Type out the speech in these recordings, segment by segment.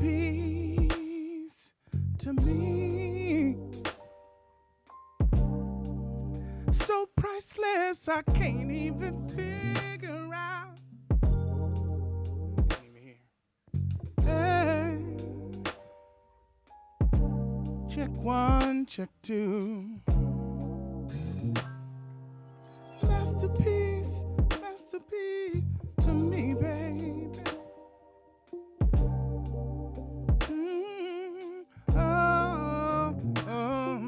masterpiece to me. So priceless, I can't even figure out. Hey. Check one, check two. Masterpiece, masterpiece to me, baby. Oh, oh.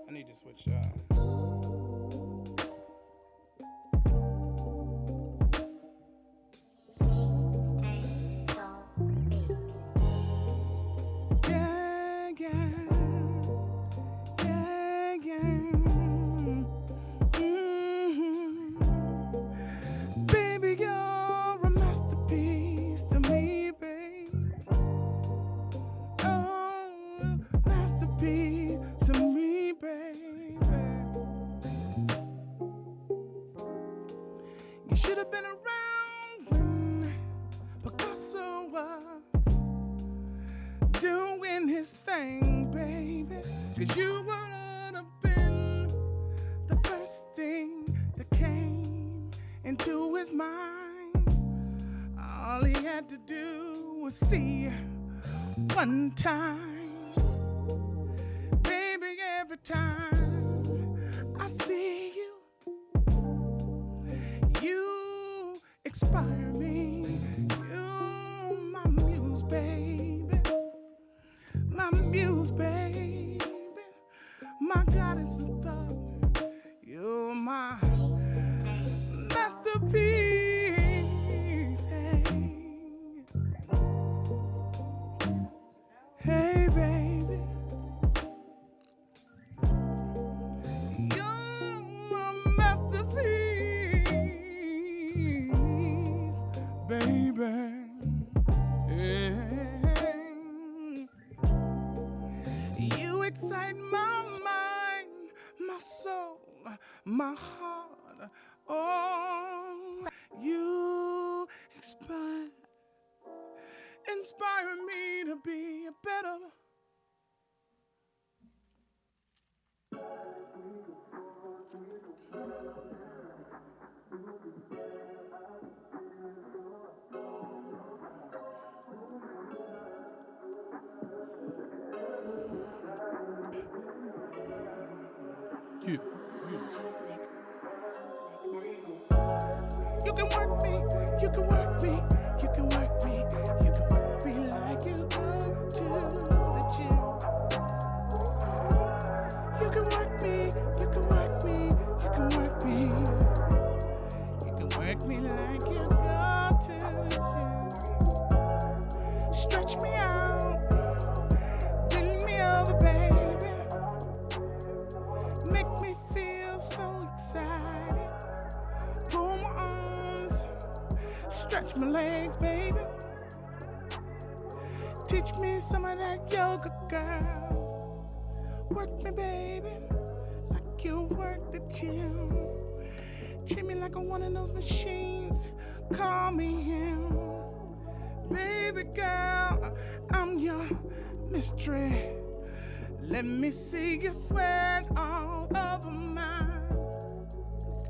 I need to switch. Should have been around when Picasso was doing his thing, baby. 'Cause you would have been the first thing that came into his mind. All he had to do was see one time. Baby, every time I see you, you inspire me. You, my muse, baby. My muse, baby. My goddess of thought. You're my masterpiece. Hey, baby. You're my masterpiece, baby. Yeah. You excite my mind, my soul, my heart. Oh, you inspire me to be a better. Yeah. You can work me, you can work me, you can work me, you can work me like you go to the gym. You can work me, you can work me, you can work me. You can work me like you go to the gym. Stretch me out, bend me over, baby. Make me feel so excited. Pull my arms, stretch my legs, baby. Teach me some of that yoga, girl. Work me, baby, like you work the gym. Treat me like I'm one of those machines. Call me him. Baby girl, I'm your mystery. Let me see you sweat all over mine.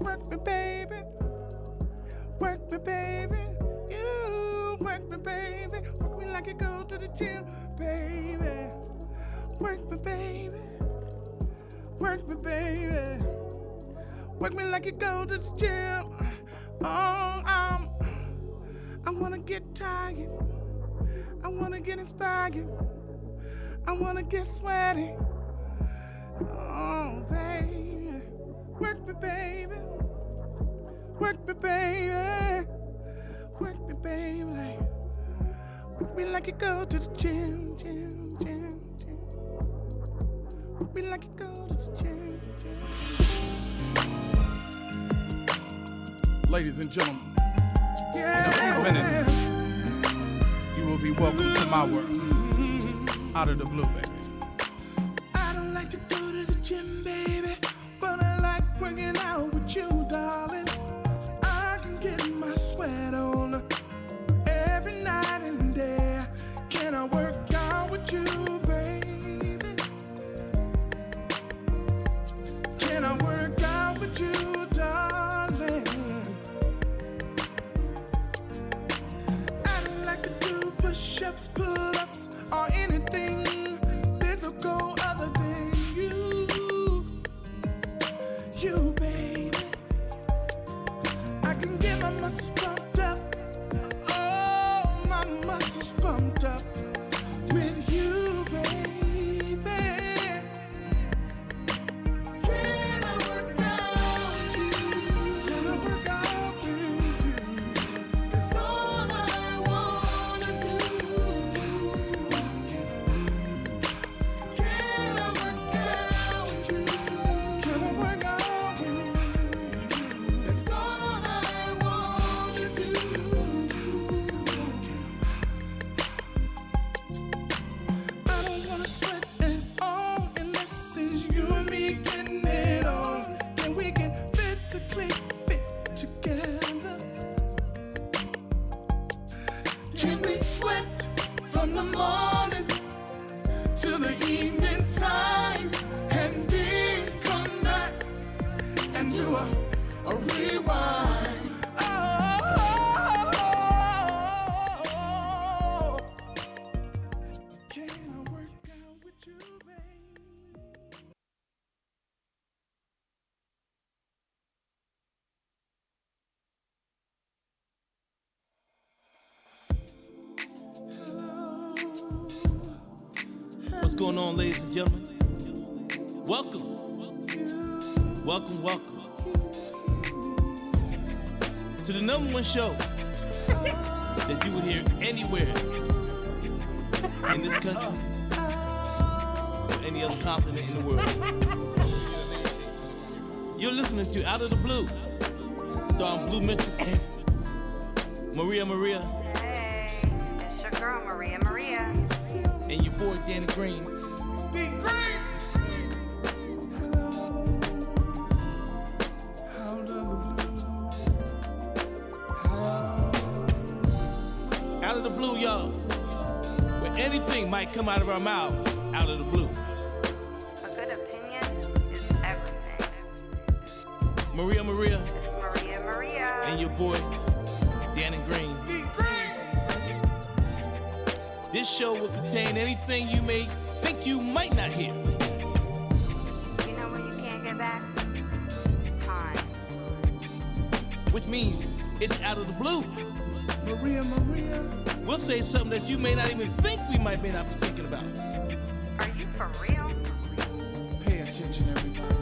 Work me, baby. Work me, baby. You work me, baby. Work me like you go to the gym, baby. Work me, baby. Work me, baby. Work me like you go to the gym. Oh, I wanna get tired. I wanna get inspired. I wanna get sweaty. Oh, baby. Work me, baby. Work me, baby. Work me, baby. Work me like you go to the gym, gym, gym, gym. Work me like you go to the gym, gym. Ladies and gentlemen, in a few minutes, you will be welcome to my world. Out of the blue, baby. I don't like to go to the gym, baby, but I like working out with you, darling. I can get my sweat on every night can get my muscles pumped up. Oh, my muscles pumped up with you, baby. Can I work out with you? Can I work out with you? That's all I wanna do. Can I work out with you? Can I work out with you? That's all I wanna do. I don't wanna sweat at all unless it's you and me getting it on. And we can physically fit together. Can we sweat from the morning to the evening time and then come back and do a rewind? Oh, can I work out with you, babe? What's going on, ladies and gentlemen? Welcome. Welcome, welcome to the #1 show that you will hear anywhere in this country or any other continent in the world. You're listening to Out of the Blue, starring Blu Mitchell, Maria, Hey, it's your girl Maria. and your boy Danny Green. Be great. Out of the blue, y'all. Where anything might come out of our mouths, out of the blue. A good opinion is everything. Maria, It's Maria. and your boy Danny Green. Be great. This show will contain anything you may think you might not hear. You know when you can't get back? Time. Which means it's out of the blue. Maria. We'll say something that you may not even think we may not be thinking about. Are you for real? Pay attention, everybody.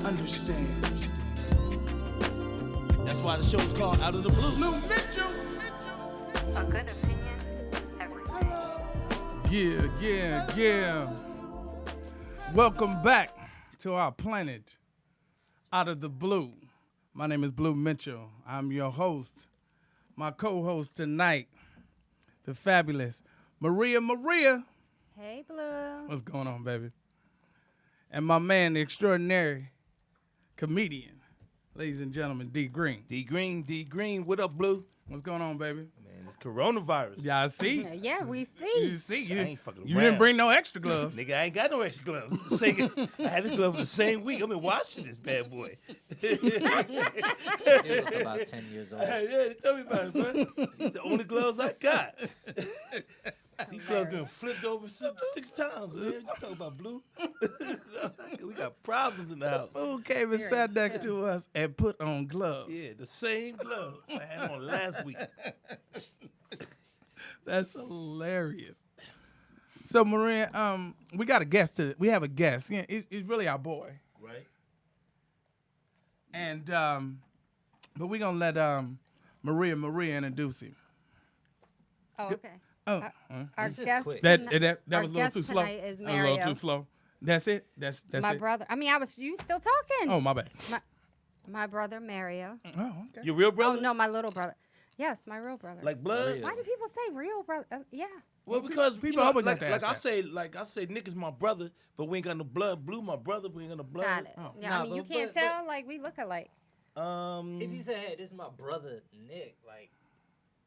Understand. That's why the show is called Out of the Blue. Blu Mitchell. A good opinion is everything. Yeah. Welcome back to our planet, Out of the Blue. My name is Blu Mitchell. I'm your host. My co-host tonight, the fabulous Maria. Hey, Blue. What's going on, baby? And my man, the extraordinary comedian, ladies and gentlemen, D Green. D Green, what up, Blue? What's going on, baby? Man, it's coronavirus. Yeah, I see. Yeah, we see. You see, I ain't fucking you around. didn't bring no extra gloves. Nigga, I ain't got no extra gloves. I had this glove for the same week. I've been watching this bad boy. You look about 10 years old. Yeah, tell me about it, bro. These the only gloves I got. These gloves been flipped over six times, man. You talking about Blue? We got problems in the house. Who came and sat next to us and put on gloves? Yeah, the same gloves I had on last week. That's hilarious. So, Maria, we got a guest we have a guest. Yeah, he's really our boy. Right? And but we're gonna let Maria introduce him. Oh, okay. Oh, Our just guest, quick. that tonight- was a our little guest too slow. tonight is A little Mario. too slow. That's it. That's my it. brother. I mean, you still talking? Oh, my bad. My brother Mario. Oh, okay. Your real brother? Oh no, my little brother. Yes, my real brother. Like blood? Maria. Why do people say real brother? Yeah. Well, because people you know, always like, like to ask like I say, Nick is my brother, but we ain't got no blood. Blue, my brother, we ain't got no blood. Got it. Oh. Yeah, Nah, I mean, you but- can't but- tell. Like we look alike. If you say, hey, this is my brother Nick, like,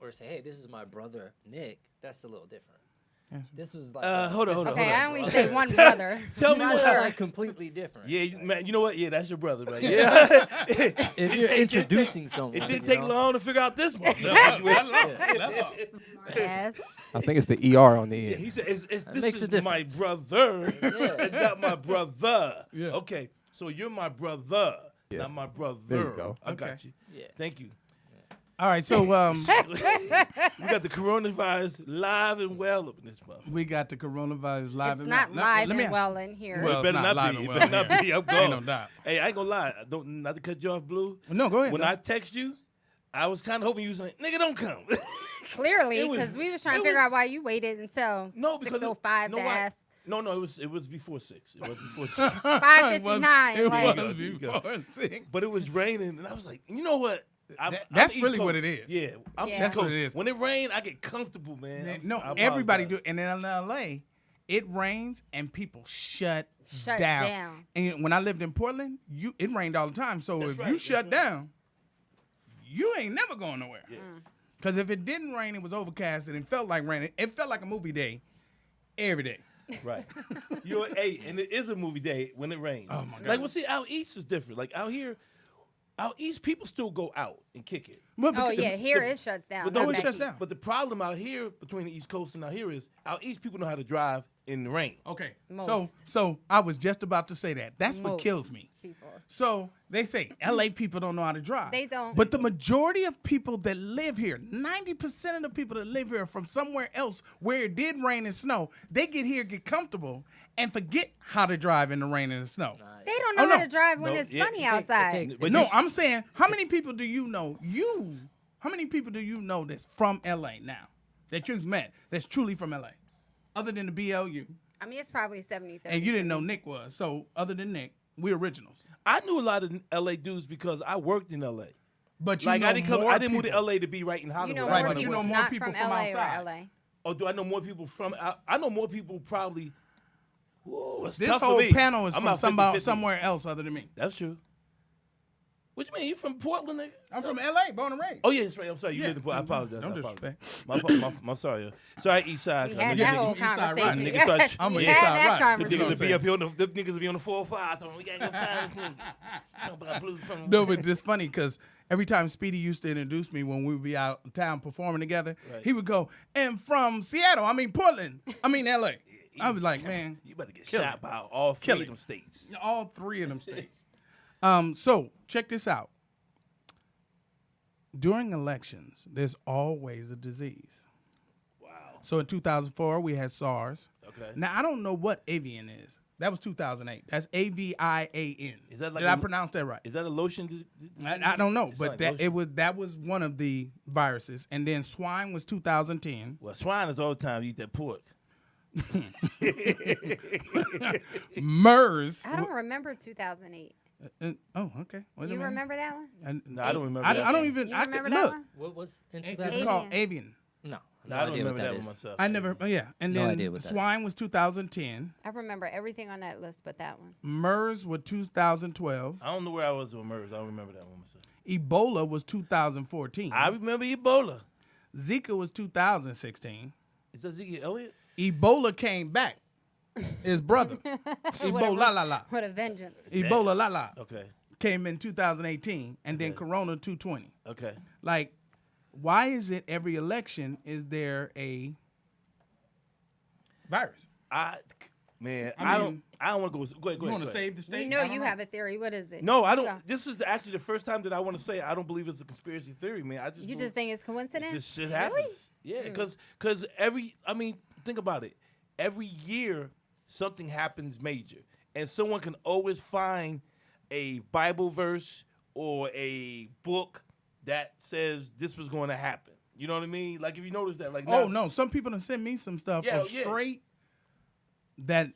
or say, hey, this is my brother Nick, that's a little different. This was like, Hold on. Okay, I only say one brother. Tell me this is what. like completely different. Yeah, man, you know what? Yeah, that's your brother, right? Yeah. If you're introducing someone, It didn't you take know? long to figure out this one. Yes. I think it's the ER on the Yeah, end. he said, this makes a is my difference. brother, Yeah. and not my brother. Yeah. Okay, so you're my brother. not my brother. There you go. I Okay. got you. Yeah. Thank you. All right, so We got the coronavirus live and well up in this month. we got the coronavirus live It's and not well. live Let me and ask- well in here. Well, It better not not live be. and It well better not here. be. I'm Ain't gone. no doubt. Hey, I ain't gonna lie. Not to cut you off, Blue. No, go ahead. When though. I text you, I was kind of hoping you was like, "Nigga, don't come." Clearly, It was- because we was trying it to figure was- out why you waited until No, because 6:05 no, to why? ask. No, it was before 6. It was before 6. 5:59. It like, was There you go. before 6. But it was raining, and I was like, you know what? That's East really what Coast. it is. Yeah, I'm Yeah. East That's what Coast. it is. When it rains, I get comfortable, man. No, I everybody do. apologize. And in LA, it rains and people shut Shut down. down. And when I lived in Portland, it rained all the time. So That's if right, you that's shut right. down, you ain't never going nowhere. Yeah. Because if it didn't rain, it was overcast and it felt like raining. It felt like a movie day every day. Right. Hey, and it is a movie day when it rains. Oh, my God. Like, well, see, out east is different. Like out here, out east, people still go out and kick it. Well, oh because- yeah, here it shuts down. But not no, it back shuts east. down. But the problem out here between the East Coast and out here is out east people know how to drive in the rain. Okay. Most. So I was just about to say that. That's what Most kills me. people. So they say LA people don't know how to drive. They don't. But the majority of people that live here, 90% of the people that live here are from somewhere else where it did rain and snow, they get here, get comfortable, and forget how to drive in the rain and the snow. They don't know Oh, how no. to drive when No, it's yeah. sunny It outside. But No, you- I'm saying, how many people do you know? How many people do you know that's from LA now? That you've met that's truly from LA? Other than the BLU. I mean, it's probably 70-30. And you didn't know Nick was. So other than Nick, we're originals. I knew a lot of LA dudes because I worked in LA. But you Like know I didn't more move to people. LA to be right in You Hollywood. know Right, more but you people know more not people from from LA outside. or LA. Oh, do I know more people from? I know more people probably. Ooh, it's This tough for whole me. panel is I'm from about somebody, 50-50. somewhere else other than me. That's true. What you mean? You from Portland, nigga? I'm from LA, born and raised. Oh yeah, that's right. I'm sorry. You Yeah. live in Portland. I apologize. Don't I apologize. disrespect. My sorry. Sorry, East Side. We I had know that you whole niggas- East Side right. conversation. Niggas Yes, thought- I'm a we East had Side that right. Them conversation. niggas will be up here on them niggas will be on the 405. Talking, we gotta go find this nigga. Talking about blues from. No, but it's funny because every time Speedy used to introduce me when we would be out of town performing together, Right. he would go, and from Seattle, Portland, LA. I was like, man, You about to get Kill shot it. by all Kill three it. of them states. all three of them states. So check this out. During elections, there's always a disease. Wow. So in 2004, we had SARS. Okay. Now, I don't know what avian is. That was 2008. That's AVIAN. Is that like Did a- I pronounce that right? Is that a lotion? I don't know, It's but like that lotion. that was one of the viruses. And then swine was 2010. Well, swine is all the time eat that pork. MERS. I don't remember 2008. Oh, okay. Wait a You minute. remember that one? No, I don't remember I, that. I don't even. You I remember could that look. one? What was in It's 2008? called avian. No, No, I don't idea what remember that one is. myself. I never. Yeah. And No then idea what that is. swine was 2010. I remember everything on that list but that one. MERS was 2012. I don't know where I was with MERS. I don't remember that one myself. Ebola was 2014. I remember Ebola. Zika was 2016. Is that Ziggy Elliott? Ebola came back. His brother. Ebola la la. What a vengeance. Ebola la la Okay. came in 2018, and then Okay. Corona 220. Okay. Like, why is it every election is there a virus? I I don't. mean- I don't want to go. Go ahead. Go You ahead. want to go ahead. save the state? We know I don't you have a theory. What is it? No, I Go. don't. This is actually the first time that I want to say I don't believe it's a conspiracy theory, man. I just You believe just think it's coincidence? this shit Really? happens. Yeah, because think about it. Every year something happens major, and someone can always find a Bible verse or a book that says this was going to happen. You know what I mean? Like if you notice that, like Oh now- no, some people have sent me some stuff Yeah, of yeah. straight that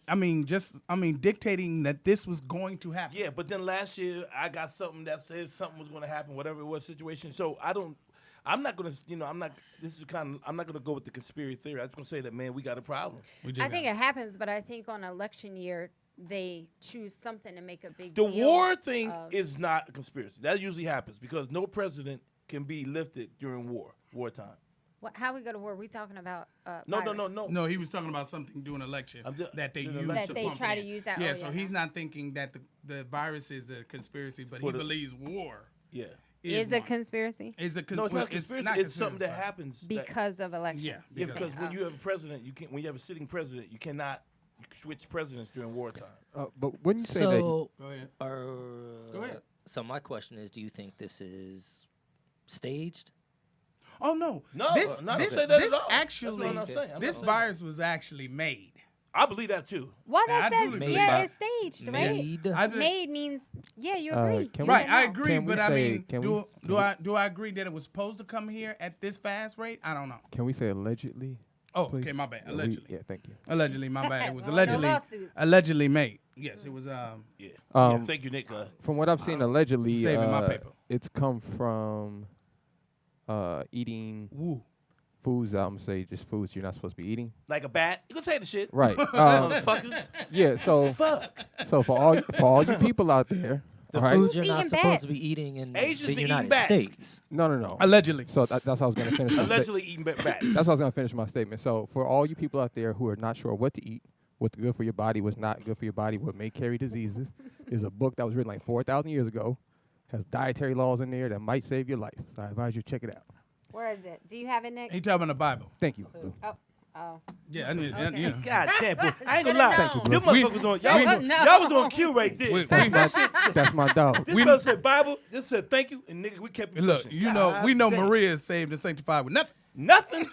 dictating that this was going to happen. Yeah, but then last year I got something that says something was going to happen, whatever it was situation. So I'm not going to, I'm not going to go with the conspiracy theory. I'm just going to say that, man, we got a problem. We just I think got- it happens, but I think on election year they choose something to make a big The deal. war thing of. is not a conspiracy. That usually happens because no president can be lifted during wartime. How we go to war? We talking about No, virus. No, he was talking about something during election I'm ju- that they during use election. That they pump try it to in. use that- Yeah, oh, so yeah, he's no. not thinking that the virus is a conspiracy, but For he the- believes war Yeah. Is a one. conspiracy Is a con- No, it's not well, conspiracy. not It's something that conspiracy. happens. because of election. Yeah, Yeah, because- because when you have a president, when you have a sitting president, you cannot switch presidents during wartime. But when you say that, So, Go ahead. uh, Go ahead. So my question is, do you think this is staged? Oh no, No, this no, I don't this say that at this all. That's actually what I'm saying. I'm this not saying virus was actually made. I believe that too. Well, Yeah, that I do says, agree. yeah, it's staged, right? Made. I did- Made means, yeah, you agree. can You we- Right, said I no. agree, Can we but I say- mean, can do we- do I do I agree that it was supposed to come here at this fast rate? I don't know. Can we say allegedly? Oh, please? okay, my bad. Yeah, Allegedly, yeah, thank you. allegedly, my bad. It was No allegedly lawsuits. made. Yes, it was. Yeah. Um, Thank you, Nick. From what I've seen, allegedly, saving my paper. it's come from eating Woo. foods that I'm gonna say just foods you're not supposed to be eating. Like a bat. You can say the shit. Right. Motherfuckers. Yeah. So for all you people out there, all right? Food you're Who's not eating supposed to bats? be eating in Asians the be eating United bats. States. No. Allegedly. So that's how I was gonna finish. my Allegedly eating bats. That's how I was gonna finish my statement. So for all you people out there who are not sure what to eat, what's good for your body, what's not good for your body, what may carry diseases, there's a book that was written like 4,000 years ago, has dietary laws in there that might save your life. So I advise you to check it out. Where is it? Do you have it, Nick? He talking about the Bible. Thank you. Boo. Oh. Yeah, I need. Okay. You know. God damn, boy. I ain't gonna lie. Thank you, Them bro. motherfuckers on No. y'all was on cue right there. We- That's my dog. This brother said Bible. This said thank you, and nigga, we kept it Look, pushing. you know, we know God Maria is saved and sanctified with nothing. damn. Nothing.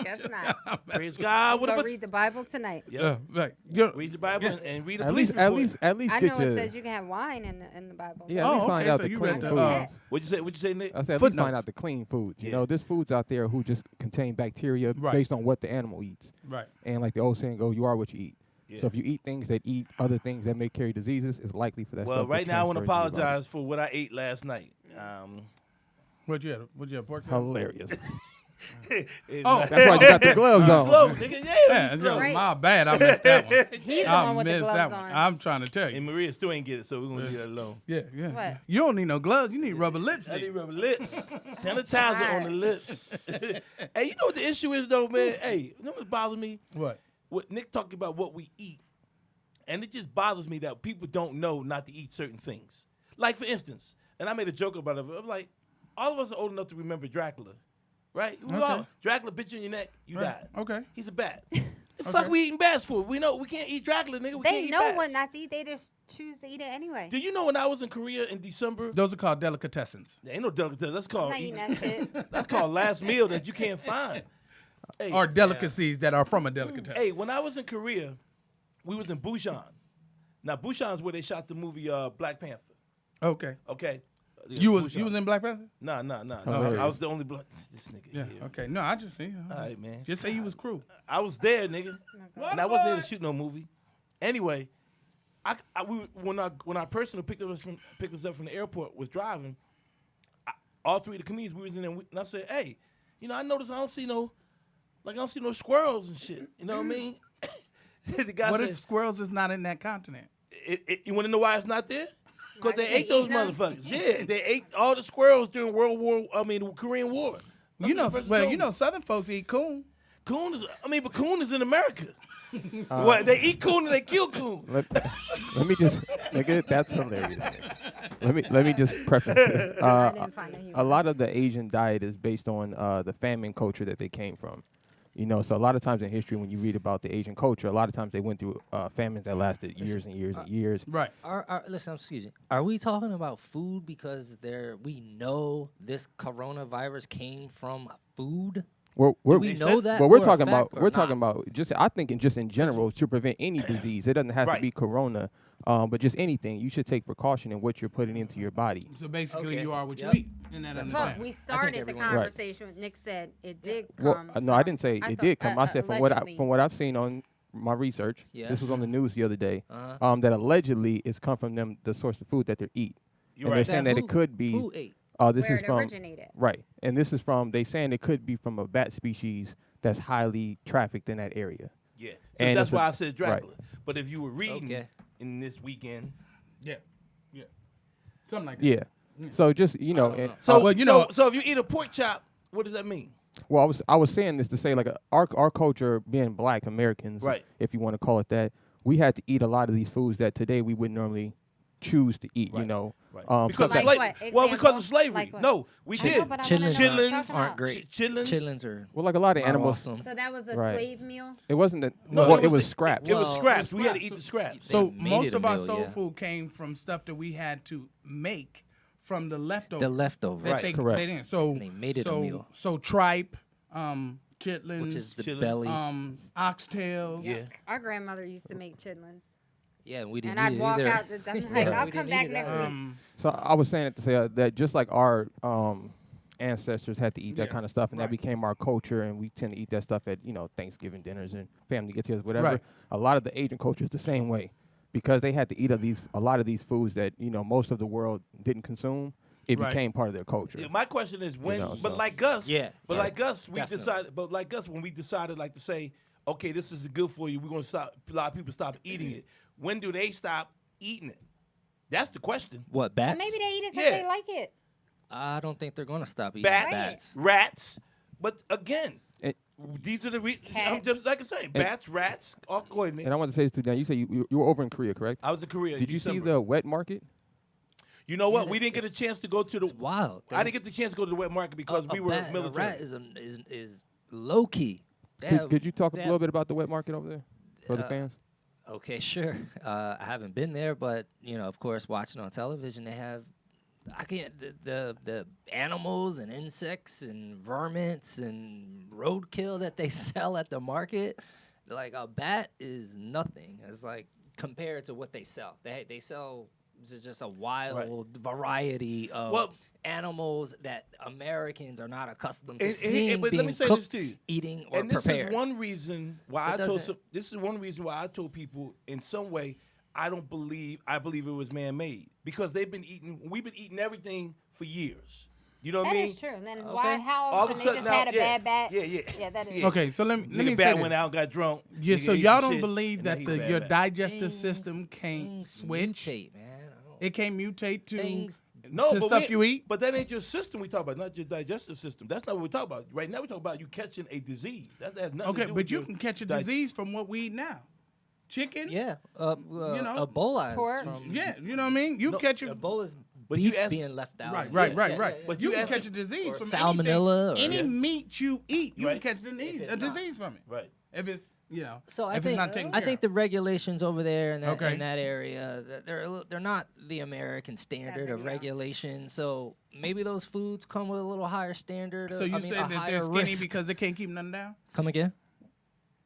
Guess not. Praise God. What Go about? read the Bible tonight. Yeah. Right. Read the Bible and read the At police least, report. at least I get know your. it says you can have wine in the Bible. Yeah, at Oh, least find okay, out so the you clean read foods. the, What'd you say, Nick? I said at least footnotes. find out the clean foods. You Yeah. know, there's foods out there who just contain bacteria Right. based on what the animal eats. Right. And like the old saying go, you are what you eat. Yeah. So if you eat things that eat other things that may carry diseases, it's likely for that Well, stuff to right now I want to transfer into your body. apologize for what I ate last night. What'd you have? What'd you have? Pork chop? Hilarious. Oh, That's why you got the gloves on. slow, nigga. Yeah, Yeah, it's slow. Right. my bad. I missed that one. He's the I one with the missed gloves that one. on. I'm trying to tell you. And Maria still ain't get it, so we're gonna leave that alone. Yeah. What? You don't need no gloves. You need rubber lips. I need then. rubber lips, sanitizer on the lips. Hey, you know what the issue is though, man? Hey, you know what bothers me? What? What Nick talking about what we eat, and it just bothers me that people don't know not to eat certain things. Like for instance, and I made a joke about it. I'm like, all of us are old enough to remember Dracula, right? We all Dracula bit you in your neck, you Right. died. Okay. He's a bat. The fuck we eating bats for? We know we can't eat Dracula, nigga. We They can't eat know bats. what not to eat. They just choose to eat it anyway. Do you know when I was in Korea in December? Those are called delicatessens. There ain't no delicatessen. That's I'm called not eating that shit. that's called last meal that you can't find. Hey, Or delicacies that are from a delicatessen. hey, when I was in Korea, we was in Busan. Now Busan is where they shot the movie Black Panther. Okay. Okay. You was Busan. in Black Panther? Nah. Hilarious. I was the only black. This nigga. Yeah. here. Okay. No, I just All right, man. just say you was crew. I was there, nigga, and I wasn't there to shoot no movie. Anyway, when our person who picked us up from the airport was driving, all three of the comedians we was in there, and I said, "Hey, you know, I noticed I don't see no squirrels and shit. You know what I mean?" The guy What said, if squirrels is not in that continent? "You want to know why it's not there? Because Why they they ate those eating 'em? motherfuckers. Yeah, they ate all the squirrels during the Korean War. That's You know, what the person well, told you me. know, Southern folks eat coon. Coon is. But coon is in America. What they eat coon and they kill coon. Let me just, nigga, that's hilarious. Nigga. Let me just preface this. I didn't find that A humor. lot of the Asian diet is based on the famine culture that they came from. You know, so a lot of times in history, when you read about the Asian culture, a lot of times they went through famines that lasted years and years and years. Right. Listen, excuse me. Are we talking about food because we know this coronavirus came from food? We know that. Well, we're for a talking fact about or we're talking not? about just I think just in general to prevent any disease. It doesn't have Right. to be corona, but just anything. You should take precaution in what you're putting into your body. So basically, Okay. you are what Yep. you eat. And that That's Look, understand. we started the everyone- conversation with Nick said it did Well, come. no, I from- didn't say I it thought- did come. I said allegedly. from what I've seen on my research. Yes. This was on the news the other day. Uh-huh. That allegedly it's come from them the source of food that they eat. You're and right. they're saying that who- it could be. Who ate? This where is it from originated. right, and this is from they saying it could be from a bat species that's highly trafficked in that area. Yeah. So And that's it's a- why I said right. Dracula. But if you were reading Okay. in this weekend, Yeah. Yeah. Something like that. Yeah. So just and, so well, you know- so if you eat a pork chop, what does that mean? well, I was saying this to say like our culture being Black Americans, Right. if you want to call it that, we had to eat a lot of these foods that today we wouldn't normally choose to eat. Right. You know, Right. Because Like slavery. what? Well, because of Example? slavery. Like what? No, we I know, did. but I wanna know what Chitlins, you're Chitlins talking aren't about. great. Chitlins. Chitlins are well, like a lot of are animals. awesome. So that was a Right. slave meal? It wasn't the No, well, it was the- scraps. It was Well, scraps. it We had to was eat the scraps. scraps. So made most it a of our meal, soul yeah. food came from stuff that we had to make from the leftovers. The leftovers. that Right. they, Correct. they didn't. So And they made it a so, meal. So tripe, chitlins, which is the Chitlins. belly. oxtails. Yeah. Our grandmother used to make chitlins. Yeah, we didn't And I'd eat it walk either. out the I'm like, Yeah. I'll We come didn't back eat it next either. week. So I was saying it to say that just like our ancestors had to eat that Yeah. kind of stuff, and Right. that became our culture, and we tend to eat that stuff at Thanksgiving dinners and family get-togethers, whatever. Right. A lot of the Asian culture is the same way, because they had to eat a lot of these foods that most of the world didn't consume. It Right. became part of their culture. Yeah, my question is when, know, but so- like us, Yeah, but yeah, like us, we definitely. decided, but like us, when we decided like to say, okay, this is good for you, we're gonna stop. A lot of people stop eating it. When do they stop eating it? That's the question. What, Or bats? maybe they eat it because Yeah. they like it. I don't think they're going to stop eating Bats, bats. rats, but again, It- these are the reasons. I'm Cats. just like I say, bats, rats. Oh, go ahead, Nick. And I want to say this too, Dan. You say you were over in Korea, correct? I was in Korea. in Did you see December. the wet market? You know what? Yeah, We didn't get a it's- chance to go to the. It's wild. I didn't get the chance to go to the wet market because we were A military. rat is low key. Could you talk a they little have- bit about the wet market over there for the fans? Okay, sure. I haven't been there, but of course, watching on television, they have. I can't the animals and insects and vermins and roadkill that they sell at the market. Like a bat is nothing. It's like compared to what they sell. They sell just a wild variety of Well- animals that Americans are not accustomed to And- seeing but let being me say cooked, this to you. eating, or And this prepared. is one reason why It I told. doesn't- This is one reason why I told people in some way I don't believe. I believe it was man-made because they've been eating. We've been eating everything for years. You know what That I mean? is true. And then Okay. why? How All of often a they sudden just now, had a yeah, bad bat? yeah. Yeah, that is. Yeah. Okay, so let me Nigga say bat this. went out, got drunk. Yeah, nigga so ate y'all some don't shit, believe and now that he bad your bat. digestive system can't Things switch. mutate, man. I don't- It can't mutate to Things- No, to but stuff we- you eat. But that ain't your system we talk about, not your digestive system. That's not what we talk about. Right now we talk about you catching a disease. That has nothing Okay, to do but with you your can catch a dig- disease from what we eat now. Chicken. Yeah, know, Ebola is pork. from Yeah, you know what I mean. You No, catch it. Ebola's But you beef asked- being left out. Right, Yeah, right, yeah, right, yeah, right. yeah. But you you can asked- catch a disease or from salmonella anything. or- Any Yeah. meat you eat, you Right. can catch a it's not. disease from it. Right. If it's So I if think it's not taken I care think of. the regulations over there in that Okay. in that area they're not the American standard of video. regulation. So maybe those foods come with a little higher standard. So you I mean, said a that they're higher skinny risk. because they can't keep nothing down? Come again?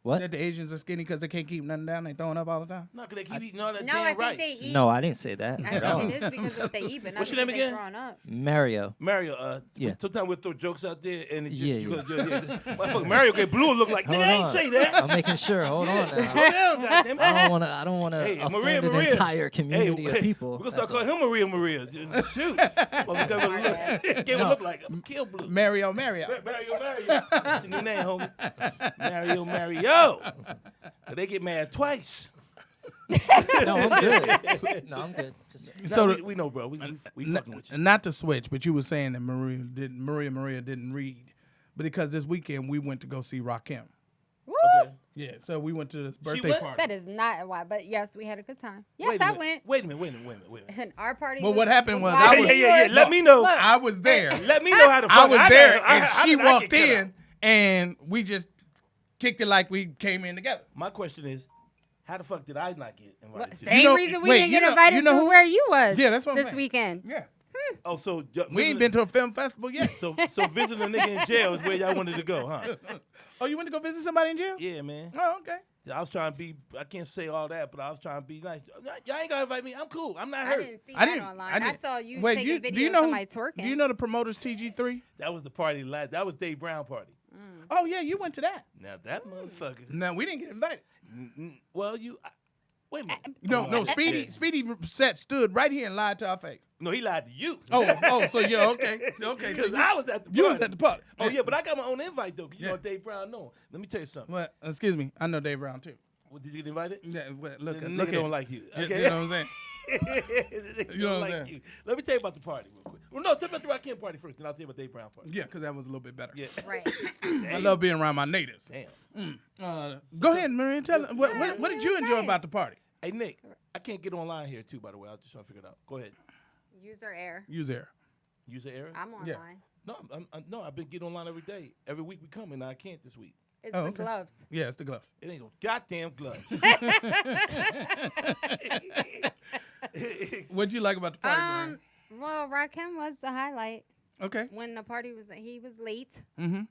What? That the Asians are skinny because they can't keep nothing down? They throwing up all the time? No, because they keep eating all that No, damn I think rice. they eat. No, I didn't say that I at all. think it is because of what they eat, but not What's your because name they again? growing up. Mario. Mario, Yeah. sometimes we'll throw jokes out there and it just Yeah, you yeah. go, motherfucker Mario get blue look like, nigga, Hold I ain't on. say that. I'm making sure. Hold on Slow now. down, goddamn it. I don't want to Hey, offend Maria, an Maria. entire community of people. We're gonna start That's calling him Maria. Just shoot. Motherfucker give him look like him. Kill blue. Mario. Mario. That's your new name, homie. Mario. But they get mad twice. all. No, I'm good. No, I'm good. Just, So Nah, the- we know, bro. We fucking with you. Not to switch, but you were saying that Maria didn't read, but because this weekend we went to go see Rakim. Okay. Yeah, so we went to this birthday went? party. That is not why, but yes, we had a good time. Yes, Wait a I minute. went. Wait a minute. And our party. Well, was, what happened was wild I Yeah, was- as yeah. yours. Let me know. I was there. Let me know how to fuck. I was there, how and she did I get walked cut out? in, and we just kicked it like we came in together. My question is, how the fuck did I not get invited? What, to same You know- reason we wait, didn't you get know- invited you know to who- where you was. Yeah, that's what I'm this saying. weekend. Yeah, Oh, so we ain't been to a film festival yet. So visiting a nigga in jail is where y'all wanted to go, huh? Oh, you went to go visit somebody in jail? Yeah, man. Oh, okay. I was trying to be. I can't say all that, but I was trying to be nice. Y'all ain't gotta invite me. I'm cool. I'm not I hurt. didn't see I that didn't. online. I, didn't. saw you Wait, take a do video you know of who- somebody twerking. Do you know the promoters TG3? That was the party last. That was Dave Brown party. Oh yeah, you went to that. Now that motherfucker. No, we didn't get invited. Well, wait a minute. No, Speedy stood right here and lied to our face. No, he lied to you. Oh, so yeah, okay, okay. So Because I was at the party. you was at the party. Oh yeah, but I got my own invite though. 'Cause you Yeah. know Dave Brown. No, let me tell you something. Well, excuse me, I know Dave Brown too. Well, did you get invited? Yeah, well, look, The look nigga at don't like you. You Okay. know what I'm saying? You know don't what I'm like saying? you. Let me tell you about the party real quick. Well, no, tell me about the Rakim party first, then I'll tell you about Dave Brown party. Yeah, because that was a little bit better. Yeah. Right. I love being around my natives. Damn. Go ahead, Maria. Tell what did you it enjoy was about nice. the party? Hey, Nick, I can't get online here, too, by the way. I was just trying to figure it out. Go ahead. User error. User. Use the error? I'm online. Yeah. No, no, I've been getting online every day. Every week we come, and I can't this week. It's Oh, the okay. gloves. Yeah, it's the gloves. It ain't no goddamn gloves. What'd you like about the party, Brian? Well, Rakim was the highlight. Okay. When the party was, he was late, Mm-hmm.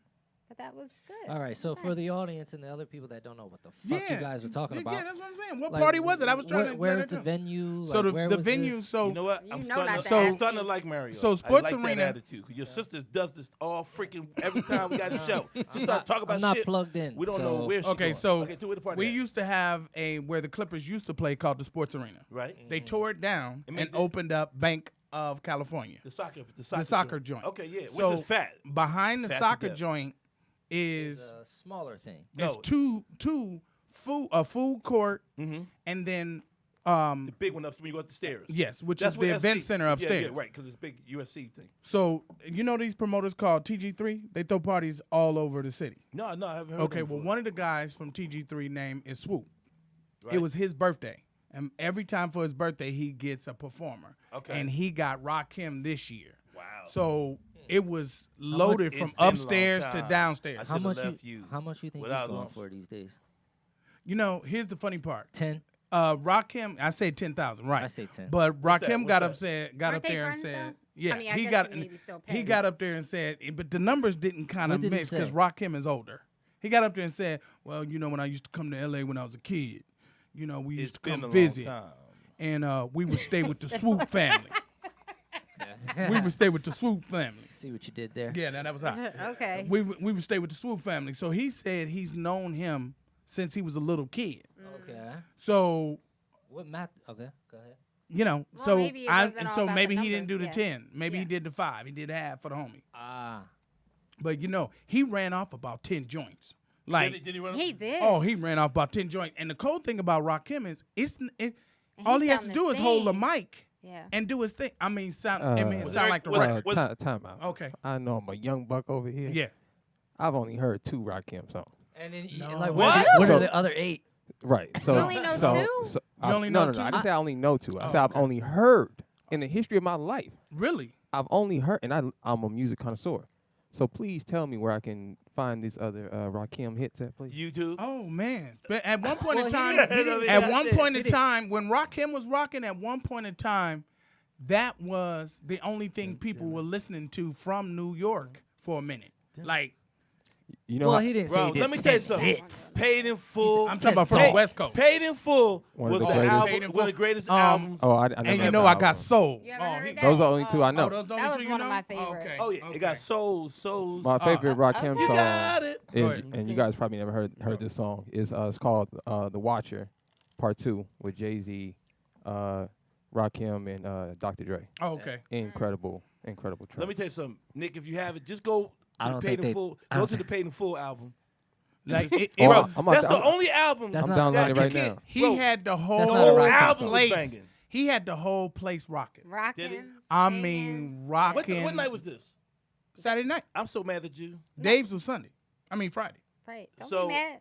but that was good. All right, so It was for nice. the audience and the other people that don't know what the fuck you guys were talking about. Yeah, that's what I'm saying. What like, party was it? I was trying to. Where's get the it to- venue? So Like, where the was venue. this? So You know what? You I'm know starting, not to, to I'm ask starting to me. like Mario. So Sports I like Arena- that attitude. 'Cause your sister does this all freaking every time we got a show. Just start talking about I'm not shit. plugged in. We don't know so- where she okay, going. so Okay, to where the party we at? used to have where the Clippers used to play called the Sports Arena. Right? They tore it down I mean, and they- opened up Bank of California. The soccer joint. Okay, yeah, So which is fat. behind the Fat to soccer death. joint It's is a smaller thing. it's No. two a food court Mm-hmm. and then The big one up when you go up the stairs. yes, which That's is the where event SC center Yeah, upstairs. yeah, right, because it's big USC thing. So you know these promoters called TG3? They throw parties all over the city. No, I haven't heard Okay, of them well, one of the guys from TG3 name is Swoop. Right. It was his birthday. And every time for his birthday, he gets a performer. Okay. And he got Rakim this year. Wow. So it was loaded It's from been a long upstairs to time. downstairs. I How should've much left you? you How much you think he's without going lunch. for these days? You know, here's the funny part. 10. Rakim, I say 10,000, right? I say 10. But Rakim What's got that? upset, got Aren't up they there and friends, said, though? yeah, I mean, I he guess got you maybe still he pay. got up there and said, but the numbers didn't kind of What did he mix because say? Rakim is older. He got up there and said, well, you know, when I used to come to LA when I was a kid, you know, we used It's to been come a long visit, time. and we would stay with the Swoop family. We would stay with the Swoop family. See what you did there? Yeah, now that was hot. Okay. We would stay with the Swoop family. So he said he's known him since he was a little kid. Okay. So What math? Okay, go ahead. you know, Well, so maybe it wasn't all so about maybe the he didn't do the numbers, yeah. 10. Maybe he Yeah. did the 5. He did half for the homie. Ah. But you know, he ran off about 10 joints. Like Did he run? He did. oh, he ran off about 10 joints. And the cool thing about Rakim is And all he has sound to the do is hold the same. mic Yeah. and do his thing. I mean, sound Was sound there- like the was- record. was- Time out. Okay. I know I'm a young buck over here. Yeah. I've only heard 2 Rakim songs. And then, No. like, What? what So- are the other 8? Right. So only know so, 2? So You only no, know no, 2? I didn't say I only know 2. I Oh, said I've okay. only heard in the history of my life. Really? I've only heard, and I'm a music connoisseur. So please tell me where I can find these other Rakim hits at, please. YouTube. Oh man! But at one point in Well, he time, didn't- he didn't at say one that. point in time, when Rakim was rocking, at one point in time, that was the only thing people were listening to from New York for a minute. Like You know, Well, how- he didn't say Bro, he did let me tell you 10 something. hits. Paid in Full. I'm talking about from Paid- the West Coast. Paid in Full One of was the the greatest. album, Paid in one of the Full. greatest Um, albums. oh, I never And heard you know that I got album. Soul. You haven't heard he- that? Those are the only 2 I know. Oh, those the only That 2 was you one of know? my favorites. Okay. Oh yeah, okay. it got Souls. My favorite Rakim You song got it. Go is, ahead. and you guys probably never heard this song. Is it's called "The Watcher," Part 2 with Jay-Z, Rakim, and Dr. Dre. Oh, okay. Incredible track. Let me tell you something, Nick. If you have it, just go I to the don't Paid think in they- Full. I Go don't to the think- Paid in Full album. Like It's- it, Oh, Bro, I'm that's the I'm- only album. That's I'm not- downloading it that right you can't- now. he Bro, had the not a whole Rakim album was place. banging. He had the whole place rocking. Rocking. Did it? I singing. mean, What, rocking. what night was this? Saturday night. I'm so mad at you. Dave's was Sunday. I mean Friday. Right. Don't So- be mad.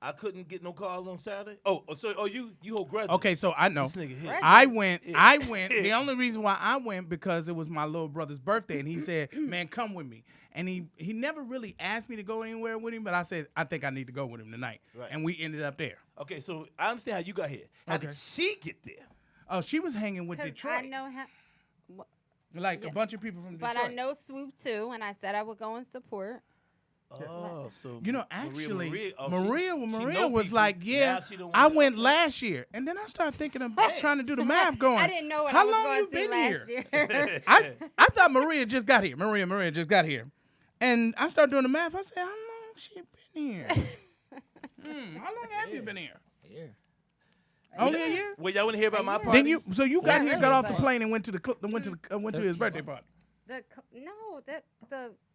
I couldn't get no call on Saturday. You hold grudges. Okay, so I know. This nigga hit. Right. I went. Yeah. I went. The only reason why I went because it was my little brother's birthday, and he said, "Man, come with me." And he never really asked me to go anywhere with him, but I said, "I think I need to go with him tonight." Right. And we ended up there. Okay, so I understand how you got here. How Okay. did she get there? Oh, she was hanging with 'Cause Detroit, I know him. like a yeah. bunch of people from Detroit. But I know Swoop too, and I said I would go and support. Oh, so You know, Maria actually, Maria Maria know was people. like, "Yeah, Now she don't I want went to- last year," and then I started thinking about trying to do the math. Going, I didn't know what How I was long going you to been last here? year. I thought Maria just got here. Maria just got here, and I started doing the math. I said, "How long she been here? How long have you been here? Here. Only a year." Well, y'all want to hear about my year. party? Then you, so you got Yeah, here, really, got off the but- plane, and went to his birthday party.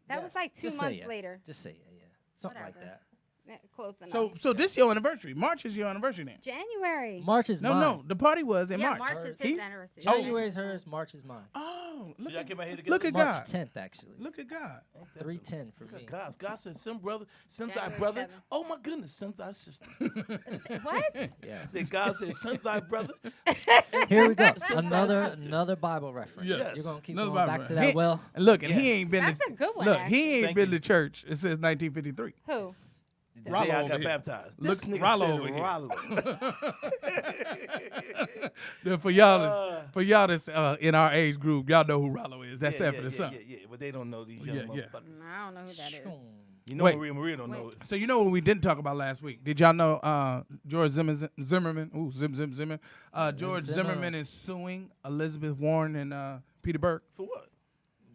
That was like 2 Just say months it. later. Just say it, yeah. Something like Whatever. that. Close enough. So this your anniversary. March is your anniversary then. January. March is mine. No, the party was in yeah, March. March is He- his anniversary. January is hers, March is mine. Oh, No, So look y'all at, came out here together? look at March God. 10th, actually. Look at God. Ain't that 3:10 for Look me. at God. God said, send brother, send thy January brother. 7th. Oh my goodness, send thy sister. What? Yeah. I said, God said, send thy brother. Here we go. Send thy sister. Another Bible reference. Yes. You're gonna keep Another going Bible back to reference. that well. And look, and Yeah. he ain't been. That's to, a good one, Look, actually. he ain't Thank been you. to church since 1953. Who? The Rollo day I over got here. baptized. Look, This nigga Rollo said over here. Rollo. Then for y'all that's in our age group, y'all know who Rollo is. That's Sanford and Son. Yeah, but they don't know these young Yeah, yeah. motherfuckers. I don't know who that is. You know Wait. Maria don't know Wait. it. So you know what we didn't talk about last week? Did y'all know George Zimmerman? Ooh, Zimmerman. George Zimmer. Zimmerman is suing Elizabeth Warren and Peter Burke. For what?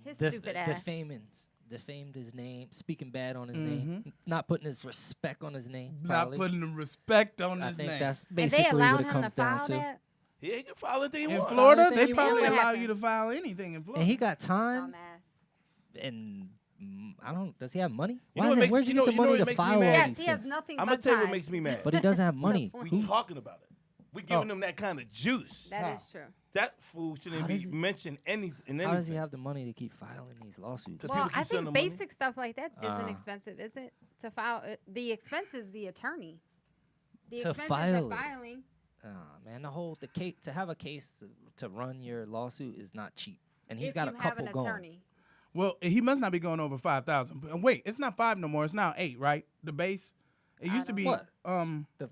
His stupid ass. Defamed his name, speaking bad on his name, not putting his respect on his name. Not probably. putting the respect on I his think name. that's And basically they what allowed it him comes to down file to. that? Yeah, he can file anything he In wants. Florida, Anything they you probably want. allow you to file anything in Florida. And he got time, Dumbass. and I don't. Does he have money? You know what Where'd makes- you you know- get the you know money what to makes me file all mad? Yes, these he has things? nothing I'm but gonna tell you what time. makes me mad. But he doesn't have money. point. We Who- talking about it. We giving him that kind of juice. That is true. That fool shouldn't How be does he- mentioned anything. How does he have the money to keep filing these lawsuits? 'Cause Well, people keep I sending think him money. basic stuff like that isn't Ah. expensive, is it? To file the expense is the attorney. The To expense file is it. filing. Man, the case to have a case to run your lawsuit is not cheap, and he's If got you a have couple an going. attorney. Well, he must not be going over 5,000. But wait, it's not 5 no more. It's now 8, right? The base. It used to don't be know. What? the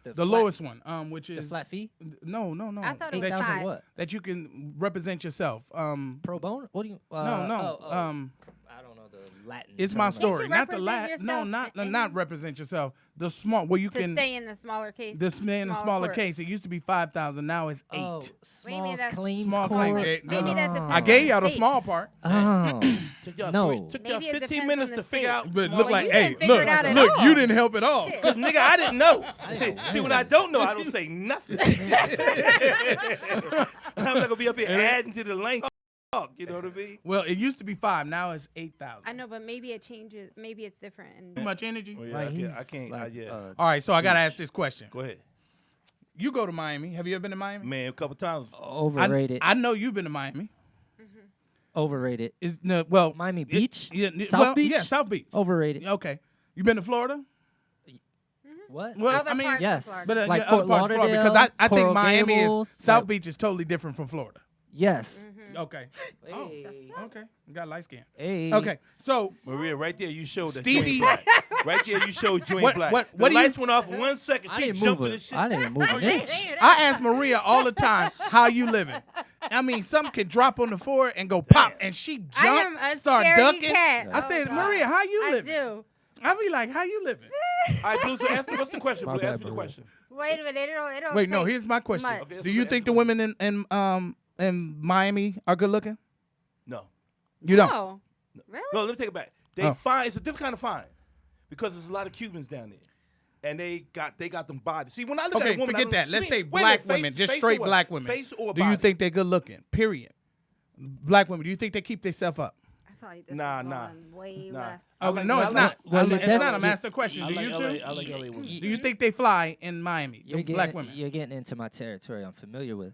The flat- lowest one, which the is flat fee. no. I thought it was 8,000 5. what? That you can represent yourself. Pro bono? What do you? No. I don't know the Latin. It's my term. story. you Not the represent last. No, yourself not in- represent yourself. The small where you To can stay in the smaller case. this man in smaller court. case. It used to be 5,000. Now it's 8. Oh, Maybe small that's- claims Small court. claim. Wait, maybe that Oh. depends I on gave y'all the state. small part. Oh, Took y'all, No. took y'all Maybe it 15 depends minutes on to the figure state. out. But small look Well, like, you hey, didn't figure look, it out at look, all. you didn't help at all. Shit. Cause nigga, I didn't know. I didn't know See, when any I of don't know, I don't say nothing. I'm not gonna be up here adding to the length. You know what I mean? Well, it used to be 5. Now it's 8,000. I know, but maybe it changes. Maybe it's different. And Too much energy. Oh, yeah, Like, I he's can't. like, Yeah. All right, so I gotta ask this question. Go ahead, You go to Miami. Have you ever been to Miami? man. A couple times. overrated. I know you've been to Miami. Overrated. Is no, well, Miami Beach? South South Beach. Beach? Yeah, South Beach. Overrated. Okay, you been to Florida? What? Well, Other I mean, parts of yes. Florida. but Like yeah, Fort other parts of Florida, Lauderdale, because I think Coral Miami Gables, is South like- Beach is totally different from Florida. Yes. Okay. Hey. Okay. You got light skin. Hey. Okay. So Maria, right there, you showed that Stevie- you ain't black. Right there, you showed you ain't What- black. what The do you- lights went off in 1 second. I She didn't jumping move and it. shit. I didn't move an inch. I ask Maria all the time, how you living? I mean, something can drop on the floor and go pop, and she I am jump, a start scaredy ducking. cat. I Oh, said, God. Maria, how you I living? do. I be like, how you living? All right, Blue. So ask me, what's the question? My Blue, bad, ask me the Maria. question. Wait a minute. It don't Wait, no. say Here's my question. much. Okay, Do you think the women in Miami are good looking? No. You don't. Oh, really? No, let me take it back. They Oh. fine. It's a different kind of fine because there's a lot of Cubans down there, and they got them bodies. See, when I look at Okay, a woman, I forget don't- that. Let's wait, say wait a black minute, women, just face or straight what? black women. Face or Do you body? think they're good looking? Period. Black women. Do you think they keep themselves up? I feel like this Nah, is nah. going way Nah. left. I Okay, like- no, I it's like- not. well, it's that's- not a master question. I Do like you LA. too? I like LA women. Do you think they fly in Miami? You're Black getting, women. you're getting into my territory I'm familiar with.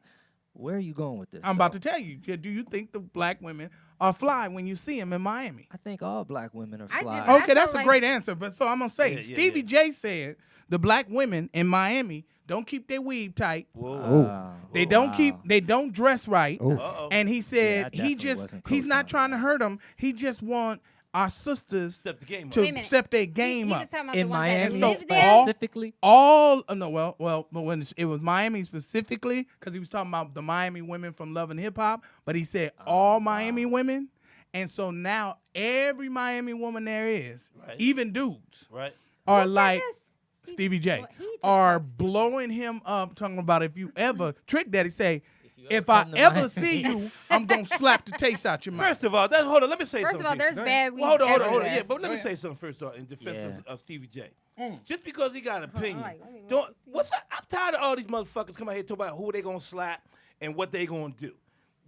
Where are you going with this? I'm about to though? tell you. Do you think the black women are fly when you see them in Miami? I think all black women are I do, fly. but I Okay, feel that's a like- great answer. But so I'm gonna say, Yeah, yeah, Stevie yeah. J said the black women in Miami don't keep their weave tight. Whoa. Wow. They don't keep. Wow. They don't dress right. Oh. Uh-oh. And he said I he definitely just wasn't he's not co-signing trying to that. hurt them. He just want our sisters Step the game up. to Wait a minute. step their He game up. was talking about In the ones Miami that live So there. specifically? All no, well, but when it was Miami specifically, because he was talking about the Miami women from Love and Hip Hop, but he said all Miami women, and so now every Miami woman there is, Right. even dudes, Right. are Who said like this? Stevie J, Well, he just are talks stupid. blowing him up, talking about if you ever Trick Daddy say, you if ever I come to ever Miami." see you, I'm gonna slap the taste out your mouth. First of all, hold on. Let me say First something. of all, to you. there's Go bad ahead. weeds Well, hold on. everywhere. Yeah, but let Go me ahead. say something first in defense Yeah. of Stevie J. Mm. Just because he got an opinion, like, let me don't. see. What's that? I'm tired of all these motherfuckers coming out here talking about who they gonna slap and what they gonna do.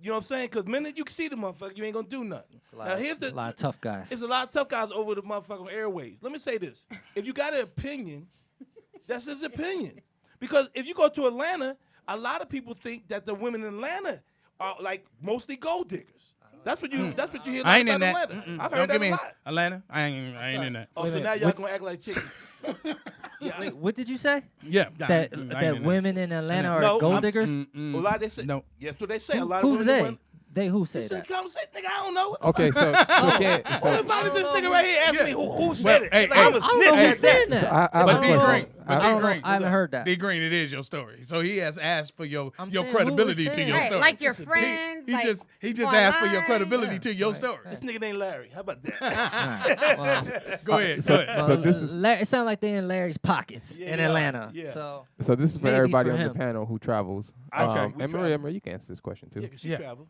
You know what I'm saying? Because minute you can see the motherfucker, you ain't gonna do nothing. It's a lot, Now here's the a lot of tough guys. There's a lot of tough guys over the motherfucking airways. Let me say this: if you got an opinion, that's his opinion. Because if you go to Atlanta, a lot of people think that the women in Atlanta are like mostly gold diggers. That's what you hear I ain't in about that. Atlanta. I've Don't heard give that a me lot. Atlanta. I ain't in that. Oh, so now y'all gonna act like chickens. Yeah. Wait, what did you say? Yeah. That women in Atlanta are gold diggers? A lot they say. No. Yes, what they say. A lot Who's of they? women. They who say This is a that? conversation, nigga. I don't know. Okay, so can't. Who invited this nigga right here? Ask me who said it. hey, Like, I'm a hey, I don't know snitch who at said that. that. I have But a D question. Green, but I D don't know. Green, I haven't heard that. D Green, it is your story. So he has asked for your I'm saying, who credibility was to your saying? story. Like your He- friends. He like just asked for your online. credibility to your Right. story. This nigga named Larry. How about that? Well, Go ahead. so- Go ahead. so this is- it sounds like they're in Larry's pockets Yeah, in they are. Atlanta. Yeah. So So this is for Maybe everybody for on him. the panel who travels. I tra- we and travel. Maria, you can answer this question too. Yeah, 'cause she Yeah. travel.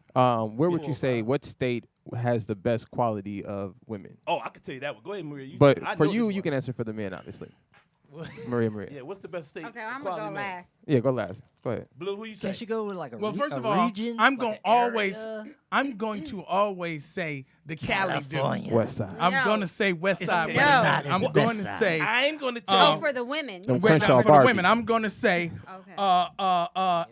Where would Yeah. you say what state has the best quality of women? Oh, I can tell you that one. Go ahead, Maria. But I for know you, this you one. can answer for the men, obviously. Maria. Yeah, what's the best state? Okay, I'm quality gonna go man? last. Yeah, go last. Go ahead. Blue, who you say? can she go with like a, Well, first a of all, region? I'm like going an area? I'm going to always say the Cali dude. California. West side. I'm No. going to say West Side. okay. West No. Side. I'm It's the going best to side. say I ain't gonna Oh, tell you. for the women. Them for Crenshaw the Barbies. women. I'm going to say Okay.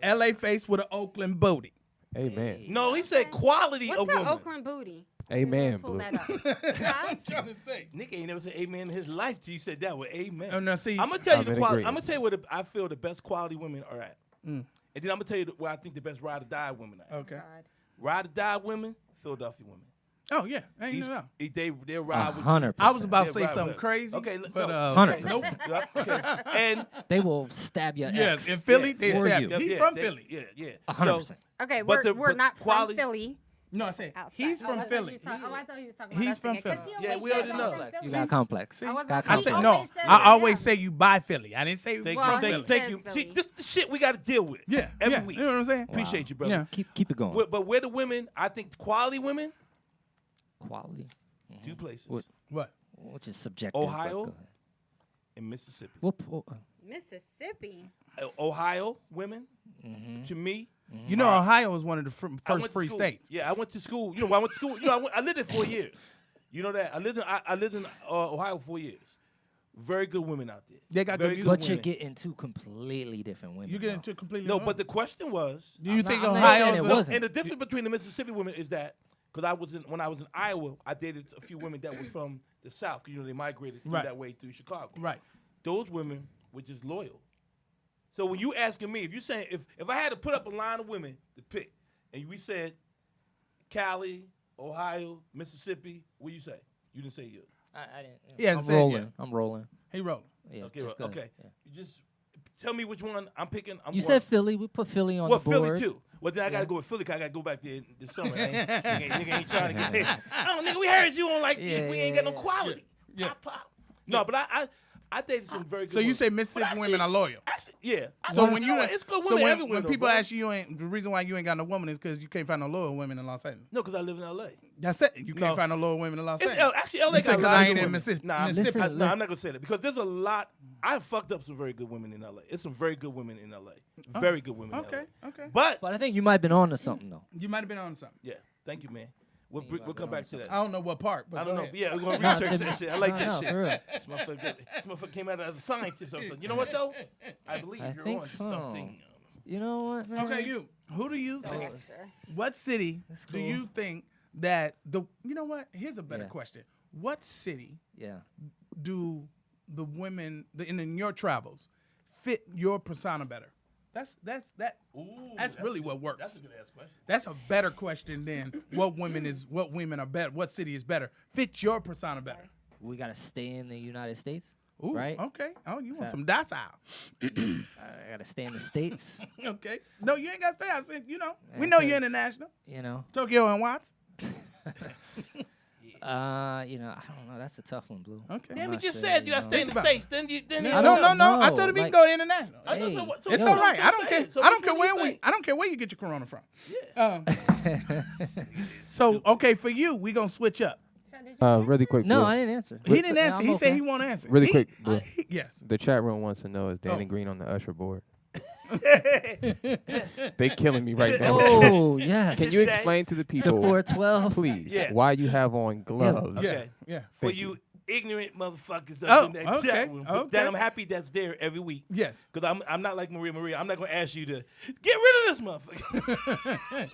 LA face with an Oakland booty. Amen. No, he said quality What's of the woman. Oakland booty? Amen, Pull Blue. that up. Huh? Trying to say. Nick ain't never said amen in his life till you said that with amen. Oh, no, see, I'm gonna tell you I'm the in quality. I'm agreement. gonna tell you where I feel the best quality women are at, and then I'm gonna tell you where I think the best ride or die women are. At. okay. God. Ride or die women, Philadelphia women. Oh yeah, ain't These, no. they ride with 100%. you. I was about to Yeah, say right, something right. crazy. Okay, but no, 100%. Nope. Yep, okay. And They will stab your yes, ex. in Philly, they for stab you. you. He's yeah, from they- Philly. Yeah. 100%. Okay, But we're not quality- from Philly. No, I said Outside. he's Oh, from I thought Philly. he was talking- I thought he was talking about He's us from again, 'cause Philly. he Yeah, always we says already I'm know. from You Philly. got complex. I wasn't- Got I He said complex. no. always says I that. always say you by Philly. I didn't say Thank Well, you, he thank you, thank says you. Philly. See, this is the shit we got to deal with. Yeah, every yeah. week. You know what I'm saying? Appreciate you, brother. Yeah. Keep it going. But where the women, I think quality women, Quality. two places: What? Which is subjective. but Ohio? go ahead. in Mississippi. Mississippi. Ohio women, to me, You know, Ohio is one of the I went first to free school. states. Yeah, I went to school. You know, I went to school. You know, I lived there 4 years. You know that I lived in Ohio 4 years. Very good women out there. They got Very good But women. you're getting two completely different women. You get though. into completely. No, wrong. but the question was, do you think I'm not Ohio saying is it a- wasn't. and the difference between the Mississippi women is that because when I was in Iowa, I dated a few women that were from the South. 'Cause, you know, they migrated through Right. that way through Chicago. right? Those women were just loyal. So when you asking me, if you saying if I had to put up a line of women to pick, and we said Cali, Ohio, Mississippi, what you say? You didn't say you. I didn't. He hasn't I'm said rolling. yet. I'm rolling. He wrote. Yeah. Okay, just go ahead. okay. Yeah. You just tell me which one I'm picking. You said Philly. We put Philly on well, the board. Philly too. Well, then I gotta go with Philly. 'Cause I gotta go back there this summer. Nigga ain't trying to get. Oh, nigga, we heard you on like Yeah, we ain't got no yeah. quality. Yeah. Pop, pop. No, but I dated some very good. So you women. say But Mississippi actually- women are loyal. Actually, yeah. So Well, when you you know what? It's good so women when, everywhere. when though, people bro. ask you, ain't the reason why you ain't got no woman is because you can't find no loyal women in Los Angeles. No, because I live in L.A. That's it. You can't No. find no loyal women in Los It's Angeles. actually L.A. You say got a 'cause lot I of ain't good in women. Mississippi. Nah, Listen, I'm not gonna say that because there's a lot. I fucked up some very good women in L.A. It's some very good women in L.A. Very good women. Okay, in okay. L.A. But But I think you might have been on to something though. You might have been on something. yeah, thank you, man. We'll might come be back on to that. I don't know what part, but I don't go know. ahead. Yeah, we're gonna No, research that shit. I like no, that no, shit. for real. This motherfucker came out as a scientist or something. You know what though? I believe I you're think on to so. something. You know what, man? Okay, you. Who do you think? Extra. What city do cool. you think that the? You know what? Here's a better Yeah. question. What city Yeah. do the women in your travels fit your persona better? That's Ooh, really what works. That's a good ass question. That's a better question than what women are better. What city is better? Fit your persona better. We gotta stay in the United States. Ooh, Right. okay. Oh, you want that- some docile? I gotta stay in the states. Okay. No, you ain't got to stay. I said, we know Because- you're international. You know. Tokyo and Watts. You know, I don't know. That's a tough one, Blue. Okay. Damn, I'm he not just sure, said you gotta know. stay in the Think States. Then you. I No, don't no. I know, told him he like- can go international. I know, Hey, so It's that's all what right. I'm I don't care. saying. So I don't which care one do where you we. think? I don't care where you get your corona from. So okay, for you, we gonna switch up. So did you Really quick. No, Blue. I didn't answer. He didn't answer. I'm He said okay. he won't answer. Really He- quick, Blue. Yes. The chat room wants to know is Danny Oh. Green on the usher board? They killing me right now. Oh yes. Can you That- explain to the the people, 412? please, Yeah. why you have on gloves? Okay. Yeah. For Thank you ignorant motherfuckers Oh, up in that okay, chat room. But okay. that I'm happy that's there every week. Yes. Because I'm not like Maria. I'm not going to ask you to get rid of this motherfucker.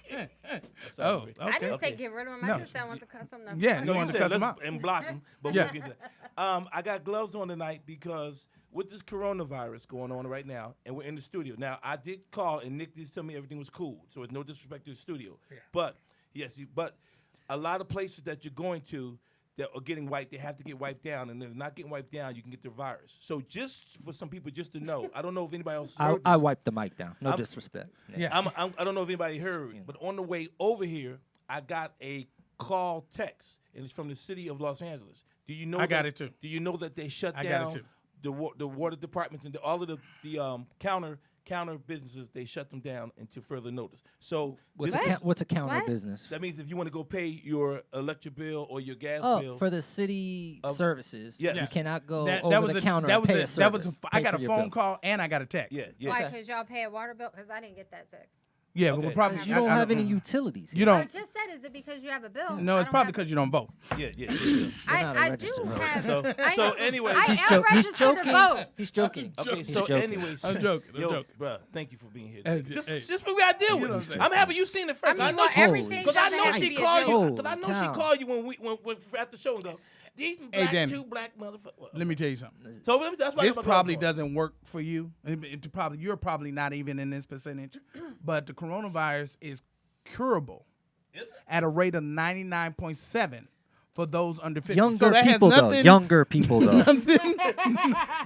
That's all, Oh, Maria. I okay. didn't say Okay. get rid of them. No. I just said I want to cuss them. Yeah, No, you you wanted to said cuss let's them out. and block them, but Yeah. we'll get to that. I got gloves on tonight because with this coronavirus going on right now, and we're in the studio. Now, I did call, and Nick did tell me everything was cool, so it's no disrespect to the studio. Yeah. But, yes, but a lot of places that you're going to that are getting wiped, they have to get wiped down, and if they're not getting wiped down, you can get the virus. So just for some people just to know, I don't know if anybody else heard I this. wiped the mic down. No I'm- disrespect. Yeah. I don't know if anybody heard, but on the way over here, I got a call text, and it's from the city of Los Angeles. Do you know? I got that- it too. Do you know that they shut I got down it too. the water departments and all of the counter businesses? They shut them down until further notice. So What's this a, is- what's a counter What? business? that means if you want to go pay your electric bill or your gas Oh, bill, for the city Of- services, Yes. you cannot go That over was the a counter that and was pay a a that was service. I Pay got for a your phone bill. call and I got a text. yeah. Why? Because y'all pay a water bill? Because I didn't get that text. Yeah, but Okay. we'll probably You don't I have any don't- utilities. You here. don't. I just said, is it because you have a bill? No, I it's don't probably have- because you don't vote. Yeah. You're not a I do registered voter. have. So I so am- anyway, I He's, am jo- he's registered to joking. vote. He's joking. okay. He's So joking. anyways, I'm joking, I'm yo, joking. bruh, thank you for being here. Hey, This hey. is what we gotta deal You with. know what I'm saying? I'm happy you seen it I first. mean, know well, she- everything Because I doesn't know have to she be a called you. joke. Because I know she Holy cow. called you when at the show and go, these black Danny. two black motherfuckers. Let me tell you something. So that's why This I'm gonna probably go for it. doesn't work for you. You're probably not even in this percentage, but the coronavirus is curable Is it? at a rate of 99.7 for those under 50. Younger so that people, has though. nothing, Younger people, though.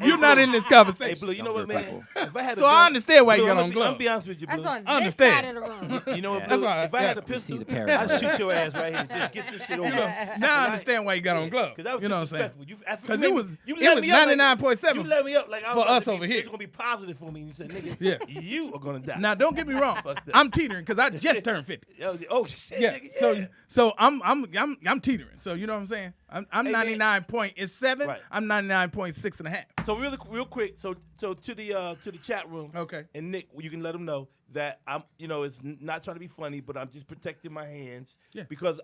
You're not in this conversation. Hey, Blue, you know what, man? Younger If I had So a I gun- understand why you Blue, got I'm on gonna be- I'm gloves. be honest with you, Blue. That's on I this understand. side of the room. You know what, Yeah. Blue? That's why- If I had a yeah. We see pistol, the parallel. I'd shoot your ass right here. Just get this shit over. Now I understand why you got on gloves. Because that was You know what I'm saying? disrespectful. Because it was you it let was me up like- 99.7 You let me up like I was for about us to be- over here. It's gonna be positive for me. And you said, nigga, Yeah. you are gonna die. Now don't get me wrong. Fuck that. I'm teetering because I just turned 50. Oh shit, Yeah. nigga. So I'm teetering. So you know what I'm saying? I'm Hey, man. 99.7. Right. I'm 99.6 and a half. So real quick. So to the chat room. Okay. And Nick, you can let them know that I'm, it's not trying to be funny, but I'm just protecting my hands. Yeah. Because,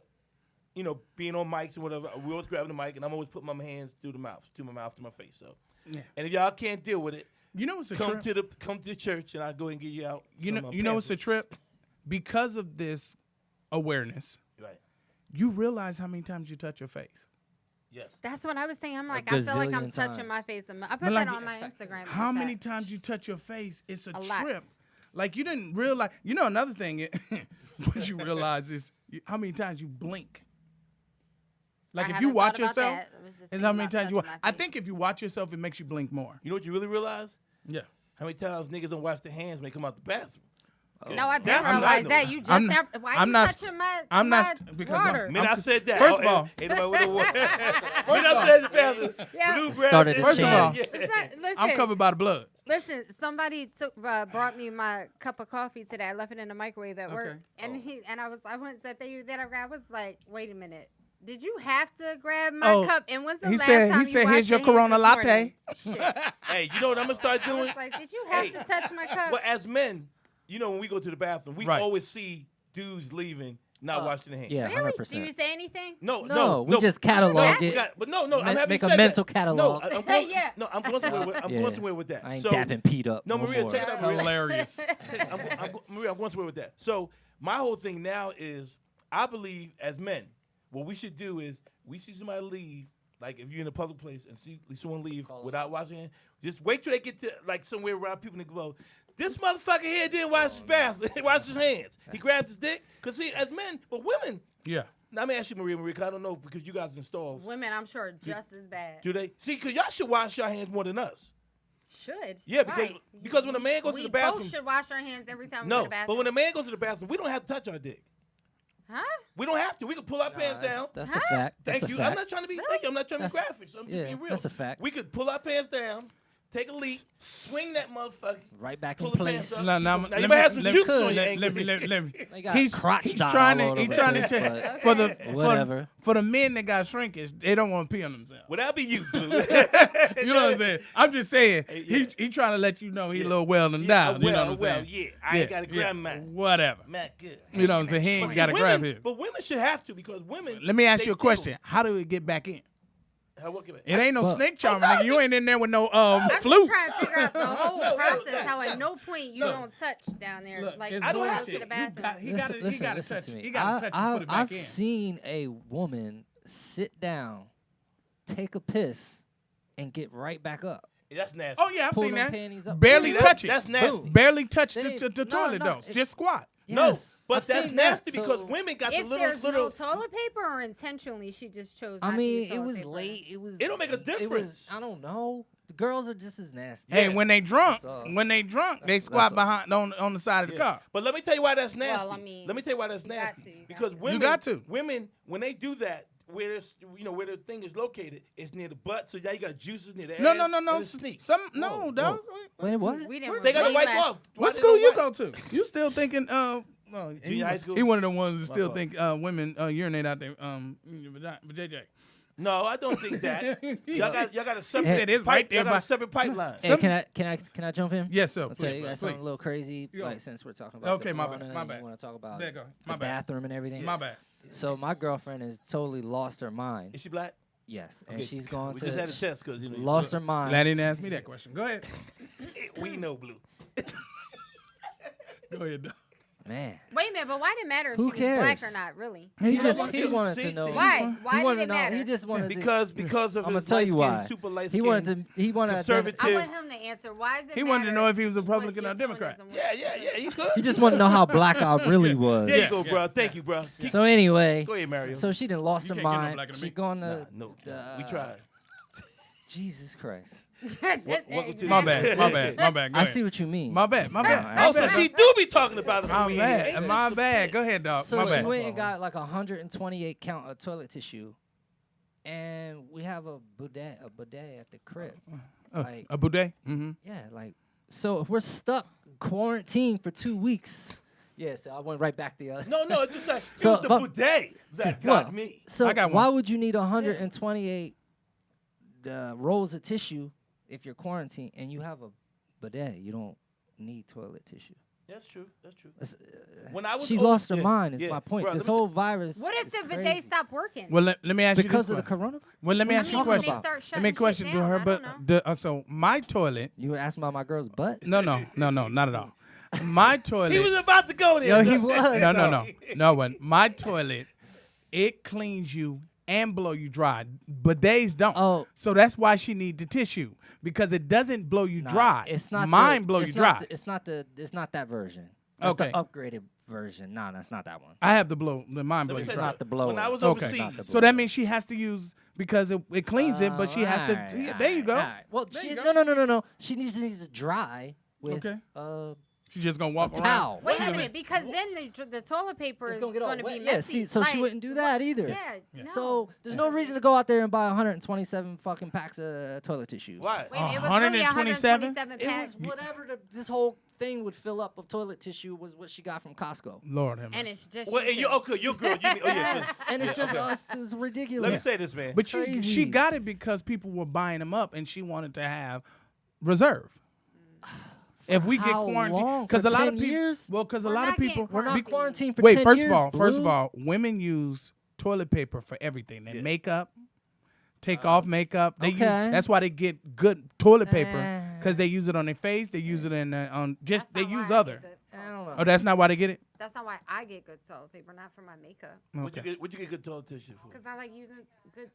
being on mics and whatever, we always grabbing the mic, and I'm always putting my hands to my mouth, to my face. So, Yeah. and if y'all can't deal with it, You know what's a come trip? to the church, and I'll go and get you out. You some, know what's a pamphlets. trip? Because of this awareness, Right. you realize how many times you touch your face. Yes. That's what I was saying. I'm like, I feel like I'm gazillion touching times. my face. I put But like, that on my Instagram. How just many that. times you touch your face? It's a lot. trip. Like you didn't realize. You know another thing. What you realize is how many times you blink. Like I if you haven't watch thought about yourself, that. I was just is thinking how many about times you watch. touching I my face. think if you watch yourself, it makes you blink more. You know what you really realize? Yeah. How many times niggas don't wash their hands when they come out the bathroom? No, I That's didn't what I realize know. that. You just I'm- never. Why I'm you not- touching my I'm not my because no, water? Man, I said that. First of all- ain't nobody with the water. First Man, of I said the bathroom. Yeah. Blue It grabbed started it. to First of all- Yeah. Listen, I'm covered by the blood. Listen, somebody brought me my cup of coffee today. I left it in the microwave at work, Okay. and I went and said, I was like, wait a minute. Did you have to grab my Oh, cup? And when's the he last said- time he you said, washed "Here's your your hands Corona this latte." morning? Shit. Hey, you know what I'm gonna start I doing? was like, did you have Hey. to touch my cup? Well, as men, when we go to the bathroom, we Right. always see dudes leaving not washing their hands. Yeah, Really? 100%. Do you say anything? No, we just catalog I it. forgot, but no, I'm happy Make you a said mental that. catalog. No, I'm going, Yeah. no, I'm going somewhere. With, I'm Yeah. going somewhere with that. I ain't so, dapping Pete up. No, Maria, more. check it out, Maria. Hilarious. Maria, I'm going somewhere with that. So my whole thing now is, I believe as men, what we should do is, we see somebody leave, like if you're in a public place and see someone leave without washing hands, just wait till they get to like somewhere around people and go, this motherfucker here didn't wash his bath, wash his hands. He grabbed his dick. Cause see, as men, but women. Yeah. Now, let me ask you, Maria, 'cause I don't know because you guys in stalls. Women, I'm sure, just as bad. Do they? See, because y'all should wash your hands more than us. Should. Yeah, because Right. because when a man goes to the We bathroom, both should wash our hands every time we go no, to the bathroom. but when a man goes to the bathroom, we don't have to touch our dick. Huh? We don't have to. We can pull our Nah, pants down. That's Huh? a fact. That's Thank a you. fact. I'm not trying to be. Thank you. I'm not trying to be That's- graphic. So I'm yeah, just being real. that's a fact. We could pull our pants down, take a leak, swing that motherfucker. Right back Pull in the place. pants up. Now, Now, let you me- might have some let- juice on your let- ankle. let me. They got crotch he's dot trying all to over he's trying to the say place, for the Whatever. for the men that got shrinkage, they don't want to pee on themselves. Well, that'll be you, Blue. You know what I'm saying? I'm just saying Yeah. he trying to let you know he's Yeah. a little well and down. You know what I'm saying? Yeah, I ain't got to grab mine. Whatever. Matt, good. You know what I'm saying? He ain't But got to see, grab women- his. But women should have to because women. Let me ask they you a tickle. question. How do we get back in? How what give it? It ain't no Well- snake charmer, nigga. You ain't in there with no I'm just flute. trying to figure out the whole process. How at no point you don't touch down there. Look, Like it's I don't go have to to. the bathroom. He got to listen touch. to me. He got to touch and put it back I've in. seen a woman sit down, take a piss, and get right back up. That's nasty. Oh yeah, I've Pull seen them that. panties up. Barely See, touch it. That's nasty. Boom. Barely touch They- the no, toilet no, though. it- Just squat. No, Yes, but I've that's seen nasty that. because So- women got If the there's little. no toilet paper, or intentionally she just chose. I not to use mean, it toilet was paper? late. It was. It don't make a It difference. was. I don't know. The girls are just as nasty. Hey, Yeah. when they drunk, That's all. they squat that's all. behind on the side of the Yeah. car. But let me tell you why that's nasty. I mean, let me tell you why that's you got nasty. to, you got Because to. women, got to. women, when they do that, where this, where the thing is located, it's near the butt. So now you got juices near the No, ass. no, no, no. And it's sneak. No, Whoa, dog. Wait, what? We didn't. They gotta we wipe left. off. Why What they school don't you wipe? go to? You still thinking? Well, Junior high school? He one of the ones that My still fault. think women urinate out there. JJ. No, I don't think that. y'all got a separate said it's right there Y'all got by- a separate pipeline. Hey, can I jump in? Yes, sir. I'll tell you Please, guys something a little crazy. Go. Like since we're talking about Okay, the my bad, corona my and bad. you want to talk about There you go. My the bad. bathroom and everything. My bad. So my girlfriend has totally lost her mind. Is she black? Yes, and Okay, she's gone We to just had a test because you know. lost her mind. Glad he didn't ask me that question. Go ahead. We know blue. Go ahead. dog. Man, Wait a minute, but why did it matter if Who she was black cares? or not? Really? he just- just he see- wanted see- to know. see- Why? Why he did wanted it to know. matter? He just wanted Because of I'm his gonna light tell you skin, why. super light He skin. wanted to. He wanted to. conservative. I want him to answer. Why is it He matter wanted to know if he was a what Republican your or Democrat. tone is Yeah, he could. He just wanted to know how black I really was. There Yeah. you go, bro. Thank you, bro. Keep- So anyway, Go ahead, Mario. so she done lost You her can't get no mind. blacker than She me. gone Nah, to. no, we tried. Jesus Christ. Welcome to My the- bad. My bad. My bad. Go I ahead. see what you mean. My bad. My bad. Alright. My Oh, so bad. she do be talking about it. My bad. My bad. Go ahead, dog. So My she bad. went and got like 128 count of toilet tissue, and we have a bidet at the crib. Like, A boudet? Mm-hmm. yeah, like so if we're stuck quarantined for 2 weeks. Yeah, so I went right back the other. No, it's just like it So, was the but- bidet that got me. So I got why one. would you need 128 rolls of tissue if you're quarantined and you have a bidet? You don't need toilet tissue. That's true. That's true. That's- When I was she over- lost her yeah, mind. Is yeah. my point. Bro, This let me whole virus. What if is the bidet crazy. stopped working? Well, let me ask Because you of this the question. coronavirus? Well, let me I ask you a mean, when they question. start Let shutting me shit question to down, her. I don't But so my toilet. You were asking about my girl's butt? No, not at all. My toilet. He was about to go there. Yo, he was. No one. My toilet, it cleans you and blow you dry. Bidets don't. Oh. So that's why she need the tissue because it doesn't blow you Nah, dry. It's not Mine the, blow it's you not dry. the- it's not that version. That's Okay. the upgraded version. No, that's not that one. I have the blow. The mine blow Let me you tell you dry. not the blower. When I was Okay. overseas, Not the So that means she has to use because it cleans it, but she has to. Alright, Yeah, there you go. alright. Well, There she, you no, go. no. She needs to dry with Okay. uh, She just gonna walk a around. towel. Wait a minute, because then the toilet paper It's is gonna get all going to be wet. messy. Yeah, see, so she Like, wouldn't do that either. Yeah, no. So there's no reason to go out there and buy 127 fucking packs of toilet tissue. why? Wait a minute, it was really 127? 127 It packs. was whatever this whole thing would fill up of toilet tissue was what she got from Costco. Lord have And mercy. it's just Well, you you two. oh, your girl. You mean, oh yeah, 'cause- And it's yeah, just okay. us. It was ridiculous. Let me say this, man. But she Crazy. got it because people were buying them up, and she wanted to have reserve. If we get how quarantined, long? because For a lot 10 of people, years? well, because a We're lot of not getting people, We're not quarantined. quarantined for wait. 10 First years, of all, women use toilet paper for everything. They Yeah. makeup, take off makeup. They use. okay. That's why they get good toilet paper Uh. because they use it on their face. They use it on just. That's They not use why I other. get good- I don't know. Oh, that's not why they get it. That's not why I get good toilet paper, not for my makeup. What'd Okay. you get good toilet tissue for? Because I like using good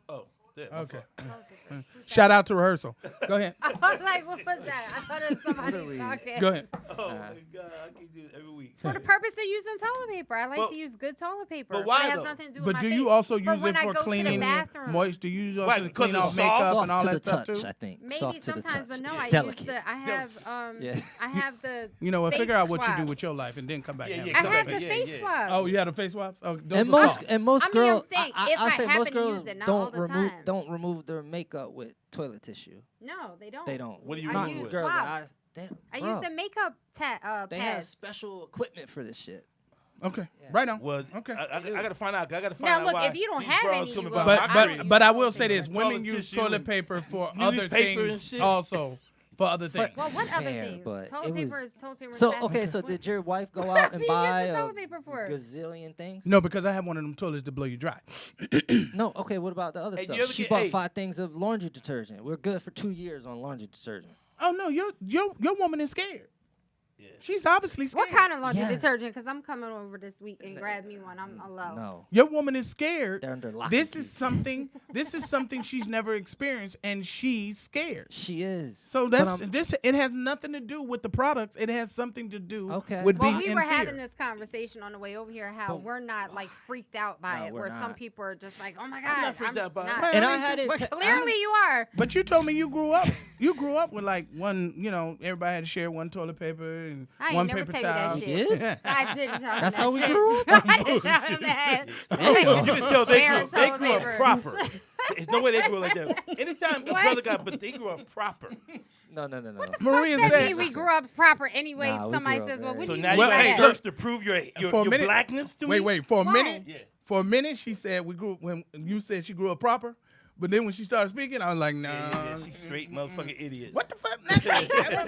Oh, damn, my Okay. fault. toilet paper. Who's that? Shout out to rehearsal. Go ahead. I was like, what was that? I thought it was somebody talking. Go ahead. Oh my God, I can do this every week. For the purpose of using toilet paper, I like But- to use good toilet paper. but why it has though? nothing to do with But my do face. you also For use when it I for go to the cleaning bathroom. moist? Do you use it Right, to because clean it's off soft. makeup Soft and all to that the stuff touch, too? I think. Maybe Soft to the sometimes, touch. but no, It's I delicate. use the. I have Yeah. I have the. You know what? face Figure out what you do swabs. with your life and then come back. Yeah, and yeah, I handle come have it. the back. face Yeah. swabs. Oh, you had a face swaps? Oh, those And are most soft. and most I mean, I'm girls, saying, I, if I'll I say happen most to girls use it, not all don't the remove time. don't remove their makeup with toilet tissue. No, they don't. They don't. What do you I remove Not use with? girls. swabs. I bro, use the makeup They have pads. special equipment for this shit. Okay, Yeah. right on. Well, Okay. I gotta find out. I gotta find Now, out look, why if you don't these have bras any, coming you by will. my I don't crib. use But I will toilet say paper. this: women Toilet use tissue toilet and paper for other newspaper and things shit. also for other things. Well, what other Fair, things? but Toilet it was- paper is toilet paper. in the So bathroom. okay, so What- did your wife go out and So you buy use the a toilet paper for? gazillion things? No, because I have one of them toilets to blow you dry. No, okay, what about the other Hey, you stuff? ever She get- bought hey. 5 things of laundry detergent. We're good for 2 years on laundry detergent. Oh no, your woman is scared. Yeah. She's obviously scared. What kind of laundry Yeah. detergent? Because I'm coming over this week and grab me one. I'm alone. No. Your woman is scared. They're under lock This and is key. something. This is something she's never experienced, and she's scared. She is. So But that's I'm- this. It has nothing to do with the products. It has something to do Okay. with Well, being we in were fear. having this conversation on the way over here. How But- we're not like freaked out by No, it, we're where some not. people are just like, "Oh my god, not freaked out by it. not." And I had it. Well, t- clearly you are. But you told me you grew up. You grew up with like one. You know, everybody had to share one toilet paper and I ain't one never paper tell you that towel. You shit. did? I didn't tell him That's that how we shit. grew up? I didn't tell him that. You can tell they Share grew up toilet proper. paper. There's no way they grew up like that. Anytime a What? brother got, but they grew up proper. No. Maria Fuck that said. mean we grew up proper anyway. Nah, we Somebody grew up says, "Well, very- what So do you now mean you Well, by got hey, to that?" thirst to prove your For a minute- blackness to me. Wait. For a Why? minute. Yeah. For a minute, she said we grew when you said she grew up proper, but then when she started speaking, I was like, nah. Yeah, she's straight motherfucking idiot. What the fuck?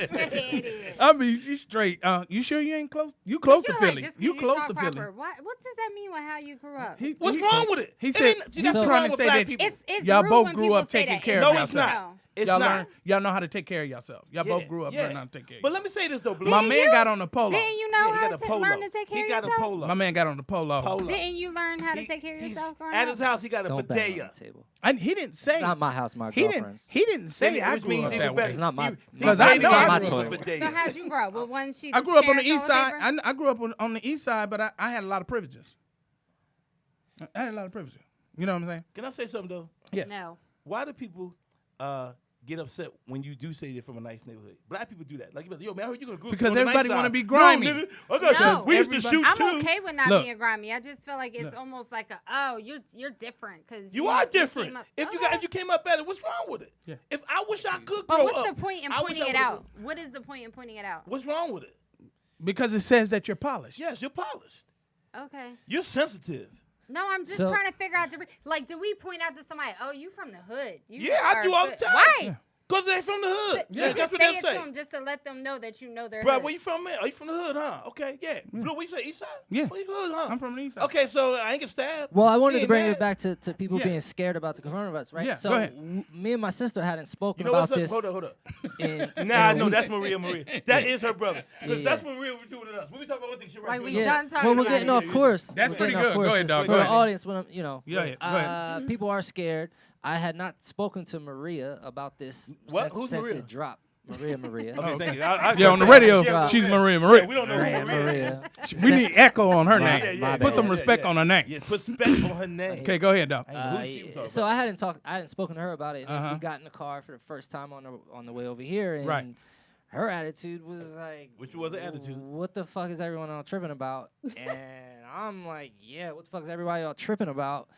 Idiot. I mean, she's straight. You sure you ain't close? You close to You're like, Philly. just 'cause You close talk to proper. Philly. What does that mean with how you grew up? What's wrong with it? He It said ain't- see, he's that's what's trying wrong to with say black that people. It's y'all rude both when grew people up say taking that. care No, of it's yourself. not. It's y'all not. y'all know how to take care of yourself. Y'all both grew up yeah. learning how to take care of But yourself. let me say this though, Blue. My Didn't man you? got on the polo. Didn't you know Yeah, he how got a to polo. learn to take care He of got a yourself? polo. My man got on the polo. Polo. Didn't you learn how to He- take care of he's- yourself growing At up? his house, he got a Don't bang on bidet. the table. And he didn't say. It's not my house, my he didn't. girlfriend's. He didn't say I Which grew means up even that better. way. It's not my- Because He- I he know gave I me my a toilet. bidet. So how'd you grow up? With one sheet I of grew up on the sharing east toilet side. paper? I grew up on the east side, but I had a lot of privileges. I had a lot of privileges. You know what I'm saying? Can I say something though? Yeah. No. Why do people get upset when you do say they're from a nice neighborhood? Black people do that. Like, yo, man, I heard you're gonna grow up Because on the nice everybody wanna side. be grimy. No, nigga, I got No. shoes. We used to shoot I'm too. okay with not Look. being grimy. I just feel like it's almost like you're different because You are different. If Okay. you came up better, what's wrong with it? Yeah. If I wish I could grow But what's up, the point in I wish pointing I it would've out? grown- What is the point in pointing it out? What's wrong with it? Because it says that you're polished. Yes, you're polished. Okay. You're sensitive. No, I'm just So- trying to figure out like, do we point out to somebody, oh, you from the hood? You Yeah, I are do all the good." time. Why? Because they're from the hood. So Yeah, you that's just what say they it say. to them just to let them know that you know they're Bro, hood. where you from, man? Are you from the hood, huh? Okay, yeah. Blue, what you say, east side? Yeah. Where you hood, huh? I'm from the east side. Okay, so I ain't get stabbed. Well, I wanted Yeah, to bring man. it back to people Yeah. being scared about the coronavirus, right? Yeah, So go ahead. Me and my sister hadn't spoken You know about what's up? this. Hold up. in- Nah, in a no, week. that's Maria. That is her brother. Because Yeah. that's what Maria was doing with us. When we talk about one thing, she right. Right, we there. done talking Well, we're about getting it. off course. That's We're pretty getting off good. Go course. ahead, dog. For Go the ahead. audience, when Go ahead. Go ahead. people are scared. I had not spoken to Maria about this What? since, Who's since Maria? it dropped. Maria. Okay, thank you. Yeah, on the radio, Yeah, she's yeah. Maria. Yeah, we don't know Maria, who Maria is. Maria. We need echo on her Yeah, name. yeah, Put some yeah, respect yeah. on her name. Yeah, put respect on her name. Okay, go ahead, dog. I ain't know who she was talking So about. I hadn't spoken to her about it. And Uh-huh. we got in the car for the first time on the way over here, and Right. her attitude was like, Which was the attitude? What the fuck is everyone all tripping about? And I'm like, yeah, what the fuck is everybody all tripping about?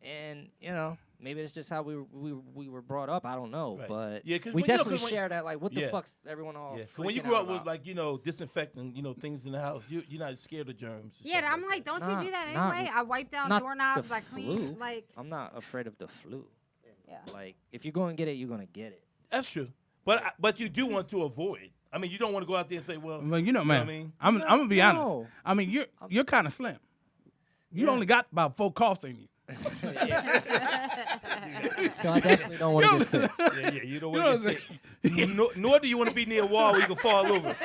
And maybe it's just how we were brought up. I don't know, Right. but Yeah, 'cause we when- you know, definitely 'cause when- share that. Like, what the Yeah. fuck's everyone all? Yeah. When you freaking grew out up with about? like disinfecting things in the house, you're not scared of germs. and Yeah, stuff I'm like, don't Nah, you do that not- anyway? I wipe down not doorknobs, the I clean, flu. like, I'm not afraid of the flu. yeah. Like, if you're going to get it, you're going to get it. That's true. But you do want to avoid. I mean, you don't want to go out there and say, well, Well, you know, what man. I mean? I'm gonna be honest. No. I mean, you're kind of slim. You only got about 4 coughs in you. So I definitely don't want to get sick. Yeah, you don't You want know to get sick. Nor do you want to be near a wall where you can fall over.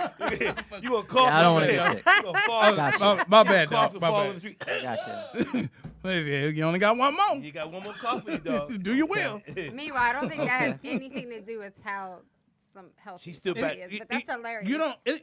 You gonna cough. Yeah, I don't want wanna to get sick. You gonna fall. Gotcha. My bad, Cough dog. and My fall in bad. the street. Gotcha. You only got one more. You got one more coffee, dog. Do you will. Meanwhile, I don't think that has anything to do with how some health She's still back. is, but that's hilarious.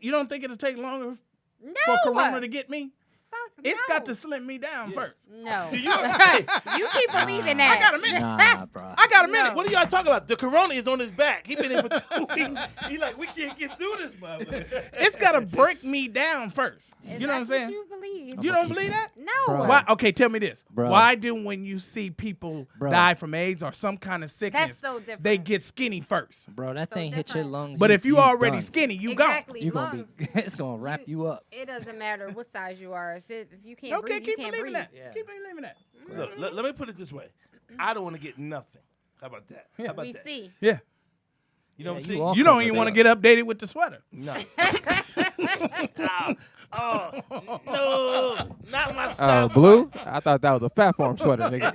You don't think it'll take longer no, for Corona to get me? fuck, It's no. got to slim me down first. No. Do you? Hey, You keep believing that. I got a minute. Nah, bro. I got a minute. what are y'all talking about? The Corona is on his back. He been in for 2 weeks. He like, we can't get through this, motherfucker. It's got to break me down first. If You know what I'm that's saying? you believe. You don't believe that? No. Bro. Why? Okay, tell me this. Bro. Why do when you see people Bro. die from AIDS or some kind of sickness, That's so different. they get skinny first? Bro, that So thing hit your different. lungs. But if you already done. skinny, you exactly. you gonna lungs. be. It's gonna wrap you up. It doesn't matter what size you are. If you gone. can't Okay, breathe, you keep can't believing breathe. that. Yeah. Keep believing that. Look, let me put it this way. I don't want to get nothing. How about that? Yeah. How about We that? see. Yeah. You know what I'm you saying? all You don't come even with want to that. get updated with the sweater. No. Oh, no, not my South. Blue? I thought that was a Fat Farm sweater, nigga.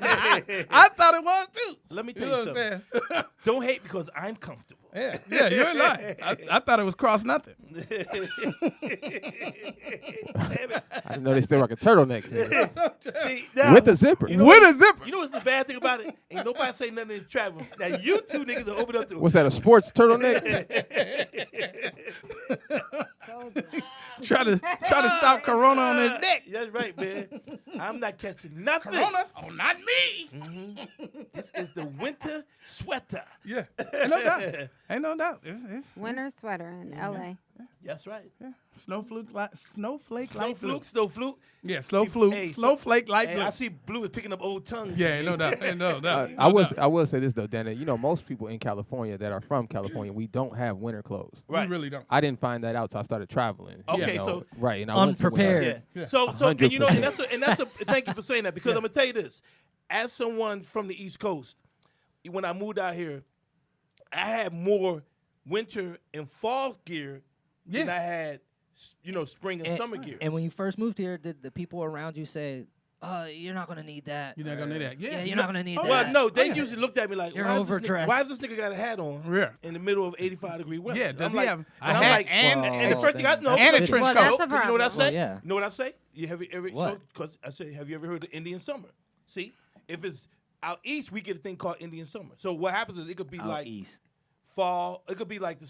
I thought it was too. Let me tell You you, know what I'm something. saying? Don't hate because I'm comfortable. Yeah, you ain't lying. I thought it was cross nothing. Damn it. I didn't know they still rocking turtlenecks. Nigga. See, now, With a zipper. With a zipper. You know what's the bad thing about it? Ain't nobody say nothing in travel. Now you two niggas are open up to. What's that, a sports turtleneck? Try to stop Corona on his neck. That's right, man. I'm not catching nothing. Corona? Oh, not me. This is the winter sweater. Yeah, ain't no doubt. Ain't no doubt. Winter sweater in L.A. That's right. Snowflake like Snow blue. fluke, snow fluke. Yeah, slow See, fluke, hey, snowflake like Hey, blue. I see Blue is picking up old tongues. Yeah, ain't no doubt. Ain't no doubt. I will say this though, Danny. You know, most people in California that are from California, we don't have winter clothes. Right. We really don't. I didn't find that out till I started traveling. Okay, you know, so- right, and I went to Unprepared. Yeah. So and you know, 100%. and that's a thank you for saying that because I'm gonna tell you this. As someone from the East Coast, when I moved out here, I had more winter and fall gear than I had, spring and summer gear. And when you first moved here, did the people around you say, you're not going to need that? You're not gonna need that. Yeah, you're not going to need that. Well, no, they usually looked at me like, You're why overdressed. Why does this nigga got a hat on Yeah. in the middle of 85-degree weather? Yeah, does I'm he like, have a and I'm hat like, and- and the first thing I know, and a because- trench Well, coat? that's a You know what I problem. say? Well, yeah. You know what I say? You have ever What? because I say, have you ever heard of Indian summer? See, if it's out east, we get a thing called Indian summer. So what happens is it could be Out like east. fall, it could be like the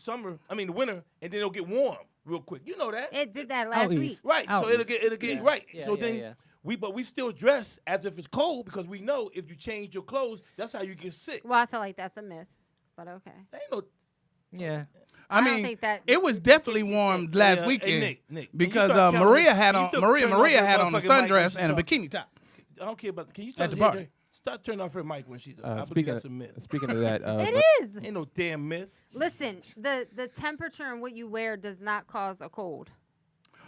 winter, and then it'll get warm real quick. You know that, It did that last east. week. right? Out So it'll east. get Yeah. right. Yeah, So yeah, then yeah. we still dress as if it's cold because we know if you change your clothes, that's how you get sick. Well, I feel like that's a myth, but okay. Ain't no. Yeah. I don't mean, think that it was it definitely gets you warm sick. last Yeah, weekend hey, Nick, can you because start counting Maria it? had Can you on still Maria turn off Maria that had on a motherfucking mic when sundress she and a talk? bikini top. I don't care about the. Can you At start the hitting bar. her? Start turning off her mic when she's. I believe Speaking that's of, a myth. speaking of that, It is. Ain't no damn myth. Listen, the temperature and what you wear does not cause a cold.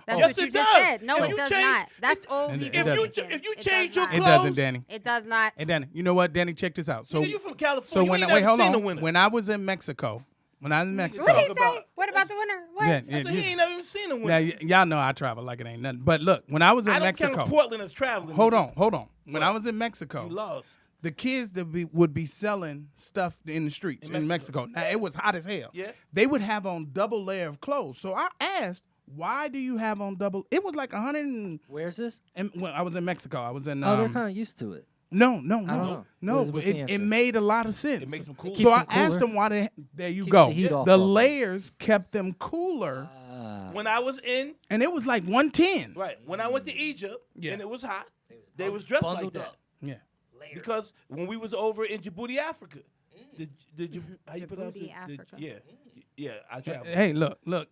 That's Yes, what you it just does. said. No, If it you does change- not. That's old If people. you- thinking. if you It does change your not. It clothes- doesn't, Danny. It does not. Hey, Danny, you know what, Danny? Check this out. So, Nigga, you from California. so You when ain't wait, never hold seen on. a winter. When I was in Mexico, What did he Talk say? about- What about the winter? What? Yeah, I said he ain't never even seen a winter. Now y'all know I travel like it ain't nothing. But look, when I was in I don't Mexico, count Portland as traveling. hold nigga. on. When I was in You Mexico, lost. the kids that would be selling stuff in the streets in Mexico. Now it was hot as hell. Yeah. They would have on double layer of clothes. So I asked, why do you have on double? It was like 100 Where's this? and well, I was in Mexico. I was in Oh, they're kind of used to it. no. know. What's the It answer? made a lot of sense. It makes them cool. So Keeps I them asked cooler. them why they. There you Keeps go. the heat off The of 'em. layers kept them cooler, When I was in, and it was like 110. right, when I went to Egypt Yeah. and it was hot, they was dressed like bundled that. up. Yeah. Because when we was over in Djibouti, Africa, how you pronounce it? Djibouti, Africa. Yeah, I traveled. Hey, look.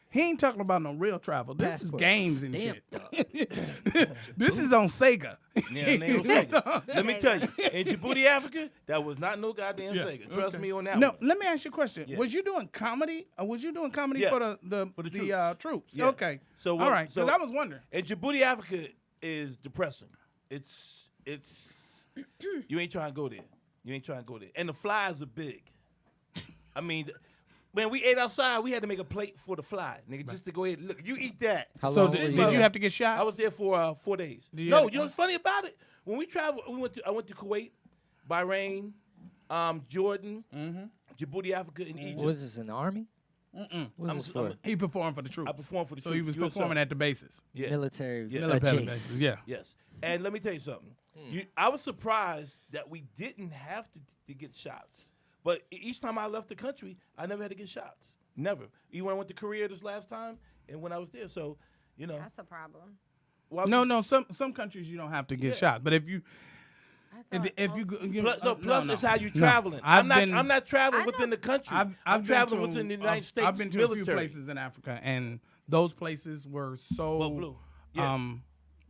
He ain't talking about no real travel. This is Passport games and stamped shit. up. This is on Sega. Yeah, it ain't no Sega. Let me tell you, in Djibouti, Africa, that was not no goddamn Sega. Trust me on that No, one. let me ask you a question. Yeah. Was you doing comedy? Or was you doing comedy Yeah. for the troops? Yeah. Okay. So all what- right. so- Because I was wondering. And Djibouti, Africa is depressing. It's you ain't trying to go there. You ain't trying to go there. And the flies are big. I mean, man, we ate outside. We had to make a plate for the fly, nigga, just to go ahead. Look, you eat that. How So long did were you there? have to get shot? I was there for 4 days. Do you No, have- you know what's funny about it? When we traveled, I went to Kuwait, Bahrain, Jordan, Djibouti, Africa, and Egypt. Was this in the army? What was this for? He performed for the troops. I performed for the So troops. he was USO. performing at the bases. Yeah. Military. Yeah. Military adjacent. bases. Yeah. Yes. And let me tell you something. I was surprised that we didn't have to get shots. But each time I left the country, I never had to get shots. Never. Even when I went to Korea this last time and when I was there. So, you know. That's a problem. why No, was- no. Some countries you don't have to get Yeah. shot, but if you I thought if you most- go- you Plus, know, plus it's how you No. traveling. I've I'm not traveling I within know- the country. I've I'm been traveling to, within the United States I've been to military. a few places in Africa, and those places were so But Blue, yeah.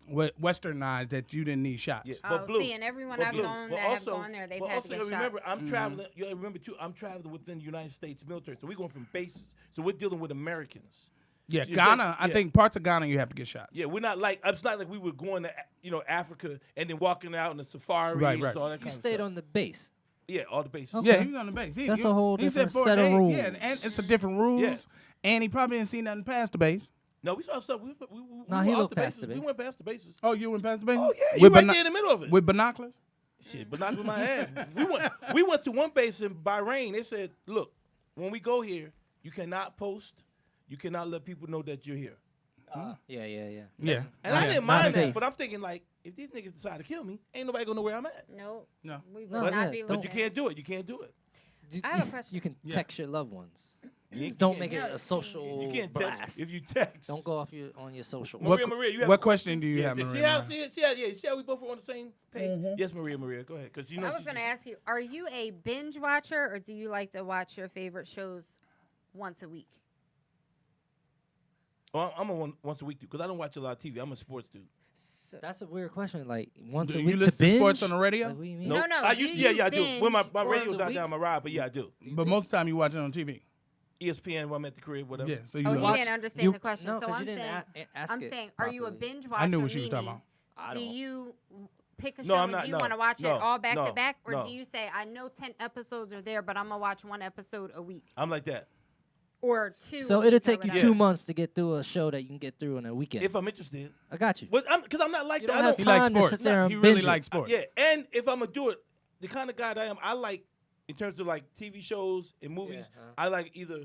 westernized that you didn't need shots. Yeah. Oh, But Blue, see, and everyone but I've Blue, known but that also- have gone there, they've but had to also get you gotta remember, shots. I'm traveling. You gotta remember too. I'm traveling within the United States military, so we're going from bases. So we're dealing with Americans. Yeah, You Ghana. said- I yeah. think parts of Ghana you have to get shots. Yeah, we're not like it's not like we were going to Africa and then walking out in the safari Right, and right. all that You kind of stayed stuff. on the base. Yeah, all the bases. Okay. Yeah, he was on the base. That's a whole he said different set of 4-8. rules. Yeah, and it's a different rules. Yeah. And he probably didn't see nothing past the base. No, we saw stuff. We Nah, went he off looked the past bases. the We base. went past the bases. Oh, you went past the base? Oh yeah, you With right bino- there in the middle of it. With binoculars? Shit, but not with my ass. We went to one base in Bahrain. They said, look, when we go here, you cannot post. You cannot let people know that you're here. Yeah. Yeah. And I didn't not mind that, safe. but I'm thinking like, if these niggas decide to kill me, ain't nobody gonna know where I'm at. Nope. No. We would No, not yeah, be don't- But looking. you can't do it. You can't do it. I have a question. You can text your loved ones. You Just don't can't- make it a social You can't text. blast. If you text, Don't go off on your social. Maria, you have what a question do you Yeah, have, see Maria? how see how we both were on the same page? Yes, Maria, go ahead. Because you know I was going to ask you, are you a binge watcher or do you like to watch your favorite shows once a week? Oh, I'm a once a week dude because I don't watch a lot of TV. I'm a sports dude. So, That's a weird question. Like once Do a you week to listen to binge. sports on the radio? Like, what do you mean? No, I do used you I do. When my binge radio's once a out week? there, I'm a ride, but yeah, I do. But most of the time you watch it on TV. ESPN when I'm at the crib, whatever. Yeah, so you Oh, know. he watch- didn't understand you- the question. no, so 'cause I'm you didn't saying, ask I'm it saying, are you a properly. binge watcher? I knew what she was talking meaning, about. do you pick a No, show I'm and not- do you no, want to watch no, it all back no, to back, or no. do you say, I know 10 episodes are there, but I'm gonna watch one episode a week I'm like that. or two? So a week it'll or take you whatever? 2 months to get through a show that you can get through in a weekend. If I'm interested, I got you. but because I'm not like You that. don't I have He don't. likes time to sports. sit there and He really binge it. likes sports. Yeah, and if I'm gonna do it, the kind of guy that I am, I like in terms of like TV shows and movies. Yeah, I like either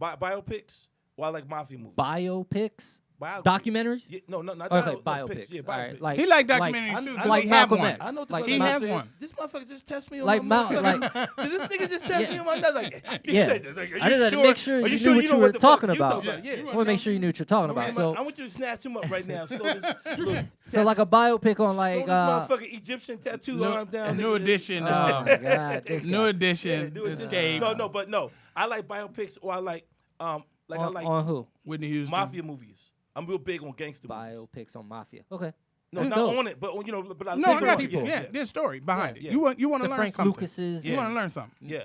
biopics or I like mafia movies. Biopics, Biopics. documentaires. Yeah, no, not Okay, biopics. biopics. Yeah, All right, biopics. like He like like- documentaries I- too. I 'cause like he have Malcolm one. X. I know what the Like fuck he I'm have saying. one. This motherfucker just test me on Like my Mal- motherfucker. Did this nigga just test me on my nut? Like, Yeah. Are I you just had to sure? make sure Are you you knew sure what you you know were what the talking fuck you about. talking about? Yeah. I want to make sure you knew what you're talking about. So, I want you to snatch him up right now. Slow this. Look, so like a biopic on slow like this motherfucking Egyptian tattoo New, arm down. new nigga. edition. oh my god, this New guy. Yeah, edition. do it this- Escape. No. I like biopics or I like I like on who? Whitney Houston. mafia movies. I'm real big on gangster movies. Biopics on mafia. Okay. No, That's not dope. on it, but you know, but I No, think I got on people. it. Yeah, there's a story behind Yeah. it. You want to The learn Frank something. Lucases. You want to learn something. Yeah,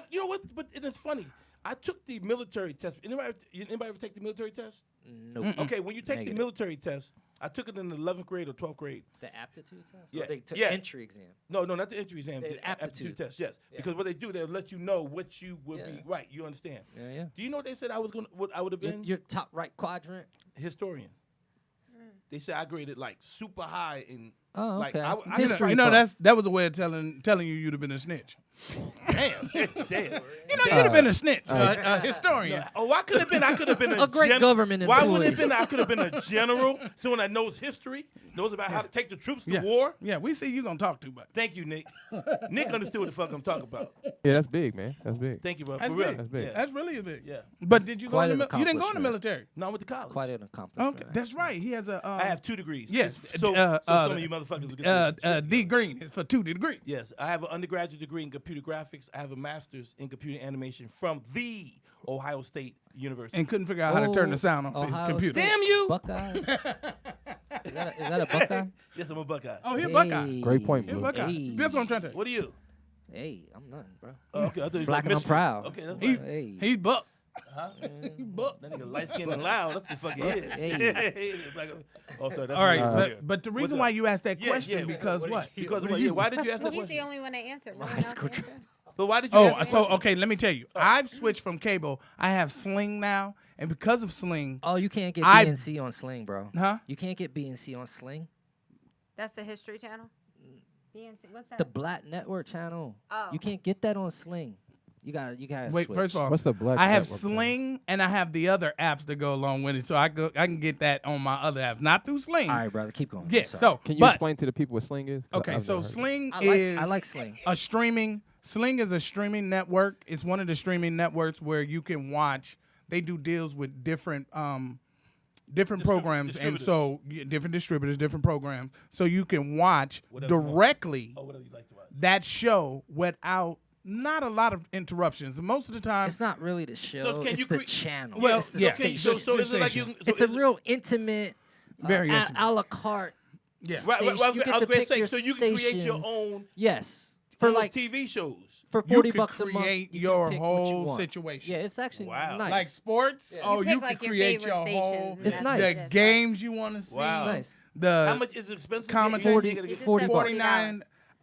you know what? But it's funny. I took the military test. Anybody ever take the military test? Nope. Okay, when you take Negative. the military test, I took it in the 11th grade or 12th grade. The aptitude test. Yeah, Or they took yeah. entry exam. No, not the entry exam. The The aptitude. aptitude test. Yes, Yeah. because what they do, they'll let you know what you would Yeah. be right. You understand? Yeah. Do you know what they said I was gonna? What I would have been? Your top right quadrant. Historian. They said I graded like super high in. Oh, like, okay. I History You know, buff. that was a way of telling you'd have been a snitch. Damn. You know, you'd have been a snitch, a historian. Oh, I could have been. I could have been A great government Why would it have employee. been? I could have been a general, someone that knows history, knows about how to take the troops to Yeah. war. Yeah, we see you gonna talk too much. Thank you, Nick. Nick understood what the fuck I'm talking about. Yeah, that's big, man. That's big. Thank you, bro. That's For real. big. That's big. Yeah. That's really big. Yeah. But did you go quite in the an you didn't go in the accomplishment. military? No, I went to college. Quite an accomplishment. Okay, that's right. He has a I have 2 degrees. Yes, So, uh, some of you motherfuckers will get this shit. D Green is for 2 degrees. Yes, I have an undergraduate degree in computer graphics. I have a master's in computer animation from the Ohio State University. And couldn't figure out how to turn the sound on his Ohio computer. State Damn you! Buckeye. Is that a Buckeye? Yes, I'm a Buckeye. Oh, he's Buckeye. Hey. Great point, He's Blue. Buckeye. Hey. That's what I'm trying to tell you. What are you? Hey, I'm nothing, bro. Oh, okay, I thought you was Black like and I'm Michigan. proud. Okay, that's He, fine. Hey. he's Buck. He buck. That nigga light skinned and loud. That's the fuck he is. Hey. Black- oh, sorry. That's All right, me. but the reason What's why up? you asked that Yeah, question yeah, because what- what? Because what? Yeah, why did you ask that He's the question? only one that answered. No My one else school answered. But why did you ask Oh, that so question? okay, let me tell you. I've switched from cable. I have Sling now, and because of Sling, Oh, you can't get I- B and C on Sling, bro. huh? You can't get B and C on Sling. That's the History Channel. BNC. What's that? The Black Network channel. Oh. You can't get that on Sling. You got Wait, switch. first of all, What's the Black I have Network Sling and I have the other apps that go along with it, so I can get that on my other apps, not through Sling. All right, brother, keep going. Yeah. I'm sorry. So, Can you but explain to the people what Sling is? 'Cause okay, I've so never heard of it. Sling I is like Sling. a streaming. Sling is a streaming network. It's one of the streaming networks where you can watch. They do deals with different programs, and so different distributors, different programs, so you can watch Whatever you want. directly Oh, whatever you like to watch. that show without not a lot of interruptions. Most of the time, It's not really the show. can it's you the cre- channel. Well, It's the yeah. station. So is it like station. you? So It's a is it- real intimate, Very intimate. a la carte. Yeah. Right, station. I You was get going to to pick say, your so you can create your stations. own Yes, for almost like TV shows. for You 40 could bucks a month. create you can your pick what you whole want. situation. Yeah, it's actually Wow. nice. Like sports, You oh, pick, you like, can your create favorite your whole stations and It's that's nice. the it. That's games you want to see. Wow. nice. The How much is it expensive? commentary- You gotta It get just 40 said bucks. 49.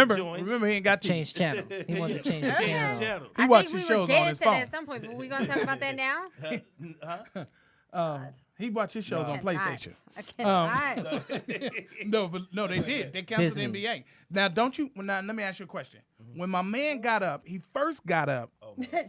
remember, join. he ain't got Change channel. He wanted to change the Okay. channel. channel. He I watches think we shows were on getting his to that phone. at some point, but we gonna talk about that now. Huh? He watched his shows on Cannot. PlayStation. I cannot. No, they did. They canceled Disney. the NBA. Now, don't you? Now, let me ask you a question. When my man got up, he first got up.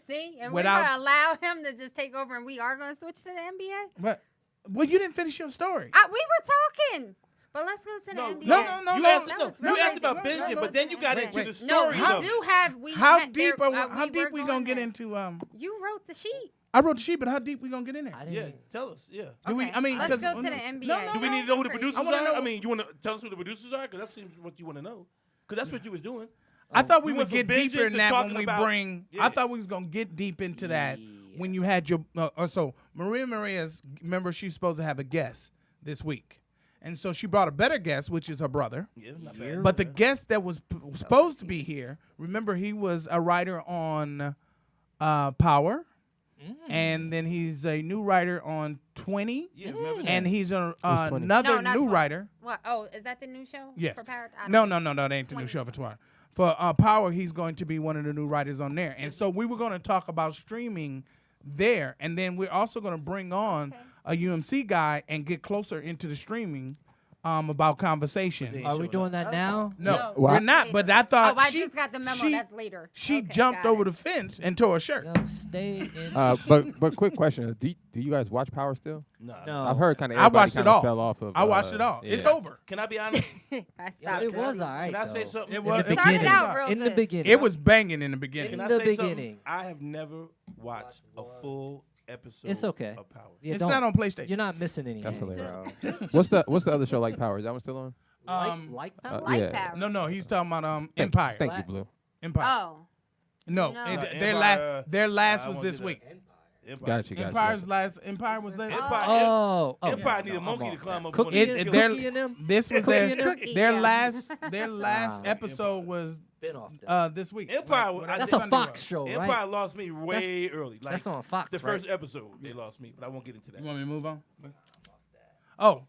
See, and Without- we're gonna allow him to just take over, and we are gonna switch to the NBA. But well, you didn't finish your story. We were talking, but let's go to the NBA. No. You no. asked, That no, was you real asked crazy. about We're binging, gonna but then go you to got the into NBA. the No, story. we though. do have. How had- deep? there- How we deep were we going gonna get there. into? You wrote the sheet. I wrote the sheet, but how deep we gonna get in there? I didn't. Yeah, tell us. Yeah. Do we? Okay, I mean, let's 'cause- go to the NBA. Do we need to know who the Crazy. producers I wanna are? know- I mean, you want to tell us who the producers are? Because that seems what you want to know. Because that's what you was doing. I thought we You would went get from deeper binging in to that when talking we about- bring. Yeah. I thought we was gonna get deep into that when you had your. So Maria's. Remember, she's supposed to have a guest this week, and so she brought a better guest, which is her brother. Yeah, not bad. But the guest that was supposed to be here, remember, he was a writer on Power, and then he's a new writer on 20, Yeah, remember that? and he's Who's 20? another No, not new 20. writers. What? Oh, is that the new show? Yes. For Power? No, that ain't the new show for Twitter. For Power, he's going to be one of the new writers on there. And so we were going to talk about streaming there. And then we're also going to bring on a UMC guy and get closer into the streaming about conversation. They- Are we doing that now? No, Well, we're not. But I thought Oh, I she, just got the memo. she- That's later. she Okay, jumped got over it. the fence and tore a shirt. Yo, stay in. But quick question: do you guys watch Power still? No. No. I've heard kind of I everybody watched it kinda all. fell off of. I watched it all. yeah. It's over. Can I be honest? I Yeah, stopped. it this was season. all right. Can I say though. something? It was. In the Started beginning. out real In the good. beginning. It was banging in the beginning. Can In I the say something? beginning. I have never watched a full episode It's okay. of Power. Yeah, It's don't. not on PlayStation. You're not missing anything. That's hilarious. bro. What's the other show like Power? Is that one still on? Like I Power? like yeah. Power. No, he's talking about Thank- Empire. Thank you, Black- Blue. Empire. Oh. No, No. their last I was won't this do that. week. Empire. Gotcha. Empire was last. Empire. Oh. Empire okay. need a No, monkey I'm to off climb that. up Cookie on. It- and- it- their- Cookie and them? This was Cookie, their yeah. last Nah. episode was Been off that. this week. Empire, Like, I That's think a Sunday Fox was. show, Empire right? lost me way early. Like That's on Fox, the right? first episode, they lost me, but I won't get into that. You want me to move on? Oh,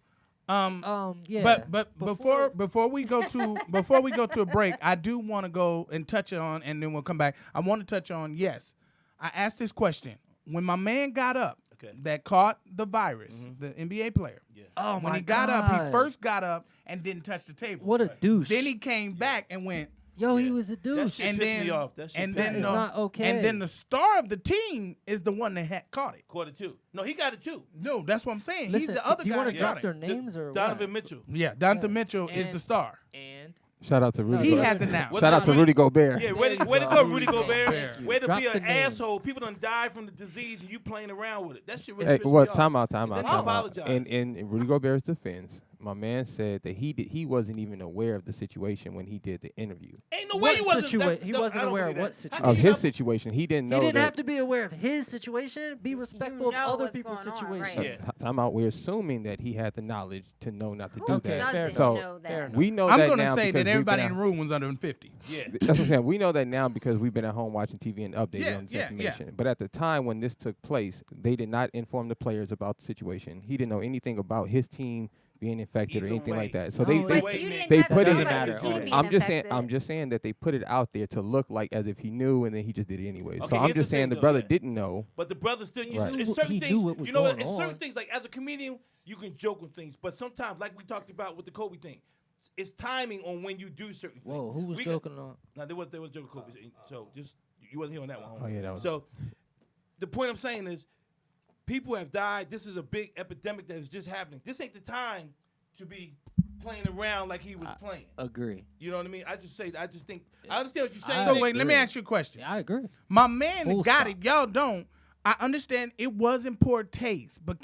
Yeah. but before we go to a break, I do want to go and touch on, and then we'll come back. I want to touch on. Yes, I asked this question when my man got up. Okay. That caught the virus, the NBA player. Yeah. Oh When my he got God. up, he first got up and didn't touch the table. What a douche. Then he came back and went. Yo, he Yeah. was a That douche. shit And pissed then, me off. That shit and pissed then me It's off. not okay. And then the star of the team is the one that had caught it. Quarter two. No, he got it too. No, that's what I'm saying. He's Listen, the other do you guy want that to got drop their it. names or Donovan what? Mitchell. Yeah, Donovan Mitchell is And- the star. And Shout out to Rudy. He Gobert. has it now. What- Shout out to Rudy Gobert. Yeah, There way you to go, go. Rudy Gobert. Gobert. Way to Drop be the an names. asshole. People done died from the disease and you playing around with it. That shit really Hey, pissed me what? off. Time out. And then he apologized. In Rudy Gobert's defense, my man said that he wasn't even aware of the situation when he did the interview. Ain't no way he What wasn't. situa- he wasn't I don't aware of believe what that. situation? How can Of you his not- situation, he didn't know he didn't that. have to be aware of his situation. Be respectful of know other what's people's going on, situations. right. Yeah. Time out. We're assuming that he had the knowledge to know not to Who do Okay, that. fair doesn't So, know Fair that? enough. We know I'm that going now to say because that we've everybody been in at- the room was under 50. Yeah. That's what I'm saying. We know that now because we've been at home watching TV and updated Yeah, on this yeah, information. But at the time when this took place, they did not inform the players about the situation. He didn't know anything about his team being infected or Either anything way. like that. So No, they, it- they But you didn't they have put to it know in that matter. the team being I'm just infected. saying that they put it out there to look like as if he knew and then he just did it anyway. Okay, so I'm here's just the saying thing, the though, brother yeah. didn't know. But the brother still, Right. it's certain He things, knew what was you know what, going it's certain on. things, like as a comedian, you can joke with things, but sometimes, like we talked about with the Kobe thing, it's timing on when you do certain things. Whoa, who was We joking on? No, there was joking Kobe, so just, you wasn't here on that one. Oh, yeah, that was- So, the point I'm saying is, people have died. This is a big epidemic that is just happening. This ain't the time to be playing around like he was playing. Agree. You know what I mean? I just think, I understand what you're saying. So I wait, let me agree. ask you a question. Yeah, I agree. My man Full got stop. it. Y'all don't. I understand it was in poor taste, but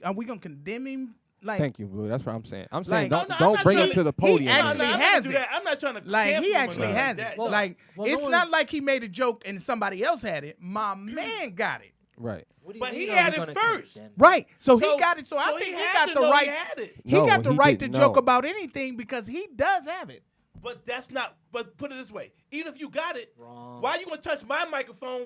are we gonna condemn him? Like, Thank you, Blue. That's what I'm saying. I'm saying Like- No, I'm don't not bring trying him to the he podium. actually I'm not has gonna do it. that. I'm not trying to like cancel he him or actually nothing has like it. that. Like Well, it's no not one- like he made a joke and somebody else had it. My man got it. Right. What do you But mean he are had we it gonna first. condemn him? Right. So he So- got it. So I so think he he had got to the know he right. had it. He No, got the he right to didn't joke know. about anything because he does have it. But that's not. But put it this way: even if you got it, Wrong. why you gonna touch my microphone?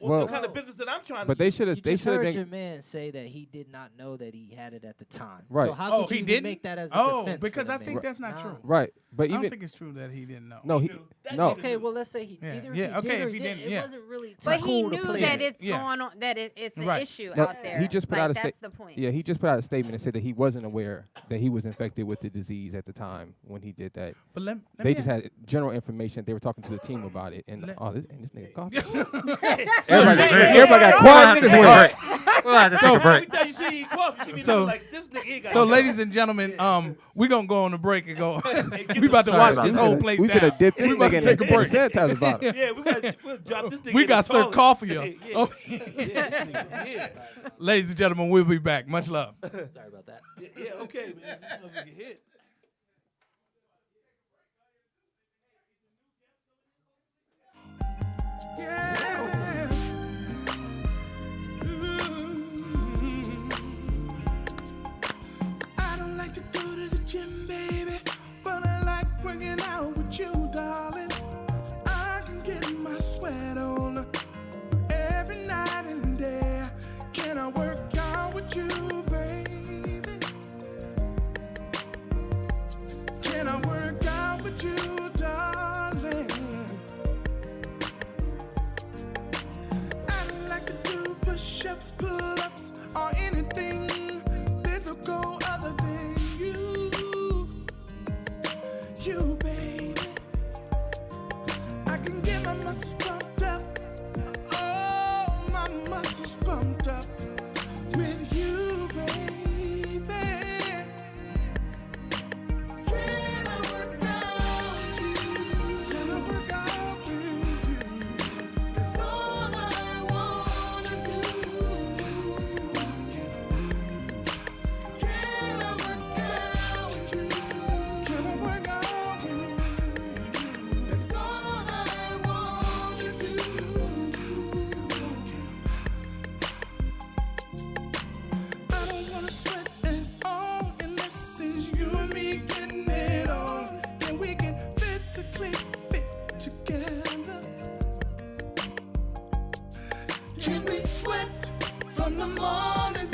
Well- What kind of business that I'm trying to? But they do? should have. You They just should have heard been. your man say that he did not know that he had it at the time. Right. So how Oh, could he you didn't make that as a Oh, defense? because for I the think man? that's not Nah. true. Right. But I don't even think it's true that he didn't know. no, he knew. That no. nigga Okay, knew. well let's say he Yeah, either yeah, if he okay, did or if he didn't, it yeah. wasn't really too But he cool to knew play that it. it's Yeah. going on, that it's an Right. issue No, out there. he just put like, out a that's the point. Yeah, he just put out a statement and said that he wasn't aware that he was infected with the disease at the time when he did that. But let They me just had general information. They were talking to the team about it, and Let- this nigga coughing. Hey, Everybody got quiet niggas with. We'll have to take a Every break. time you see him cough, you see me So- like this nigga. He got So, it. ladies and gentlemen, we're gonna go on a break and go. get we about to some watch sorry this about whole that. place We down. could have dipped this We about nigga to in take the a break. sanitizer bottle. Yeah, we'll drop this nigga. We in got the served toilet. coffee, yo. Yeah, Oh. yeah, this nigga, yeah. Ladies and gentlemen, we'll be back. Much love. Sorry about that. Yeah, okay, man. This motherfucker hit. Yeah. I don't like to go to the gym, baby, but I like working out with you, darling. I can get my sweat on every night and day. Can I work out with you, baby? Can I work out with you, darling? I like to do push-ups, pull-ups, or anything physical other than you, baby. I can get my muscles pumped up, oh, my muscles pumped up with you, baby. Can I work out with you? Can I work out with you? That's all I wanna do. Can I work out with you? Can I work out with you? That's all I wanna do. I don't wanna sweat at all unless it's you and me getting it on. And we can physically fit together. Can we sweat from the morning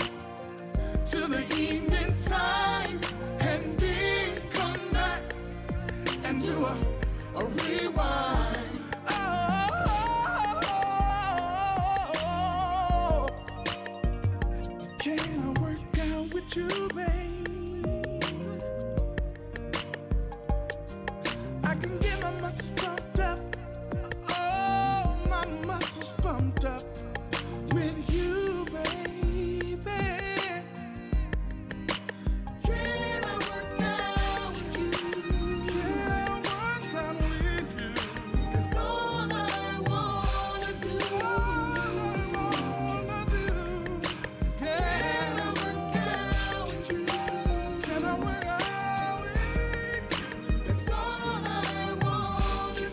to the evening time and then come back and do a rewind? Oh, can I work out with you, babe? I can get my muscles pumped up. Oh, my muscles pumped up with you, baby. Can I work out with you? Can I work out with you? That's all I wanna do. Can I work out with you? Can I work out with you? That's all I wanna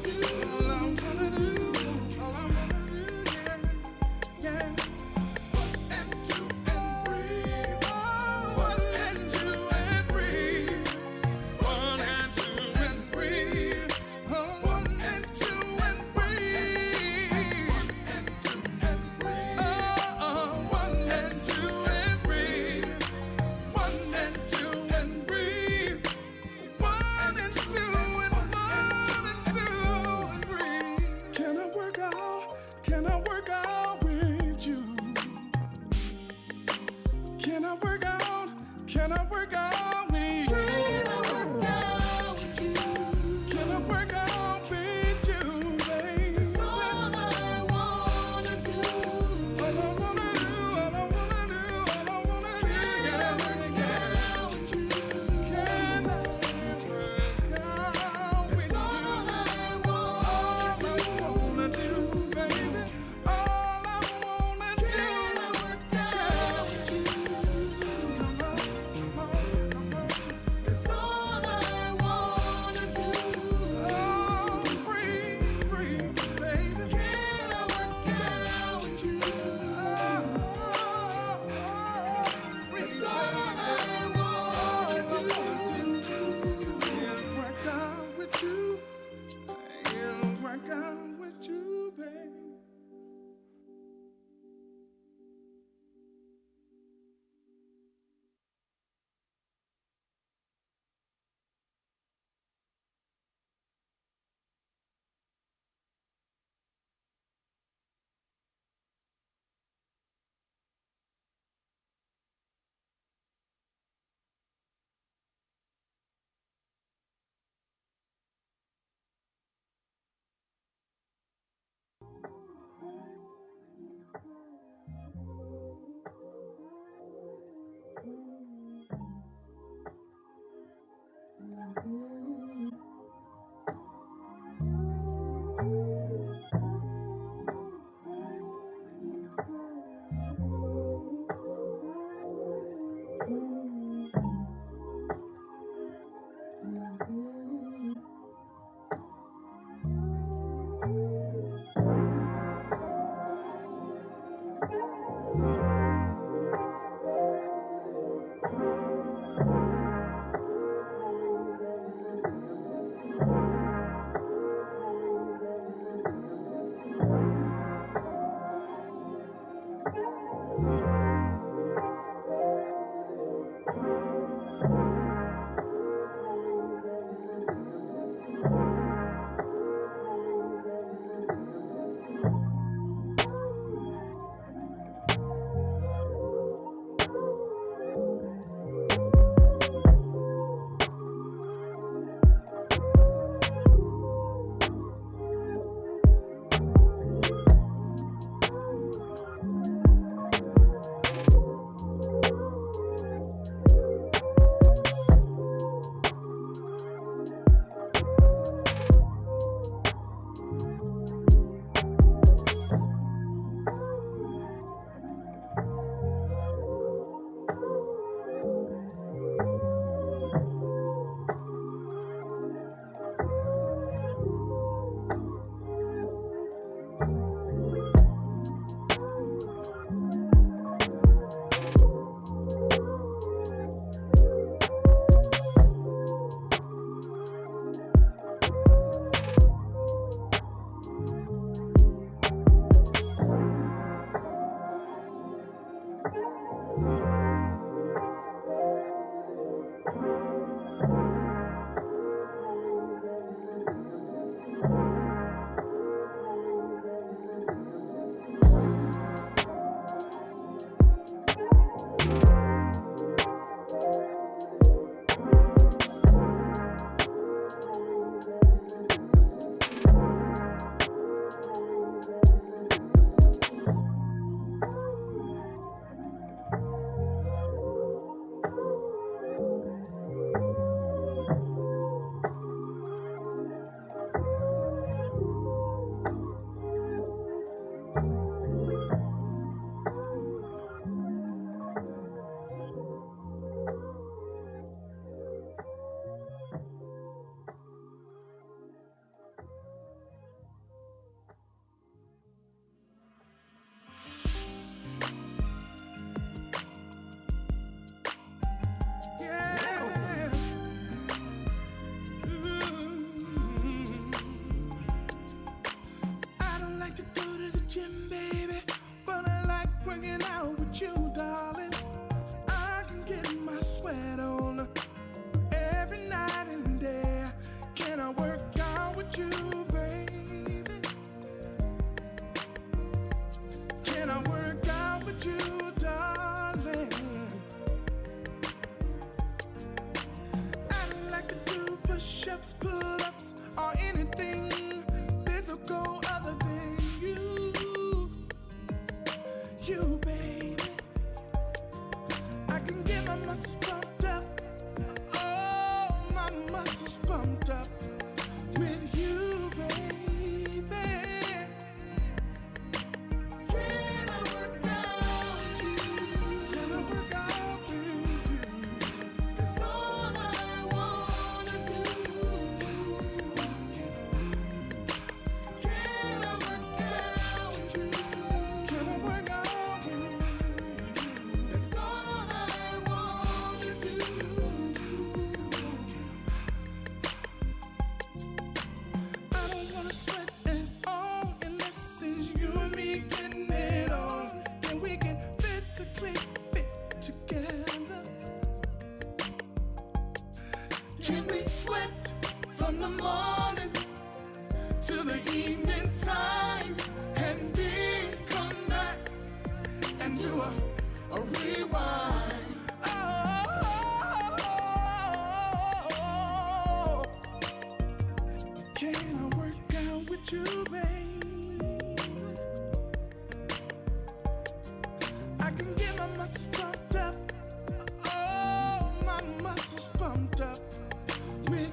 With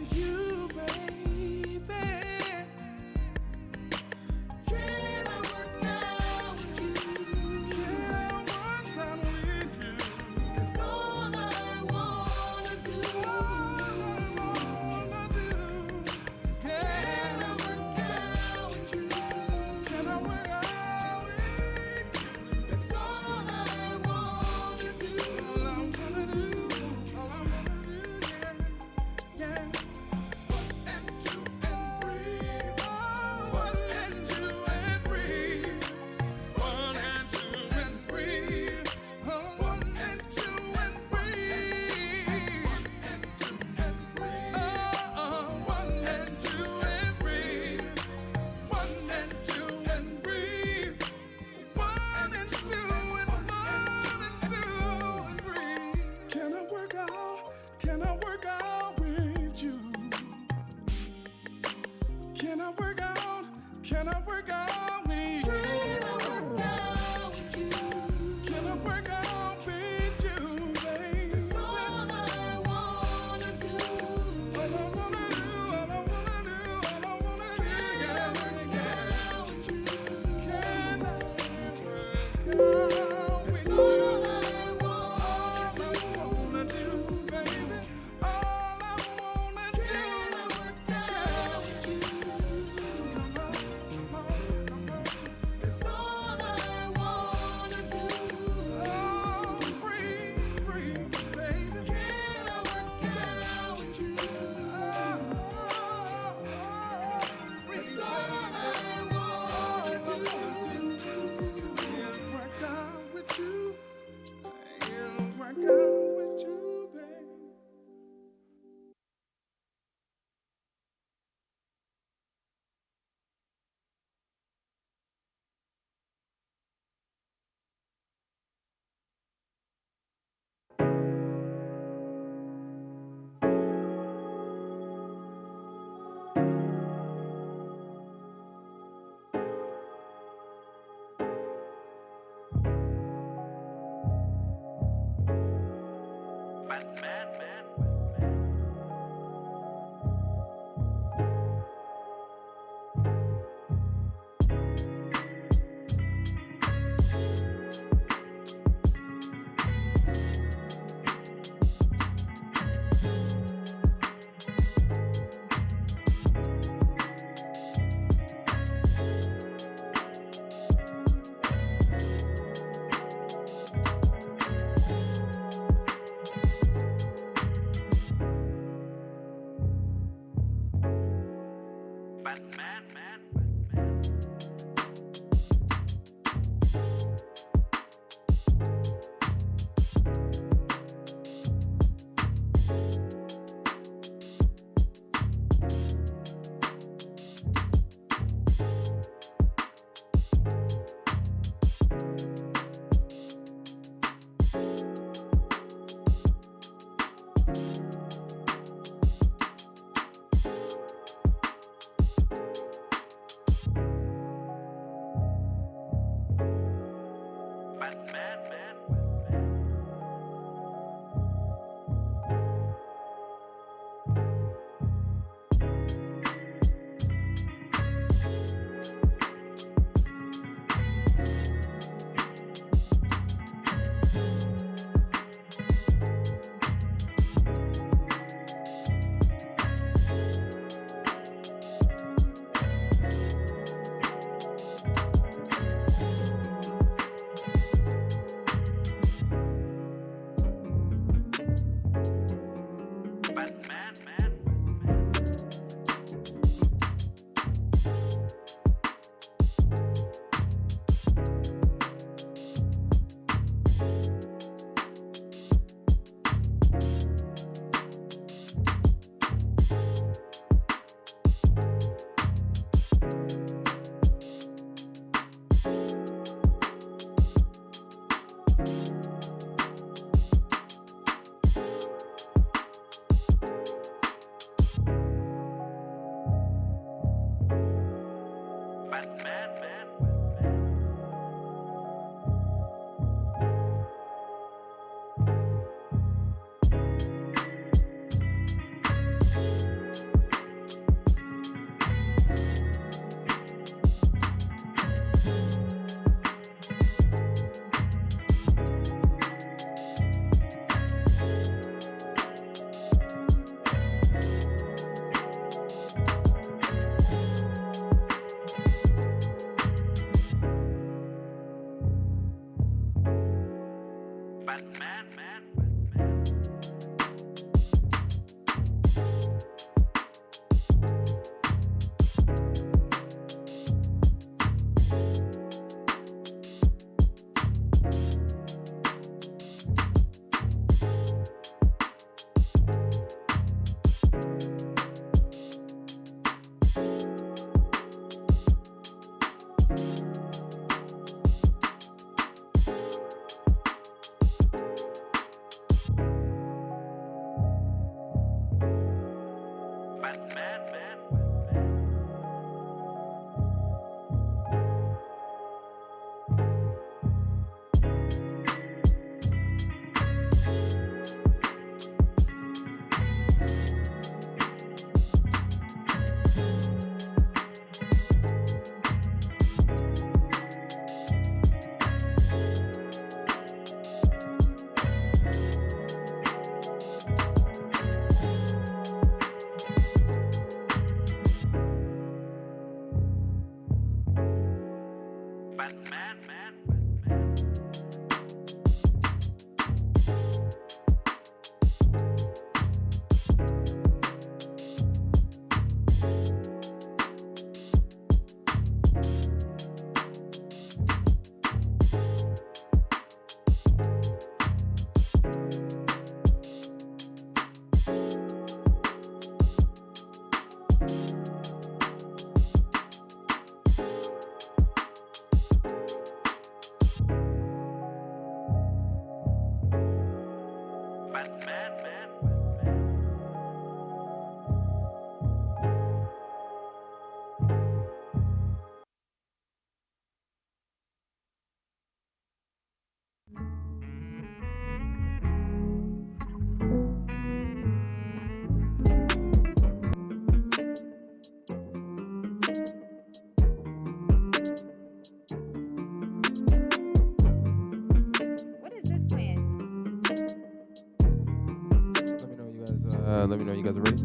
Let me know you guys are ready.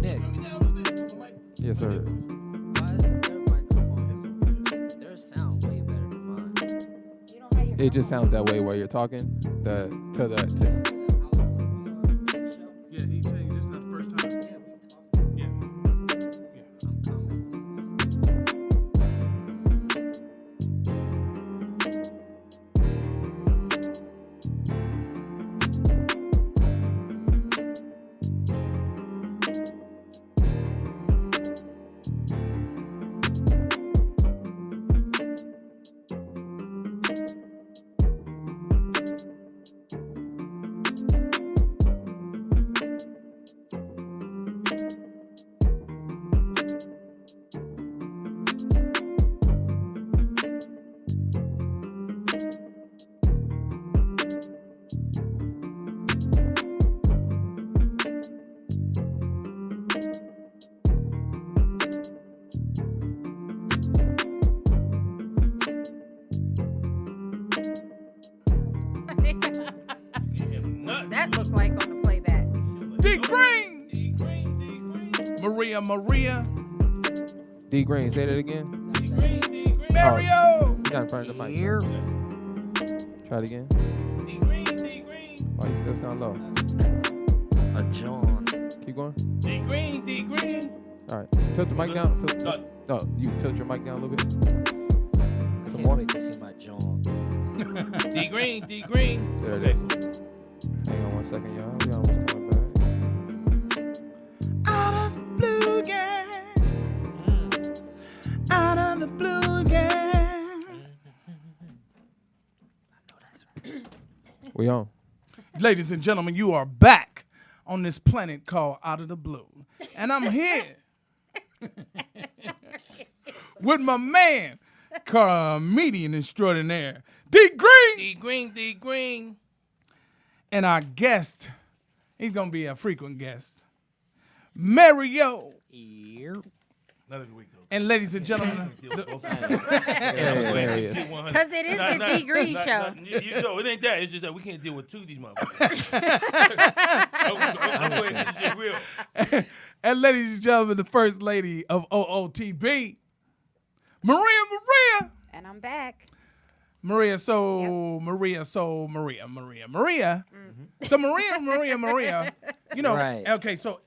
Nick, Yes, sir. why isn't their microphone? Their sound way better than mine. You don't have your It just sounds that way while you're talking. Yeah, he changed. It's not What's that look like on the playback? D Green. Maria. D Green, say that again. Mario. You're not in front of the mic. Try it again. Why you still sound low? A John. Keep going. D Green. All right. Tilt the mic down. No, you tilt your mic down a little bit. Some Can't more. wait to see my John. D Green. There it Okay. is. Hang on 1 second, y'all. We almost coming back. Out of the blue game. Out of the blue game. We on. Ladies and gentlemen, you are back on this planet called Out of the Blue. And I'm here with my man, comedian extraordinaire, D Green. D Green. And our guest, he's going to be a frequent guest, Mario. Another week though. And ladies and gentlemen, There he is. Because it is the D Green show. You know, it ain't that. It's just that we can't deal with two of these motherfuckers. I'm going to get real. and ladies and gentlemen, the first lady of OOTB, Maria. And I'm back. Maria. So Maria. So Maria. You know, Right. okay, so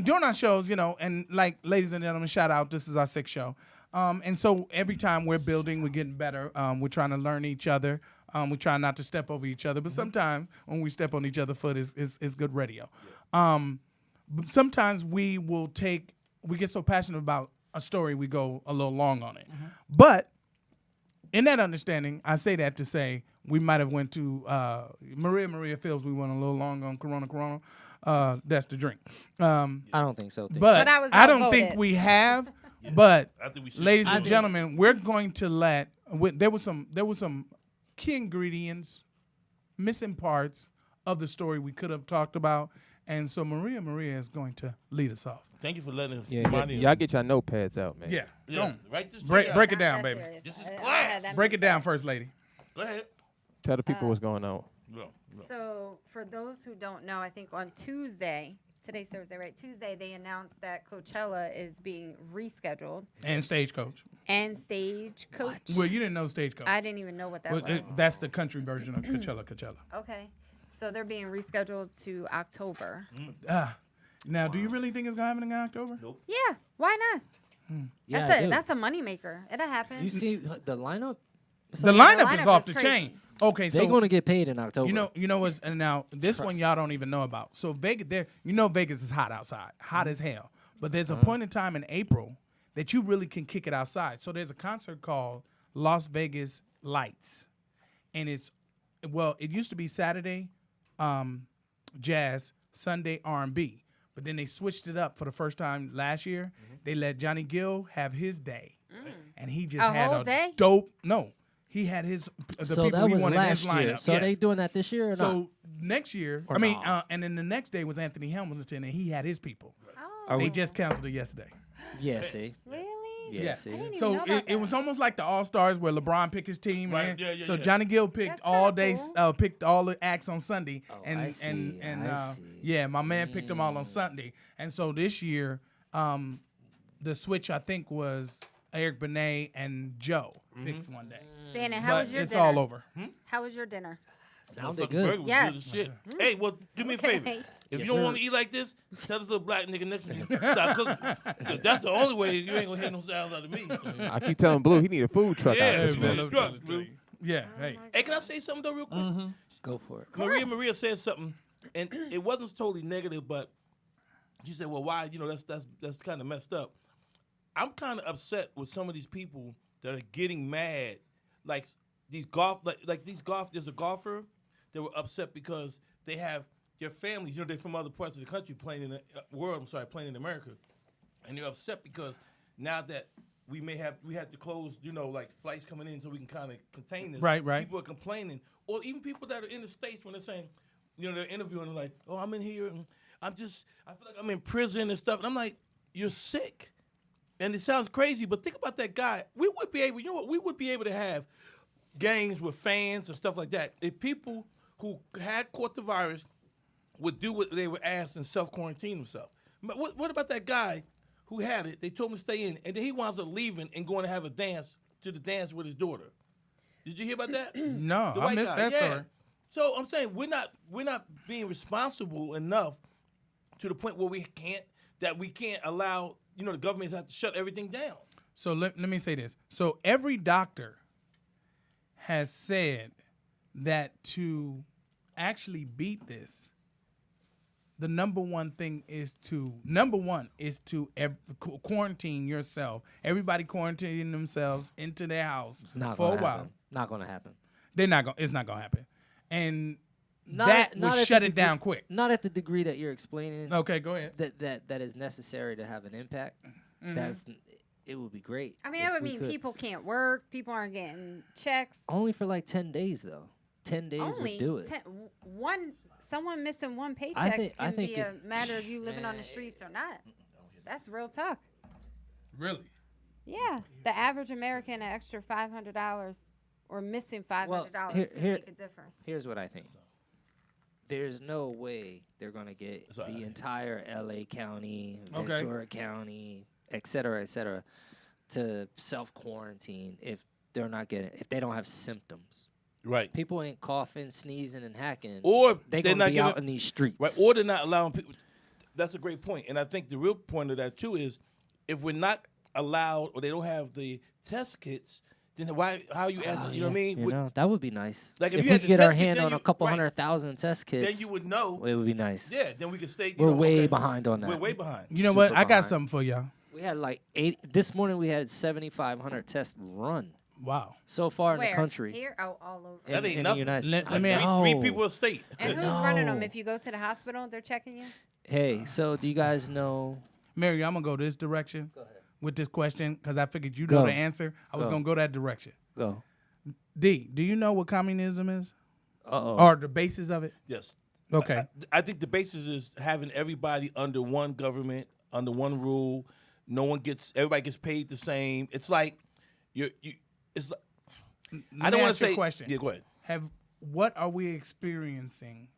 during our shows, you know, and like, ladies and gentlemen, shout out, this is our 6th show. And so every time we're building, we're getting better. We're trying to learn each other. We try not to step over each other, but sometimes when we step on each other's foot, is good radio. But sometimes we get so passionate about a story, we go a little long on it. But in that understanding, I say that to say we might have went to Maria feels we went a little long on Corona. That's the drink. I don't think so. But I was I don't outvoted. think we have. But I think we should. ladies and gentlemen, we're going to let there was some key ingredients, missing parts of the story we could have talked about, and so Maria is going to lead us off. Thank you for letting us. Y'all get your notepads out, man. Yeah, Yeah. Write this break shit it out. down, Not that baby. serious. This is I had class. that Break it many down, facts. first lady. Go ahead. Tell the people what's going on. Go. So, for those who don't know, I think on Tuesday, today's Thursday, right? Tuesday, they announced that Coachella is being rescheduled And Stagecoach. and Stagecoach. Well, you didn't know Stagecoach. I didn't even know what that Well, was. that's the country version of Coachella. Okay. So, they're being rescheduled to October. Now, do you really think it's gonna happen in October? Nope. Yeah, why not? Yeah, I That's do. that's a moneymaker. It'll happen. You see the lineup? The Yeah, lineup is lineup off is the crazy. chain. Okay, They're so going to get paid in October. you know what's, and now this one Trust. y'all don't even know about. So Vegas, Vegas is hot outside, hot as hell. But there's a Uh-huh. point in time in April that you really can kick it outside. So there's a concert called Las Vegas Lights, and it used to be Saturday, jazz, Sunday R&B, but then they switched it up for the first time last year. They let Johnny Gill have his day, and he just A had whole a day? dope. No, he had the so people that he was wanted in last his year. lineup. So are they Yes. doing that this year or So not? next year, Or I mean, not? and then the next day was Anthony Hamilton, and he had his people. Oh, Are They we- just canceled it yesterday. Yeah, see. really? Yeah, see. I didn't even So know about it was that. almost like the All Stars where LeBron picked his team, Right, man. yeah, so yeah. Johnny Gill picked That's all kinda day, cool. picked all the acts on Sunday, Oh, and I see, I see. yeah, my man picked them all on Sunday. And so this year, the switch I think was Eric Benet and Joe picked one day. Danny, how But was your it's dinner? all over. How was your dinner? Sounded Motherfucking burger good. was Yes. good as shit. Hey, well, do me a favor. Okay. If Yes, you don't sir. want to eat like this, tell this little black nigga next to you stop cooking. 'Cause that's the only way you ain't gonna hear no sounds out of me. I keep telling Blue he need a food truck Yeah, out this man. month. Let me tell you, Blue. Yeah, hey. Hey, can I say something though, real quick? Go for it. Maria said something, and it wasn't totally negative, but she said, "Well, why? You know, that's kind of messed up." I'm kind of upset with some of these people that are getting mad, like these golf, like these golf. There's a golfer that were upset because they have their families. You know, they're from other parts of the country playing in the world. I'm sorry, playing in America, and they're upset because now that we have to close, you know, like flights coming in so we can kind of contain this. Right. People are complaining, or even people that are in the States when they're saying, you know, they're interviewing, they're like, "Oh, I'm in here and I feel like I'm in prison and stuff." And I'm like, "You're sick." And it sounds crazy, but think about that guy. We would be able, we would be able to have games with fans and stuff like that if people who had caught the virus would do what they were asked and self-quarantine themselves. But what about that guy who had it? They told him to stay in, and then he winds up leaving and going to have a dance with his daughter. Did you hear about that? No, The I white missed guy, that story. So I'm saying we're not being responsible enough to the point where we can't allow, you know, the government has to shut everything down. So let me say this. So every doctor has said that to actually beat this, the number one is to quarantine yourself. Everybody quarantining themselves into their house for a while. Not going to happen. It's not gonna happen, and Not that at- not would at shut the it down degree- quick. Not at the degree that you're explaining. Okay, go ahead. That is necessary to have an impact. It would be great. I mean, if that would we mean could. people can't work. People aren't getting checks. Only for like 10 days though. 10 days Only would do it. someone missing one paycheck I can think be a matter of you living on the streets or not. That's real talk. Really? Yeah, the average American, an extra $500 or missing $500 can make a difference. Here's what I think. There's no way they're gonna get the entire LA County, Ventura County, et cetera, to self-quarantine if they don't have symptoms. Right. People ain't coughing, sneezing, and hacking. Or they're not gonna be out giving- in these streets. Right. Or they're not allowing people. That's a great point. And I think the real point of that, too, is if we're not allowed or they don't have the test kits, then how are you asking, you know what I mean? You know, that would be nice. Like if if you we had could the get our test kit, hand then on a you- couple right. 100,000 test kits, Then you would know. it would be nice. Yeah, then we could stay. We're way behind on that. We're way behind. You know what? Super I got behind. something for y'all. We had like 8 this morning. We had 7,500 tests run Wow. so far in Where? the country. Here? Oh, all over. That ain't in nothing. The United Let States. me- Three people a state. And who's running them? No. If you go to the hospital, they're checking you? Hey, so do you guys know? Mary, I'm gonna go this direction with this question because I figured you Go. know the answer. I was Go. gonna go that direction. Go. D, do you know what communism is Uh-oh. or the basis of it? Yes. Okay. I think the basis is having everybody under one government, under one rule. Everybody gets paid the same. It's like it's like, I don't want to say. Question. Yeah, go ahead. What are we experiencing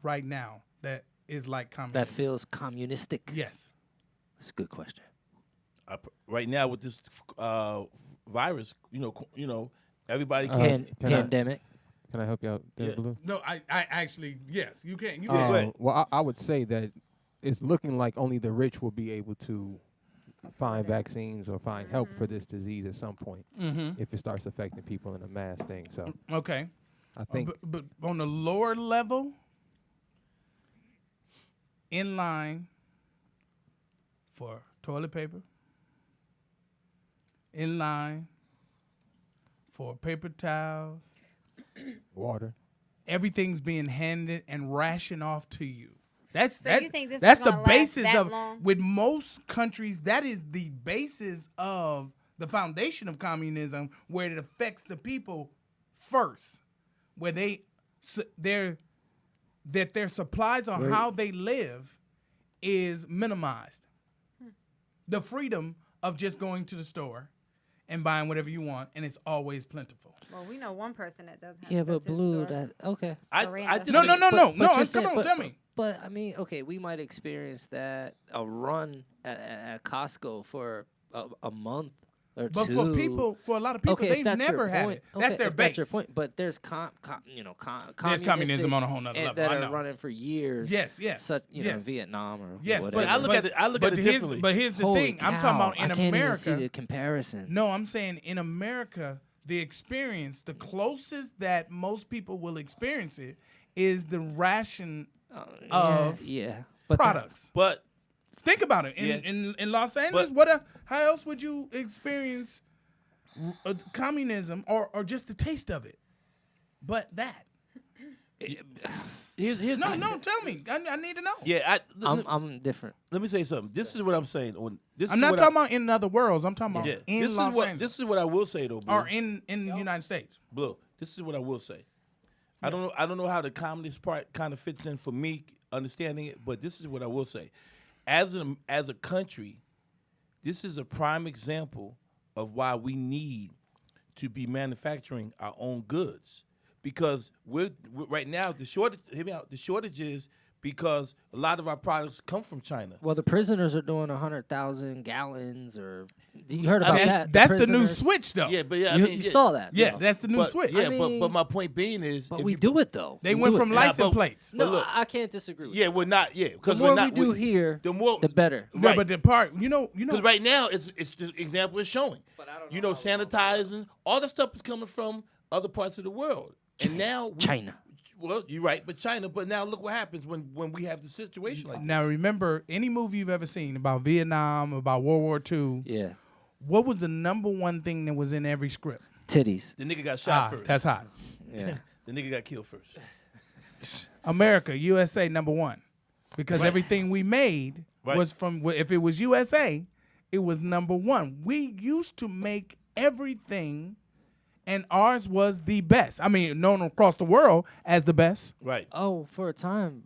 right now that is like communism? That feels communistic. Yes. That's a good question. Right now with this virus, everybody Pan- can't. pandemic. Can I help you out there, Yeah. Blue? No, I actually yes. You can. You Yeah, can. go ahead. Well, I would say that it's looking like only the rich will be able to find vaccines or find help for this disease at some point if it starts affecting people in a mass thing. So Okay. I think But on the lower level, in line for toilet paper, in line for paper towels, water. everything's being handed and rationed off to you. That's So you think this is that's the gonna last basis that of long? with most countries. That is the basis of the foundation of communism, where it affects the people first, where their supplies on how they live is minimized. The freedom of just going to the store and buying whatever you want, and it's always plentiful. Well, we know one person that doesn't have Yeah, to go but to the Blue, store. that okay. I Miranda. just No, think- no. But you're Come saying- on, tell me. But I mean, okay, we might experience that a run at Costco for a month or But two. for a lot of people, okay, if they've that's your never had point, it. That's okay, their if base. That's your point. But there's There's communistic communism on a whole nother and level. that I are know. running for years. Yes. Such yes. Vietnam or Yes, whatever. But I look at it. I look at it differently. But here's the Holy thing. I'm talking cow, about in I can't America. even see the comparison. No, I'm saying in America, the experience, the closest that most people will experience it is the ration of But products. But Think about it. Yeah. In Los Angeles, But- how else would you experience communism or just the taste of it? But that. here's No, tell me. I need to know. Yeah, I'm different. let me say something. This is what I'm saying. I'm not talking about in other worlds. I'm talking about Yeah, in this Los is what Angeles. this is what I will say though, Blue. Or in the United States. Blue. This is what I will say. I don't know how the communist part kind of fits in for me understanding it, but this is what I will say. As a country, this is a prime example of why we need to be manufacturing our own goods, because we're right now the shortage. Hear me out. The shortage is because a lot of our products come from China. Well, the prisoners are doing 100,000 gallons, or you heard about that? That's the new prisoners- switch, though. Yeah, but yeah, You, I mean, you yeah, saw that? Yeah, though. that's the new but, switch. Yeah, I but mean- my point being is, But if we you- do it though. They We went do from it. license but- plates. No, look, I can't disagree with Yeah, you. we're not. Yeah, The because more we're not. we do here, the more the better. No, Right. but the part, Because right now, it's the example is showing. But I don't You know know, how long sanitizing, all that stuff is coming from other parts of the world. And now, China. Well, you're right, but China. But now look what happens when we have the situation like Now remember, any movie you've ever seen about Vietnam, about World War II, Yeah, what was the number one thing that was in every script? titties. this. The nigga got shot first. That's hot. Yeah. The nigga got killed first. America, USA, number one, because everything we made Right. was from. If it was USA, it was number one. We used to make everything, and ours was the best. I mean, known across the world as the best. Right. Oh, for a time,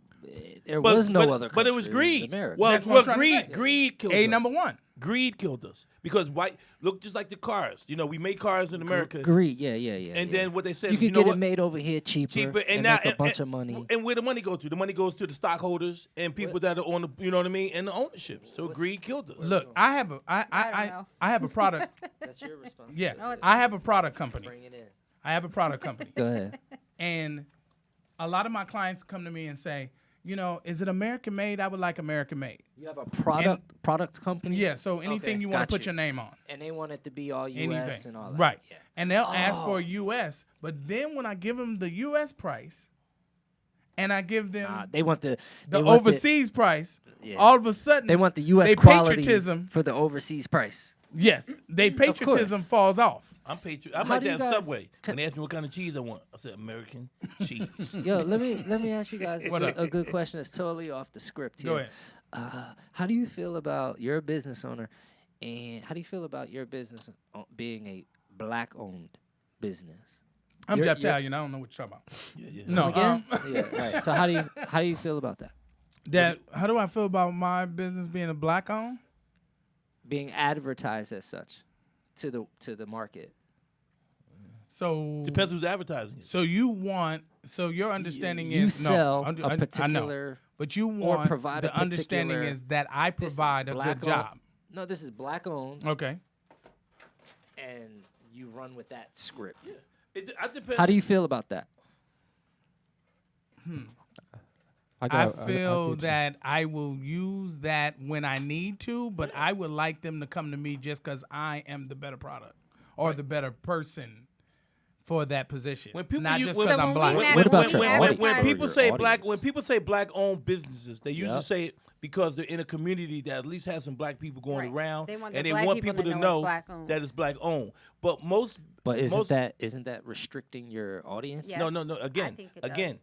there was no other. But it was country. greed. America. Well, That's what I'm trying to greed. say. Greed killed us. Number one. Greed killed us because white. Look, just like the cars. You know, we make cars in America. Greed. Yeah. And then what they said, you is, could know get what? it made over here cheaper, and now make a bunch of money. And where the money go to? The money goes to the stockholders and people that are on the, you know what I mean, and the ownership. So greed killed us. Look, I have a I don't know. I have a product. That's your response. Yeah, No, it's I have a product company. Bring it in. I have a product company, Go ahead. and a lot of my clients come to me and say, you know, is it American made? I would like American made. You have a product company. Yeah, so anything Okay, you want got to put you. your name on. And they want it to be all U.S. Anything. and all that. Right. Yeah. And they'll ask for a U.S., but then when I give them the U.S. price and I give them They want the the they want overseas price, Yeah. all of a sudden They want the U.S. they quality patriotism. for the overseas price. Yes, they patriotism course. falls off. I'm patriot. How I'm like do you that in guys- Subway. When they asked me what kind of cheese I want, I said American cheese. Yo, let me ask you guys What up? a good question that's totally off the script here. Go ahead. How do you feel about you're a business owner, and how do you feel about your business being a black-owned business? I'm You're- Italian. I don't know what you're talking about. Yeah. No, Again? Yeah, right. So how do you feel about that? how do I feel about my business being a black owned? Being advertised as such to the market. So Depends who's advertising it. So your understanding You is sell no, a I know, particular but you want provide a the understanding particular- is that I this is provide a good black-owned- job. No, this is black owned, Okay. and you run with that script. I depend. How do you feel about that? I feel that I will use that when I need to, but I would like them to come to me just because I am the better product or the better person for that position. When people not use- just when- because So I'm when black. we What about when your we audience? when advertise- people Your say audience. when people say black-owned businesses, they usually Yep. say it because they're in a community that at least has some black people going Right. around, They want the and they black want people people to to know know it's black-owned. that it's black-owned. But most, But most, isn't that restricting your audience? Yes. no. I Again, think it does.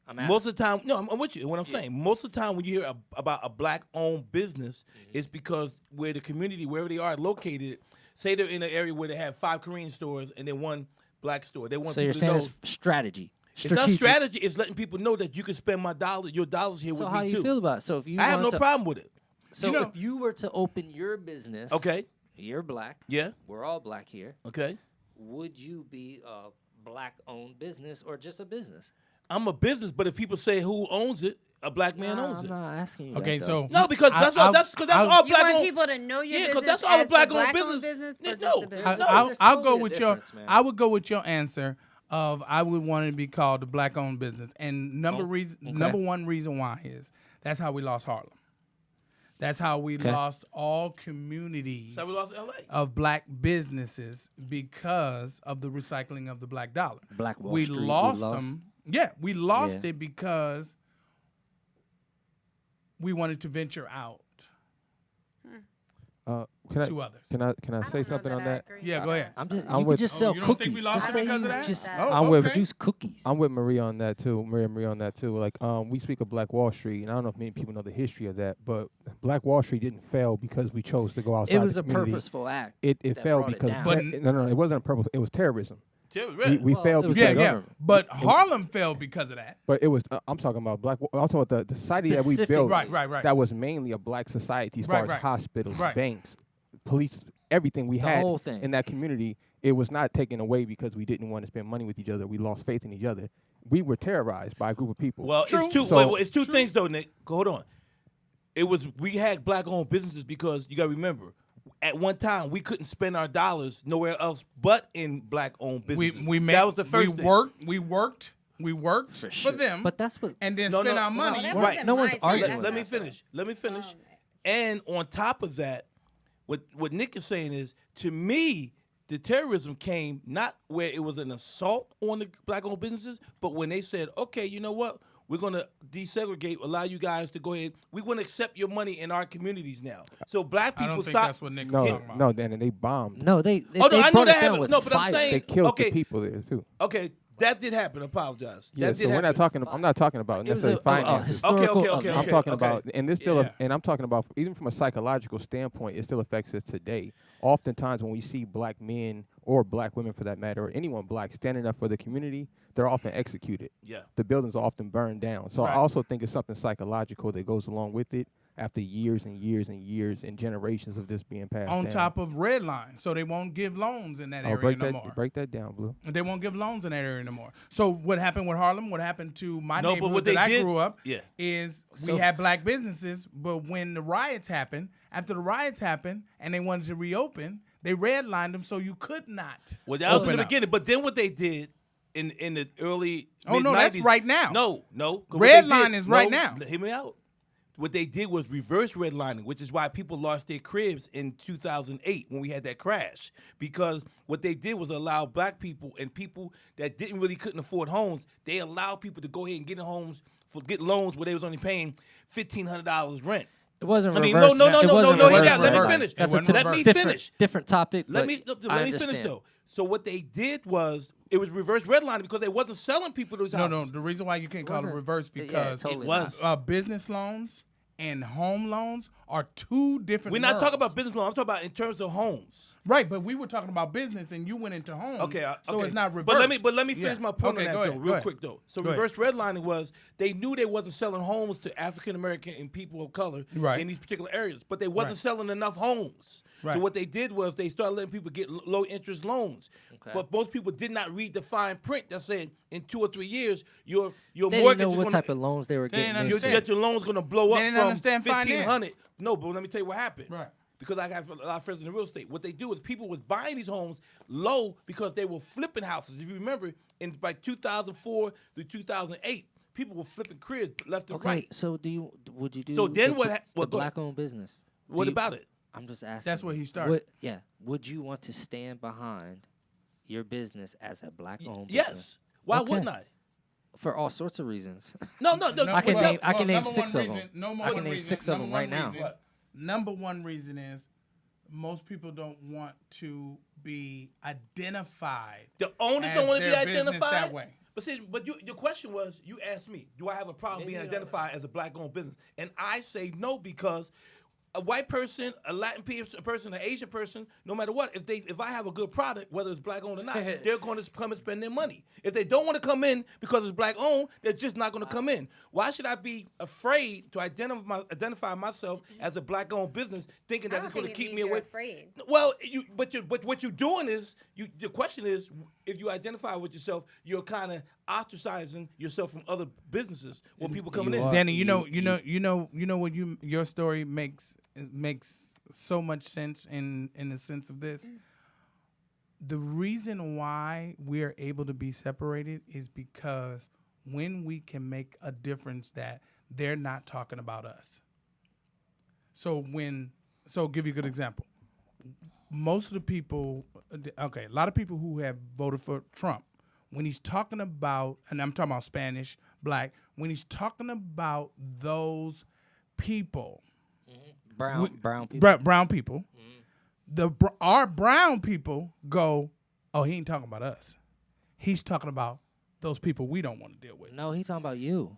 I'm most of the time, no, I'm with you. What I'm saying, most of the time when you hear about a black-owned business, it's because where the community, wherever they are located, say they're in an area where they have 5 Korean stores and then 1 black store. They want So you're people saying to know. it's strategy. It's not strategy. It's letting people know that you can spend your dollars here So with how me do you too. feel about it? So if you I have no wanted to- problem with it. So You know- if you were to open your business, Okay. you're black. Yeah. We're all black here. Okay. Would you be a black-owned business or just a business? I'm a business, but if people say who owns it, a black man Nah, owns I'm it. not asking you. Okay, that, so though. No, because that's all. That's You black want owned. people to know your Yeah, 'cause business that's all as black-owned the black-owned business. business or No, just the business? No, I'll there's go totally a with your difference, man. I would go with your answer of I would want it to be called the black owned business. And number one reason why is that's how we lost Harlem. That's how we lost all communities So we lost LA. of black businesses because of the recycling of the black dollar. Black Wall we Street, lost them. Yeah, we lost Yeah. it because we wanted to venture out to others. Can I I say don't know something on I that? agree Yeah, with go that. ahead. I'm just. I'm You with- could just Oh, sell you don't think we cookies. lost Just it say because of that? just Oh, I'm with- produce cookies. I'm with Marie on that too. Marie on that too. Like, we speak of Black Wall Street, and I don't know if many people know the history of that, but Black Wall Street didn't fail because we chose to go outside. It was the a community. purposeful act. It that failed brought it because down. But- no, it wasn't a purpose. It was terrorism. Terrorist. We Well, failed it was because Yeah, the yeah. government. But Harlem fell because of that. But it was. I'm talking about I'm talking about the society that we Specific- built. Right. That was mainly a black society as far as Right. hospitals, Right. banks, police, everything we The had whole thing. in that community. It was not taken away because we didn't want to spend money with each other. We lost faith in each other. We were terrorized by a group of people. Well, True. it's two. So- wait, it's two things though, Nick. Hold on. It was we had black-owned businesses because you got to remember, at one time we couldn't spend our dollars nowhere else but in black-owned businesses. We made that was the first thing. We worked for sure. them. But that's what. and then No, spend no, our no, money. that Right. wasn't No one's my arguing thing. with Let me That's finish. Let me finish. Oh, And on top of that, what Nick is saying is, to me, the terrorism came not where it was an assault on the black-owned businesses, but when they said, okay, you know what? We're going to desegregate, allow you guys to go ahead. We're going to accept your money in our communities now. So black I people don't think stop. that's what Nick was no, talking about. no, Dan, and they bombed. No, they Oh, no, they I know brought that it down happened. with No, but I'm fire. saying- They killed Okay. the people there too. Okay, that did happen. I apologize. Yeah, That so did we're happen. not talking. I'm not talking about It was necessarily a finances. historical Okay. I'm talking okay. about, and this still, Yeah. and I'm talking about even from a psychological standpoint, it still affects us today. Oftentimes, when we see black men or black women, for that matter, or anyone black standing up for the community, they're often executed. Yeah. The buildings are often burned down. So Right. I also think it's something psychological that goes along with it. After years and years and years and generations of this being passed On down. top of red line, so they won't give loans in that area break no that, more. break that down, Blue. They won't give loans in that area no more. So what happened with Harlem? What happened to my No, but neighborhood what that they I did- grew up? yeah. Is we So- had black businesses, but when the riots happened, after the riots happened, and they wanted to reopen, they redlined them so you could not. Well, that was in open the up. beginning. But then what they did in the early Oh, no, that's mid-90s right now. No. 'Cause what Red they line did- is right no, now. Hear me out. What they did was reverse redlining, which is why people lost their cribs in 2008 when we had that crash. Because what they did was allow black people and people that couldn't afford homes, they allowed people to go ahead and get in homes get loans where they was only paying $1,500 rent. It wasn't I mean, reverse. no, It wasn't he reverse got. Let me reverse. finish. That's a It wasn't Let me reverse. different, finish. different topic. Let but me I finish understand. though. So what they did was it was reverse redlining because they wasn't selling people those No, houses. no. The reason why you can't call it wasn't- reverse yeah, because totally It was. business loans and home loans are two different. We're not talking worlds. about business loan. I'm talking about in terms of homes. Right, but we were talking about business, and you went into homes. Okay, so okay. it's not reversed. But let me finish Yeah. my point Okay, on that go though, ahead, real go ahead. quick though. So Go ahead. reverse redlining was they knew they wasn't selling homes to African American and people of color Right. in these particular areas, but they wasn't Right. selling enough homes. Right. So what they did was they started letting people get low interest loans. Okay. But most people did not read the fine print that said in 2 or 3 years your They mortgage didn't know is what gonna, type of loans they were They didn't getting your, into. your loan's gonna blow They up didn't from understand finance. 1,500. No, but let me tell you what happened. Right. Because I got a lot of friends in the real estate. What they do is people was buying these homes low because they were flipping houses. If you remember, in by 2004 through 2008, people were flipping cribs left and Okay, right. so would you do? So then the, what the well, go ahead. black-owned business? What Do you- about it? I'm just asking. That's what he started. Would you want to stand behind your business as a black-owned business? Yes. Why Okay. wouldn't I? For all sorts of reasons. No. I can well, name- I can name number 6 one of 'em. reason- number I can one name reason- 6 of 'em number right one now. reason- What? Number one reason is most people don't want to be identified. The owners as don't want to be their business identified that way. But see, your question was, you asked me, do I have a problem being identified as a black-owned business? And I say no because a white person, a Latin person, an Asian person, no matter what, if I have a good product, whether it's black-owned or not, they're going to come and spend their money. If they don't want to come in because it's black-owned, they're just not going to come in. Why should I be afraid to identify myself as a black-owned business, thinking I that don't it's going to think it keep means me you're away? afraid. Well, but what you're doing is, the question is, if you identify with yourself, you're kind of ostracizing yourself from other businesses when people coming in. are. Danny, you know what your story makes so much sense in the sense of this. The reason why we are able to be separated is because when we can make a difference that they're not talking about us. So give you a good example. Most of the people, a lot of people who have voted for Trump, when he's talking about, and I'm talking about Spanish, black, when he's talking about those people, brown people. brown people, our brown people go, oh, he ain't talking about us. He's talking about those people we don't want to deal with. No, he's talking about you.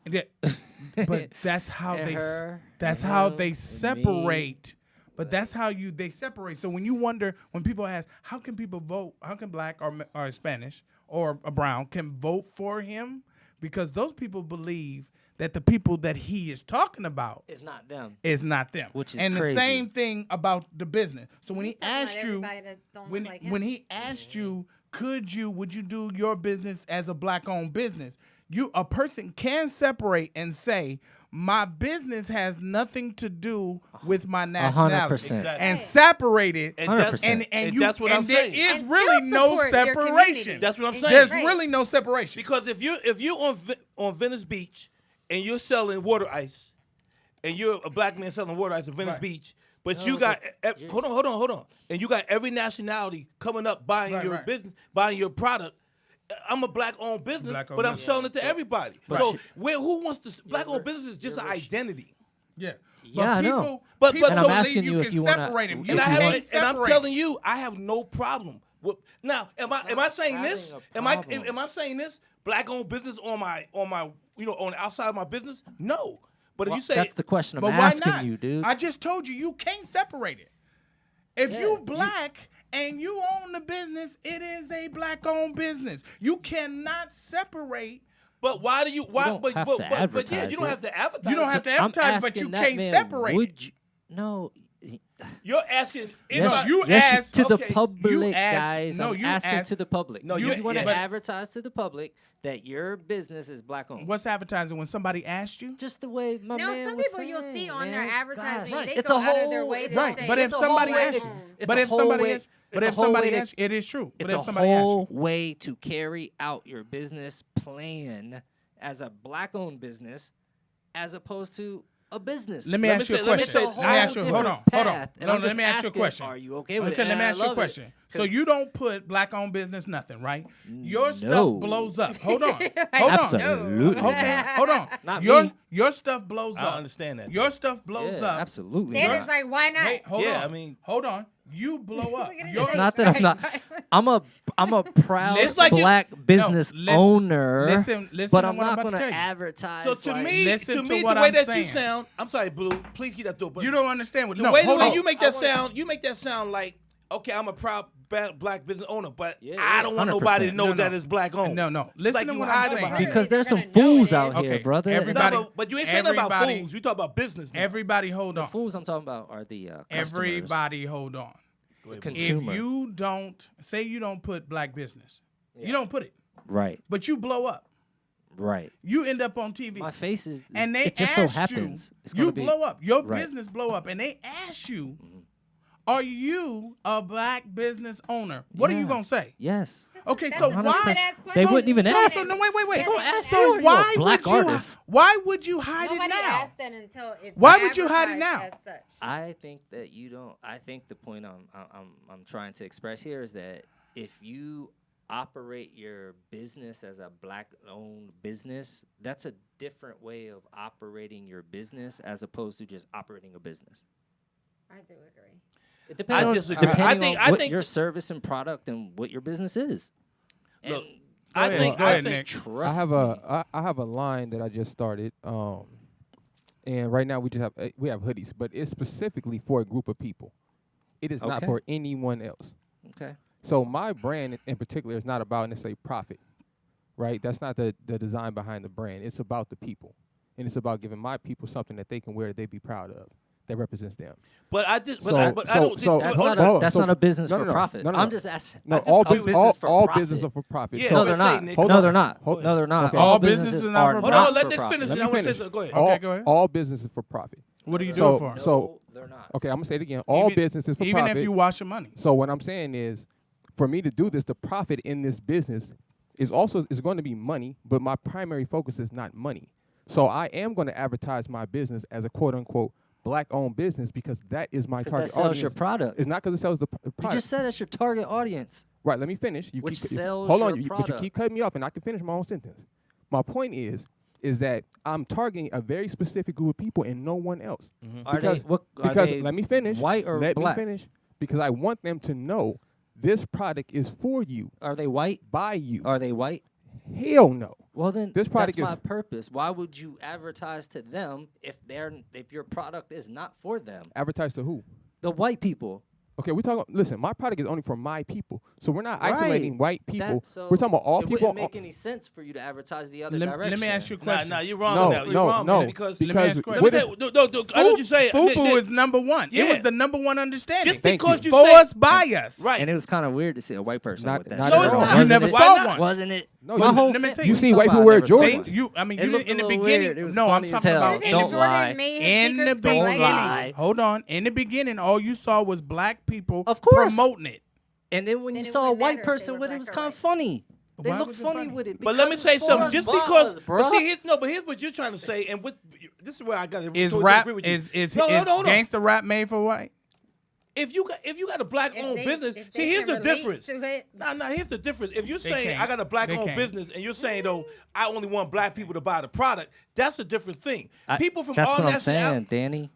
But that's how And they her, that's and how him, they and separate. But that's how they separate. So when you wonder, when people ask, how can people vote? How can black or Spanish or a brown can vote for him? Because those people believe that the people that he is talking about It's not them. is not them. Which is and crazy. the same thing about the business. So when He's he talking about asked you, everybody that don't look like him. when he asked you, would you do your business as a black-owned business? A person can separate and say, my business has nothing to do with my nationality, 100%. Exactly. and separate it. And that's, 100%. And that's what I'm there saying. is And really still no support your separation. community. That's what I'm saying. There's Right. really no separation. Because if you on Venice Beach and you're selling water ice, and you're a black man selling water ice in Venice Right. Beach, but No, you got but you're- hold on, and you got every nationality coming up buying Right, your right. business, buying your product. I'm a black-owned business, Black-owned but I'm business. selling it to everybody. But So you- who wants to? Black-owned business is just an identity. Yeah. Yeah, I know. people, But- people and I'm believe asking you if can you wanna- separate him. if You And I you have, can't want- and I'm separate. telling you, I have no problem. Now, am I saying having this? a Am I problem. saying this? Black-owned business on my on the outside of my business? No. But if you say That's the question I'm But why asking not? you, dude. I just told you can't separate it. If Yeah, you you- black and you own the business, it is a black-owned business. You cannot separate. But why do you? Why? don't but, have but, to but, but yeah, advertise you don't it. have to advertise. You don't have to I'm advertise, but asking you that can't man, separate it. would you, no. You're asking. Yes, If you yes, asked- to the okay, public, you asked- guys. no, I'm you asking asked- to the public. No, you you- want to yeah. advertise to the public that your business is black owned. What's advertising when somebody asked you? Just the way my No, man some was people you'll saying, see on man. their advertising, Gosh. they It's go a out of whole- their way to it's Right, say but if it's a somebody whole asks way- you, It's but a if whole somebody way- asks, but it's a if whole somebody way to- asks, it is true. But It's if a somebody asks whole you, way to carry out your business plan as a black-owned business, as opposed to a business. let me Let me ask you a say- let me question. say- Let me ask you. Whole Hold on, different hold on. path. And No, I'm let just me ask you a asking, question. are you okay with Okay, it? let me And I ask you a love it, question. So 'cause- you don't put black-owned business nothing, right? Your No. stuff blows up. Hold on, hold on. Absolutely Okay, not. hold on. Not your me. your stuff blows I up. understand that. Your stuff blows Yeah, up. absolutely. They're not. just like, why not? Wait, hold Yeah, on. I mean- hold on. You blow up. Look at his Your face. Not that I'm not. I'm a proud It's like you- black business listen- owner. listen but to I'm what I'm not about to going tell you. advertise. So to like, me, Listen to the what way I'm that saying. you sound, I'm sorry, Blue. Please keep that through. But You don't understand what. the No, way hold on. you make that sound, you make that sound like, okay, I'm a proud black business owner, but Yeah, I yeah, don't want nobody to 100%. know No, that no. it's black owned. No, no. It's Listen like to you what I'm hiding saying. behind- because there's They're some gonna know fools it out is. here, Okay, brother. and everybody- No, but you ain't saying about everybody- fools. You talk about business. Now. Everybody, hold the on. fools I'm talking about are the customers. Everybody, hold on. Consumer. If you don't say you don't put black business, you don't put it, Right, but you blow up. right. You end up on TV. My face is. and they it just so asked happens. you, It's you gonna be, blow up. Your right. business blow up, and they ask you, "Are you a black business owner?" What are you Yeah. gonna say? Yes. Okay, That's so a stupid why? ass They question. wouldn't even so, ask. So, no, wait. Yeah, they wouldn't So ask. why You're a black would you? artist. Why would you hide Nobody it now? asked that until it's Why would you hide it advertised now? as such. I think that you don't. I think the point I'm trying to express here is that if you operate your business as a black-owned business, that's a different way of operating your business as opposed to just operating a business. I do agree. It depends I on, disagree. depending I on what think your service and product and what your business is. Look, And I ahead. think Go I ahead, think Nick. trust I have me. I have a line that I just started, and right now we just have we have hoodies, but it's specifically for a group of people. It is not Okay. for anyone else. Okay. So my brand in particular is not about necessarily profit, right? That's not the design behind the brand. It's about the people, and it's about giving my people something that they can wear that they be proud of, that represents them. But I did. But, So- I, but I so- don't. so- That's hold not on, a, hold on. that's So- not a business no, for no, no. profit. No, no, I'm no. just asking. No, Just all a business, business for all profit. business are for profit. Yeah, So- No, let's they're say, not. Nick, Hold No, on. they're not. Hold No, they're not. Okay. All All businesses businesses are not for not Hold profit. on, let for Nick profit. finish. Let and me I want to say finish. something. Go ahead. all, Okay, go ahead. all business is for profit. What are you So- doing for? so- they're not. Okay, I'm gonna say it again. All Even- business is for even profit. if you wash your money. So what I'm saying is, for me to do this, the profit in this business is going to be money, but my primary focus is not money. So I am going to advertise my business as a quote unquote black-owned business because that is my 'Cause target that sells audience. your product. It's not because it sells the You product. just said that's your target audience. Right, let me finish. Which sells hold on, your but you product. keep cutting me off, and I can finish my own sentence. My point is that I'm targeting a very specific group of people and no one else. Are Because, they, what, are because they let me finish. white or let black? me finish. Because I want them to know this product is for you, Are they white? by you. Are they white? Hell no. Well, then This product that's is- my purpose. Why would you advertise to them if your product is not for them? Advertise to who? The white people. Okay, we're talking. Listen, my product is only for my people, so we're not Right. isolating white people. So We're talking about all it people. wouldn't make any sense for you to advertise the other Let direction. me ask you a Nah, question. nah, you're wrong No, on that. You're no, wrong, no. man, because Let me ask you a Because question. what let me tell- no, I know what you're saying. FUBU is number one. It Yeah. was the number one understanding. Just Thank because you. you For say us, by us. right. And it was kind of weird to see a white person Not- with that. not No, shit it's on. not. You Wasn't never it? saw not? one. Wasn't it? No, My you- whole let me fa- tell you you see saw white it. people I wear never saw Jordans. it. You, I mean, It you looked in a the little beginning. weird. It was No, I'm funny as talking hell. about. Then Don't Jordan lie. made his In the sneakers for black beginning, people. hold on. In the beginning, all you saw was black people Of course. promoting it. And then when Then you it saw a wouldn't white matter if they person were with it, black it was or kind of white. funny. They Why look was it funny funny? with it. But let me because say it's for something. us Just buzz, because, bruh. but see, here's what you're trying to say, and this is where I got to Is totally rap agree with you. is No, hold on. gangster rap made for white? If you got a black owned business, if see, they here's can the relate difference. to it. Nah, here's the difference. If you're saying can't. I got a black They owned can't. business, and you're saying though I only want black people to buy the product, that's a different thing. People from That's all what I'm nationalities. saying, Danny.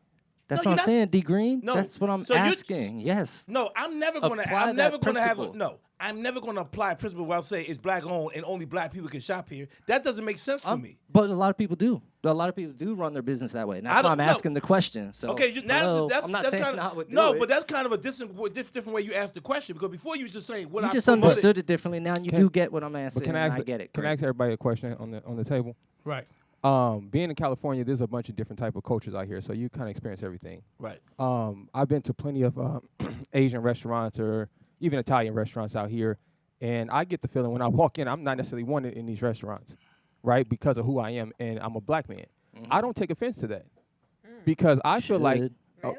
That's No, what I'm you're saying, D Green. No. That's what I'm So you- asking. Yes. No, I'm never gonna. Apply I'm never that gonna have. principle. I'm never gonna apply a principle where I'll say it's black owned and only black people can shop here. That doesn't make sense for me. But a lot of people do. A lot of people do run their business that way. And I that's why don't I'm know. asking the question. So Okay, hello, that's I'm not that's saying kind not of would do no, it. but that's kind of a different way you asked the question, because before you was just saying what You I just promoted- understood it differently. Now you Can- do get what I'm asking. But can I and ask? I get it. Can I ask everybody a question on the table? Right. Being in California, there's a bunch of different type of cultures out here, so you kind of experience everything. Right. I've been to plenty of Asian restaurants or even Italian restaurants out here, and I get the feeling when I walk in, I'm not necessarily wanted in these restaurants, right? Because of who I am, and I'm a black man. I don't take offense to that because I feel like Should.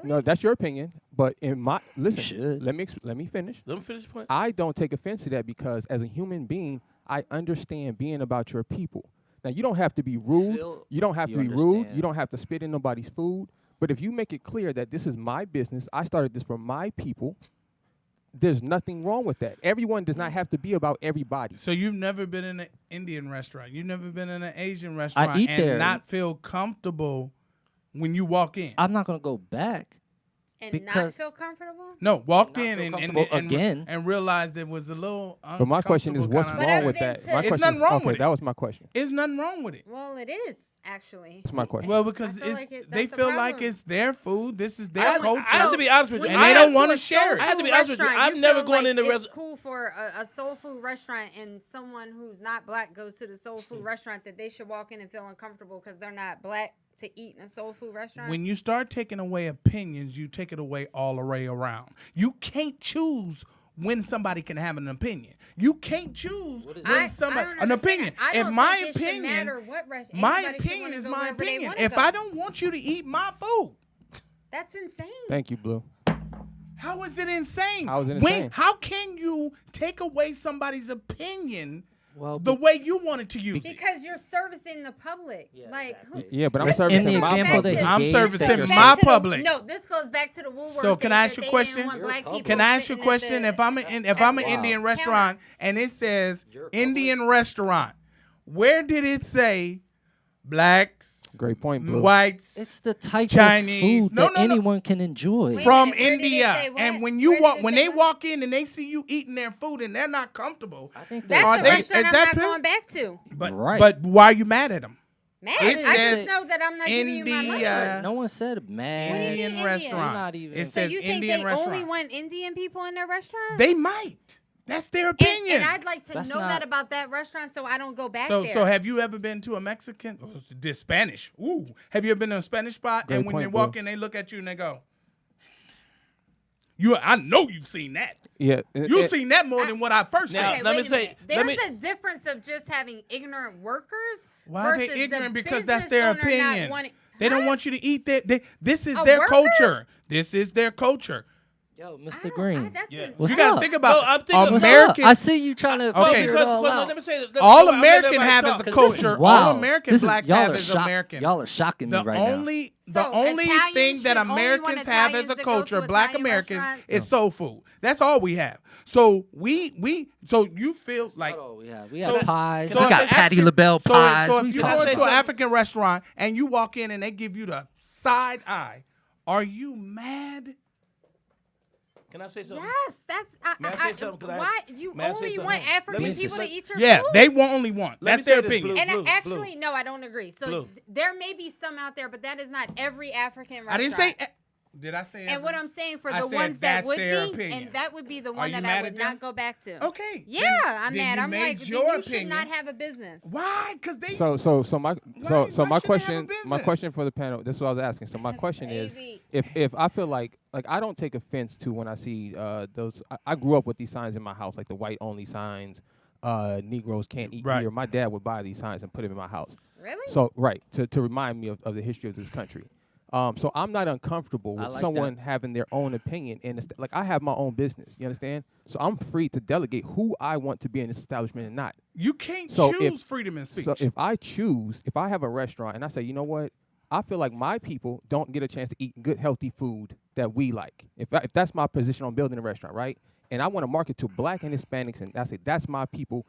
no, that's your opinion, but in my listen, should. let me finish. Let me finish the point. I don't take offense to that because as a human being, I understand being about your people. Now, you don't have to be rude. Feel You don't have you to be rude. understand. You don't have to spit in nobody's food. But if you make it clear that this is my business, I started this for my people, there's nothing wrong with that. Everyone does not have to be about everybody. So you've never been in an Indian restaurant. You've never been in an Asian restaurant eat and there. not feel comfortable when you walk in. I'm not gonna go back. And not Because- feel comfortable? No, walk Not in feel and comfortable again. and realize there was a little But my question is, what's uncomfortable But wrong with I've been that? to- My There's question nothing is, wrong okay, with it. that was my question. There's nothing wrong with it. Well, it is, actually. That's my question. Well, because I feel it's, like they that's a feel like problem. it's their food. This is I their have, culture. I have to be honest with you. When And I they have- don't want to a share it. I have to be soul honest with you. restaurant, I've never feel gone like in the it's restaurant. cool for a soul food restaurant, and someone who's not black goes to the soul food restaurant, that they should walk in and feel uncomfortable because they're not black to eat in a soul food restaurant. When you start taking away opinions, you take it away all the way around. You can't choose when somebody can have an opinion. You can't choose when somebody don't an understand opinion. that. I If don't my think it should opinion, matter what restaurant. my Everybody should opinion wanna is go my wherever they opinion. wanna If go. I don't want you to eat my food, That's insane. Thank you, Blue. how is it insane? How is it insane? How can you take away somebody's opinion Well, the way you wanted to use it? Because you're servicing the public. Yeah, like, exactly. Yeah, but I'm This servicing in the my example public. that he I'm gave, servicing that you're my saying- public. No, this goes back to the Woolworth. So can I ask you a question? Can I ask you a question? If I'm an Indian restaurant and it says Indian restaurant, where did it say blacks, Great point, Blue. whites, It's the type Chinese? of food No, that no, no. anyone can enjoy. Wait. from minute, where did it India? say what? And when Where you did walk, it when say they what? walk in and they see you eating their food and they're not comfortable, I think That's Are the they- restaurant is I'm that not true? going back to. but Right. but why are you mad at them? Man, It I says just know that I'm not giving you my money. India. no one said man. What do you mean Indian Indian? restaurant. You're not even- It So says you think Indian they restaurant. only want Indian people in their restaurant? They might. That's their opinion. And I'd like to That's know not- that about that restaurant so I don't go back So, there. so have you ever been to a Mexican? Oh, it's this Spanish. Ooh, have you ever been to a Spanish spot? Great and when point, they walk bro. in, they look at you and they go, I know you've seen that. Yeah. You've seen that more than what I first Now, said. let me wait a say- minute. let There's me- a difference of just having ignorant workers Why are versus they ignorant? the Because that's business their owner not opinion. wanting- They don't Huh? want you to eat that. This is A their worker? culture. This is their culture. Yo, I Mr. don't- Green. that's Yeah. a- What's You gotta up? think about No, I'm thinking What's American. up? I see you trying to Okay. figure it all out. let me say this. All I'm letting American everybody have talk. is a 'Cause culture. this is All wild. American This is- blacks y'all have are is shock- American. Y'all are shocking me The right now. only So the only Italians thing that should only want Americans have as Italians a to go culture, to black Italian Americans, restaurants? is soul food. That's all we have. So so you feel like Oh, we have so- pies. so we if got an Patty African- LaBelle so pies. So We if you Can I go talking say into an about- something? African restaurant and you walk in and they give you the side eye, are you mad? Can I say something? Yes, that's. May I say something? 'Cause Why you may I say only something? want Let African me people to say- eat your Yeah, food? they won't only want. Let me That's their say this, opinion. Blue. And Blue, actually, no, I don't agree. So Blue. there may be some out there, but that is not every African restaurant. I didn't say. Did I say? And what every- I'm saying for I the said ones that that's would their be, opinion. and that would be the Are one you that mad I at would them? not go back to. Okay. Yeah, then- I'm then mad. you I'm made like, then your you should opinion. not have a business. Why? Because they. So my why should they have a my business? question for the panel. This is what I was asking. So my question is, crazy. if I feel like I don't take offense to when I see those. I grew up with these signs in my house, like the white only signs. Negroes can't eat Right. here. My dad would buy these signs and put them in my house. Really? So right to remind me of the history of this country. So I'm not uncomfortable I with like someone that. having their own opinion, and like I have my own business. You understand? So I'm free to delegate who I want to be in this establishment and not. You can't So choose freedom of speech. So if I have a restaurant and I say, you know what, I feel like my people don't get a chance to eat good, healthy food that we like. If that's my position on building a restaurant, right? And I want to market to black and Hispanics, and I say that's my people.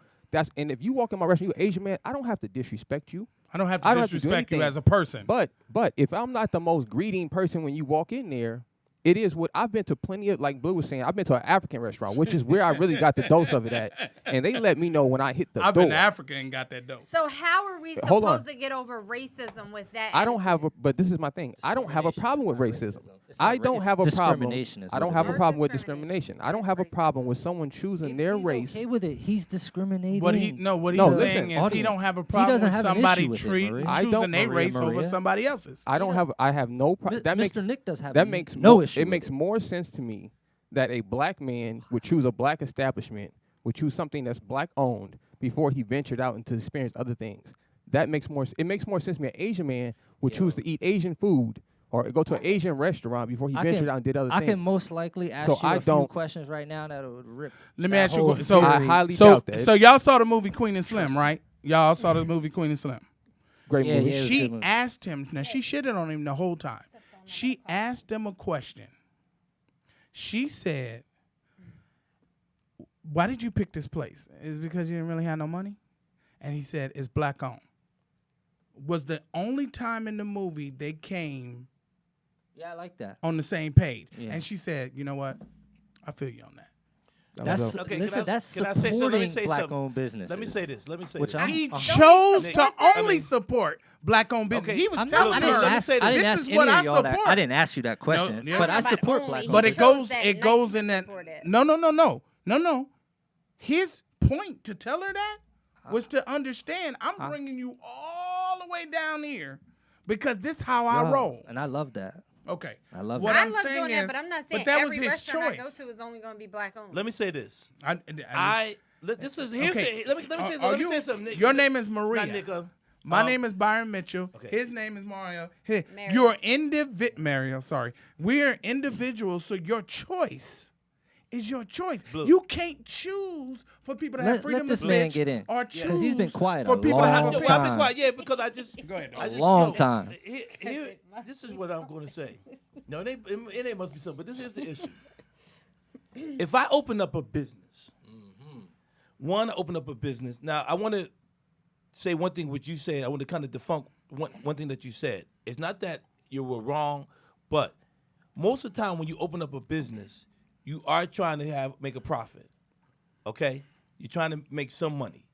And if you walk in my restaurant, you're an Asian man, I don't have to disrespect you. I don't have I to don't have to do disrespect you anything. as a person. But if I'm not the most greeting person when you walk in there, it is what I've been to plenty of, like Blue was saying, I've been to an African restaurant, which is where I really got the dose of it at. And they let me know when I hit the I've door. been to Africa and got that dope. So how are we Hold on. supposed to get over racism with that? I don't have attitude? but this is my thing. I don't have a problem with racism. It's not I don't it's have a problem. discrimination is I what don't it have a is. problem with Discrimination. discrimination. I don't It's have a racism. problem with someone choosing If their he's race. okay with it, he's discriminating. What he's No, saying listen, is he don't have a He problem doesn't with have an somebody issue with it, Maria. I choosing don't- their Maria, race over Maria. somebody else's. I have no problem. That Mr. makes Nick does have that makes no more, issue. It with makes more sense to me that a black man would choose a black establishment, would choose something that's black owned before he ventured out into experience other things. It makes more sense to me. An Asian man would choose to eat Asian food or go to an Asian restaurant before he ventured out and did other I things. can most likely ask So you I a few don't- questions right now that would rip. Let me that ask you. whole So I theory. highly so doubt that. so y'all saw the movie Queen and Slim, right? Y'all saw the movie Queen and Slim. Great Yeah, movie. yeah. it was a She good movie. asked him. Now she shitted on him the whole time. She asked him a question. She said, "Why did you pick this place? Is it because you didn't really have no money?" And he said, "It's black owned." Was the only time in the movie they came Yeah, I like that. on the same page. Yeah. And she said, "You know what? I feel you on that." That's Okay, can listen. I- That's can I say something? Let me supporting say black-owned businesses. Let me say this. Let me say Which this. I'm- He I'm- chose Nick, to I only mean- support black-owned business. Okay, He was I'm telling not, I Let me didn't her, ask, say this. I didn't this ask is any what of I y'all that. support. I didn't ask you that question, yeah. but I Talking about support only. black. He But it chose goes, that it night goes to in that. support it. No. His point to tell her that was to understand. I'm bringing you all the way down here because this how I roll. and I love that. Okay. I love What that. I I'm love saying doing that, is- but I'm not but saying that was every his restaurant I go choice. to is only going to be black owned. Let me say this. This is here's Okay. the, let me say Are something. Let me you- say something. Nick. Your name is Maria. Not Nick, My name is Byron Mitchell. Okay. His name is Mario. Mario. You're Mario. Sorry, we're individuals, so your choice is your choice. Blue. You can't choose for people to have Let freedom this of man speech get in, or 'cause choose he's been quiet for a people to have long Well, opinions. I've been time. quiet, yeah, because I just. Go ahead, dog. I just long time. This is what I'm going to say. No, it ain't must be something, but this is the issue. If I open up a business, open up a business. Now, I want to say one thing which you said. I want to kind of defunk one thing that you said. It's not that you were wrong, but most of the time when you open up a business, you are trying to make a profit. Okay? You're trying to make some money.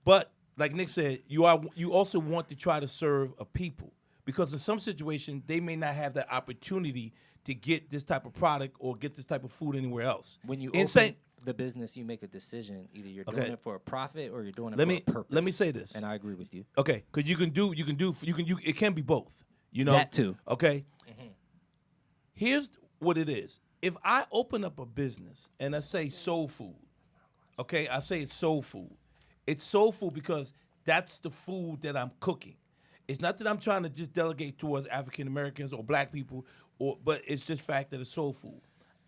But like Nick said, you also want to try to serve a people because in some situations they may not have that opportunity to get this type of product or get this type of food anywhere else. When you Insane- open the business, you make a decision. Either you're Okay. doing it for a profit or you're doing it Let for me- a purpose. let me say this. and I agree with you. Okay, because it can be both. You know That too. Okay. Here's what it is. If I open up a business and I say soul food, okay, I say it's soul food. It's soul food because that's the food that I'm cooking. It's not that I'm trying to just delegate towards African Americans or black people, but it's just fact that it's soul food.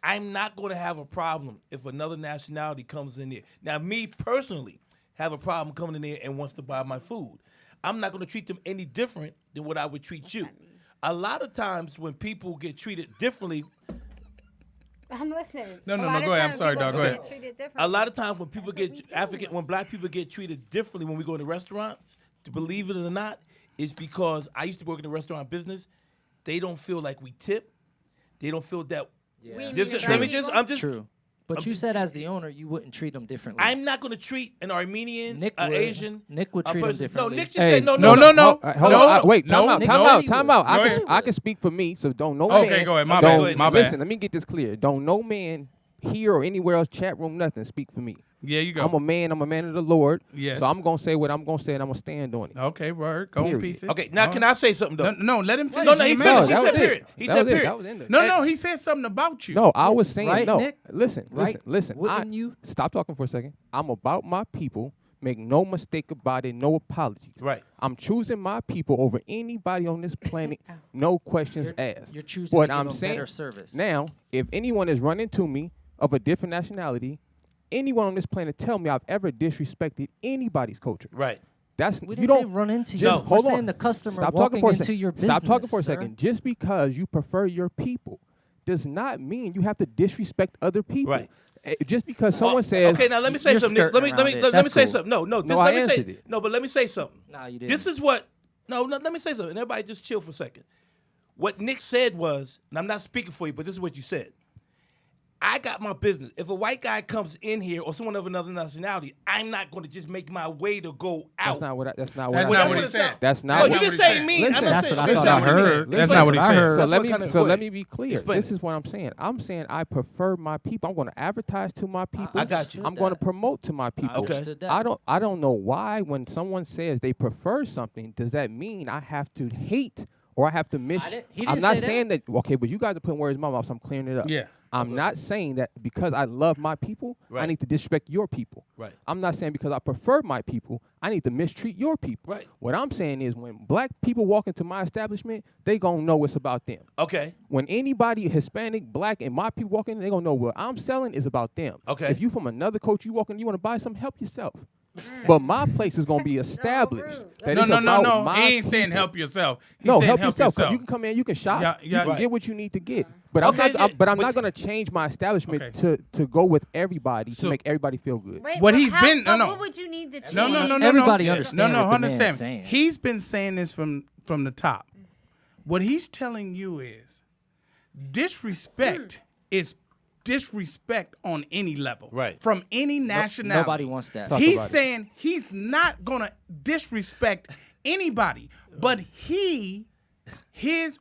I'm not going to have a problem if another nationality comes in there. Now, me personally have a problem coming in there and wants to buy my food. I'm not going to treat them any different than what I would treat you. A lot of times when people get treated differently, I'm listening. No, A no, lot go of ahead. I'm times sorry, people dog. Go get ahead. treated a differently. lot of times when people That's what we get do. when black people get treated differently when we go into restaurants, to believe it or not, is because I used to work in the restaurant business. They don't feel like we tip. They don't feel that. Yeah. We Just- mean the let black me just. people? I'm just. True. But I'm you just- said as the owner, you wouldn't treat them differently. I'm not going to treat an Armenian, Nick an would. Asian. Nick would a treat 'em person- differently. No, Nick just Hey, said no. no. Hold on. Wait, time no, out. Nick Time said out. he Time would. out. I Go can, ahead. I can speak for me, so don't know Okay, man. go ahead. My Okay, bad. go ahead. My bad. Listen, let me get this clear. Don't no man here or anywhere else, chat room, nothing, speak for me. Yeah, you go. I'm a man of the Lord. Yes. So I'm going to say what I'm going to say, and I'm going to stand on it. Okay, word. Go on, Period. pieces. Okay, now All can right. I say something though? No, let him finish. No, he He finished. finished. He said period. He that said was it. period. That was in there. No, he said something about you. No, I was saying, Right, no. Nick? Listen. Right? Wouldn't you? Stop talking for a second. I'm about my people. Make no mistake about it. No apologies. Right. I'm choosing my people over anybody on this planet. No questions asked. You're choosing What to give I'm them saying better service. now, if anyone is running to me of a different nationality, anyone on this planet tell me I've ever disrespected anybody's culture. Right. That's We you didn't say don't run into just you. hold We're on. saying the customer Stop walking talking for a into second. your business. Stop talking for a sir. second. Just because you prefer your people does not mean you have to disrespect other people. Right. Just because someone says, Okay, now let me say You're something. Nick. Let me skirting around it. let me That's say cool. something. No, No, let I me say answered it. no, but let me say something. Nah, you didn't. This is what. No, let me say something. Everybody, just chill for a second. What Nick said was, and I'm not speaking for you, but this is what you said. I got my business. If a white guy comes in here or someone of another nationality, I'm not going to just make my way to go out. that's not what I, that's not That's what not I what he it said. sound. That's not No, what you he didn't said. say me. Listen, I'm not that's saying. what I That's thought not I what he heard. said. That's not what he I said. heard. So That's let what me kind of- so go let ahead. me be clear. Explain This it. is what I'm saying. I'm saying I prefer my people. I'm going to advertise to my people. I got you. I'm going to promote to my I people. understood that. I don't know why when someone says they prefer something, does that mean I have to hate or I have to miss? he I'm didn't not say that. saying that. Okay, but you guys are putting words in my mouth, so I'm clearing it up. Yeah. I'm not saying that because I love my people, I Right. need to disrespect your people. Right. I'm not saying because I prefer my people, I need to mistreat your people. Right. What I'm saying is when black people walk into my establishment, they gonna know it's about them. Okay. When anybody Hispanic, black, and my people walk in, they gonna know what I'm selling is about them. Okay. If you from another culture, you walk in, you want to buy something, help yourself. But my place is gonna be That's so established. rude. that No, it's no, about no. my He ain't saying people. help yourself. He's No, saying help yourself. 'Cause you can come in, you can shop, Yeah, you yeah. can Right. get what you need to get. But Okay, I'm not. yeah, But I'm but not gonna change my establishment Okay. to go with everybody So- to make everybody feel good. Wait, What well, he's how- been- no, but no. What would you need to change? No. Everybody Yeah. understands No, what the man's understand. saying. He's been saying this from the top. What he's telling you is disrespect is disrespect on any level. Right. From any nationality. Nobody wants that. Talk He's about it. saying he's not gonna disrespect anybody, but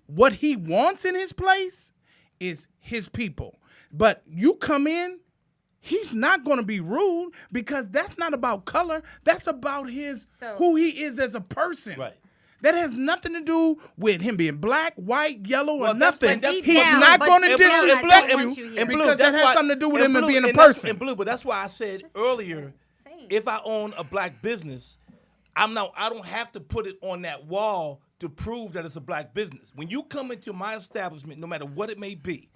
what he wants in his place is his people. But you come in, he's not gonna be rude because that's not about color. That's about who he is as a person. Right. That has nothing to do with him being black, white, yellow, or Well, that's- nothing. but deep He's down, not but going to deep down, I don't disrespect want you you here. And because Blue, that that's has why- something to do with and him and Blue, being a that's- person. And Blue, but that's why I said earlier, Saying. if I own a black business, I don't have to put it on that wall to prove that it's a black business. When you come into my establishment, no matter what it may be,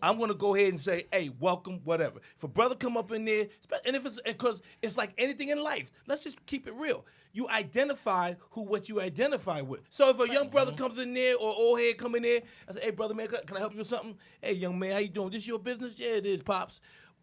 I'm gonna go ahead and say, hey, welcome, whatever. If a brother come up in there, and if it's because it's like anything in life, let's just keep it real. You identify what you identify with. So if a young brother comes in there or old head come in there, I say, hey brother man, can I help you with something? Hey young man, how you doing? This your business? Yeah, it is, pops.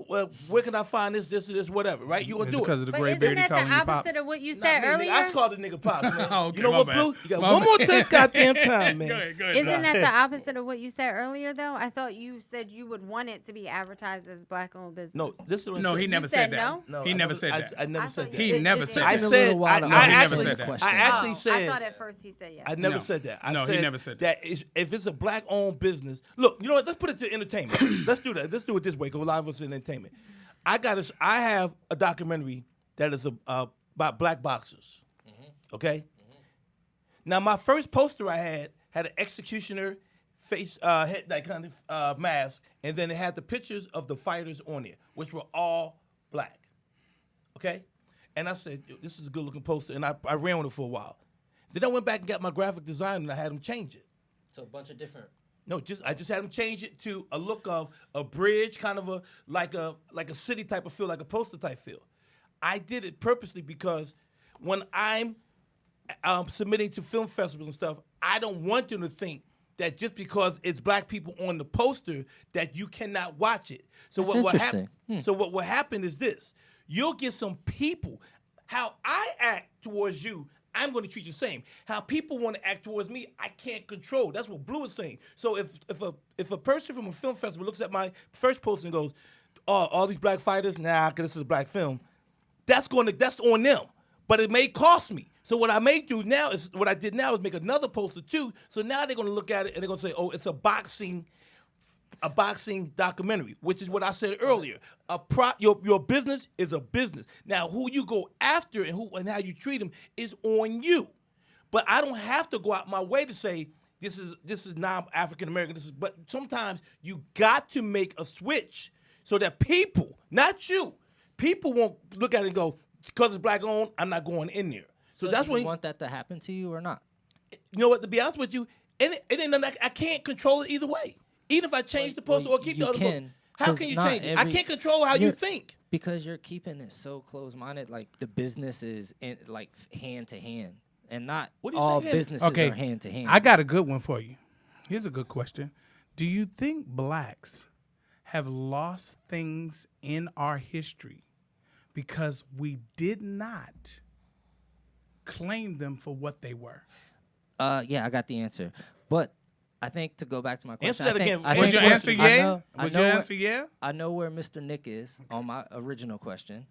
Well, where can I find this, whatever, right? You gonna It's do because it. of the But gray isn't beard he that the calling you pops. opposite of what you Not said me, nigga. earlier? I just called the nigga pops, man. Okay, you know my what, bad. Blue? You got My one more bad. goddamn time, man. Go ahead. Isn't that the opposite of what you said earlier, though? I thought you said you would want it to be advertised as black-owned business. No, this is what No, I he said. never said said that. no? No, he I never said that. I never I said thought that. He you- never is said it- I that. Taking a said, little while to No, he never answer said the that. question. I actually I said, thought at first he said yes. I never No. said that. I No, he said never said that. If it's a black-owned business, look, you know what? Let's put it to entertainment. Let's do that. Let's do it this way, because a lot of us are in entertainment. I have a documentary that is about black boxers. Okay. Now, my first poster I had an executioner face, head, that kind of mask, and then it had the pictures of the fighters on it, which were all black. Okay. And I said, this is a good looking poster, and I ran with it for a while. Then I went back and got my graphic designer, and I had him change it. So a bunch of different No, I just had them change it to a look of a bridge, kind of like a city type of feel, like a poster type feel. I did it purposely because when I'm submitting to film festivals and stuff, I don't want them to think that just because it's black people on the poster that you cannot watch it. So That's what will happen? interesting. So what will happen is this: you'll get some people. How I act towards you, I'm going to treat you the same. How people want to act towards me, I can't control. That's what Blue is saying. So if a person from a film festival looks at my first post and goes, "Oh, all these black fighters, nah, because this is a black film," that's on them. But it may cost me. So what I may do now is make another poster too. So now they're going to look at it and they're going to say, "Oh, it's a boxing documentary," which is what I said earlier. Your business is a business. Now, who you go after and how you treat them is on you. But I don't have to go out my way to say this is non-African American. But sometimes you got to make a switch so that people, not you, people won't look at it and go, because it's black owned, I'm not going in there. So that's do when you want that to happen to you or not? You know what? To be honest with you, it ain't nothing. I can't control it either way. Even if I change the poster or keep the other poster, how can you change it? I can't control how you think. Because you're keeping it so close-minded, like the business is like hand to hand, and not all businesses are hand to hand. I got a good one for you. Here's a good question. Do you think blacks have lost things in our history because we did not claim them for what they were? Yeah, I got the answer. But I think to go back to my question. Answer that again. Was your answer yeah? Was your answer yeah? I know where Mr. Nick is on my original question.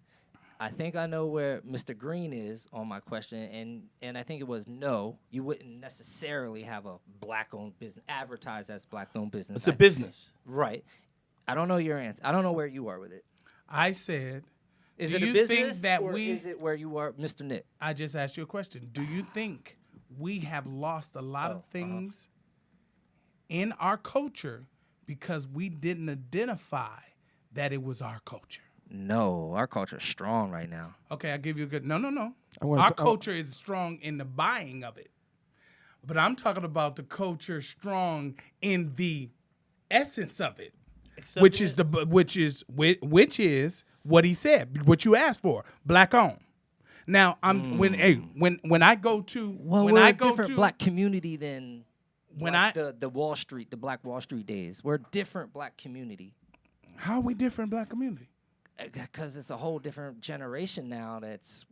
I think I know where Mr. Green is on my question, and I think it was no. You wouldn't necessarily have a black-owned business advertised as black-owned business. It's a business, right? I don't know your answer. I don't know where you are with it. I said, is do it a you business think that or is it where you are, Mr. Nick? I just asked you a question. Do you think we have lost a lot of things in our culture because we didn't identify that it was our culture? No, our culture is strong right now. Okay, I'll give you a good. No. Our culture is strong in the buying of it, but I'm talking about the culture strong in the essence of it, which is what he said, what you asked for, black owned. Now when I go to we're a different black community than when the Wall Street, the Black Wall Street days. We're a different black community. How are we different black community? Because it's a whole different generation now that's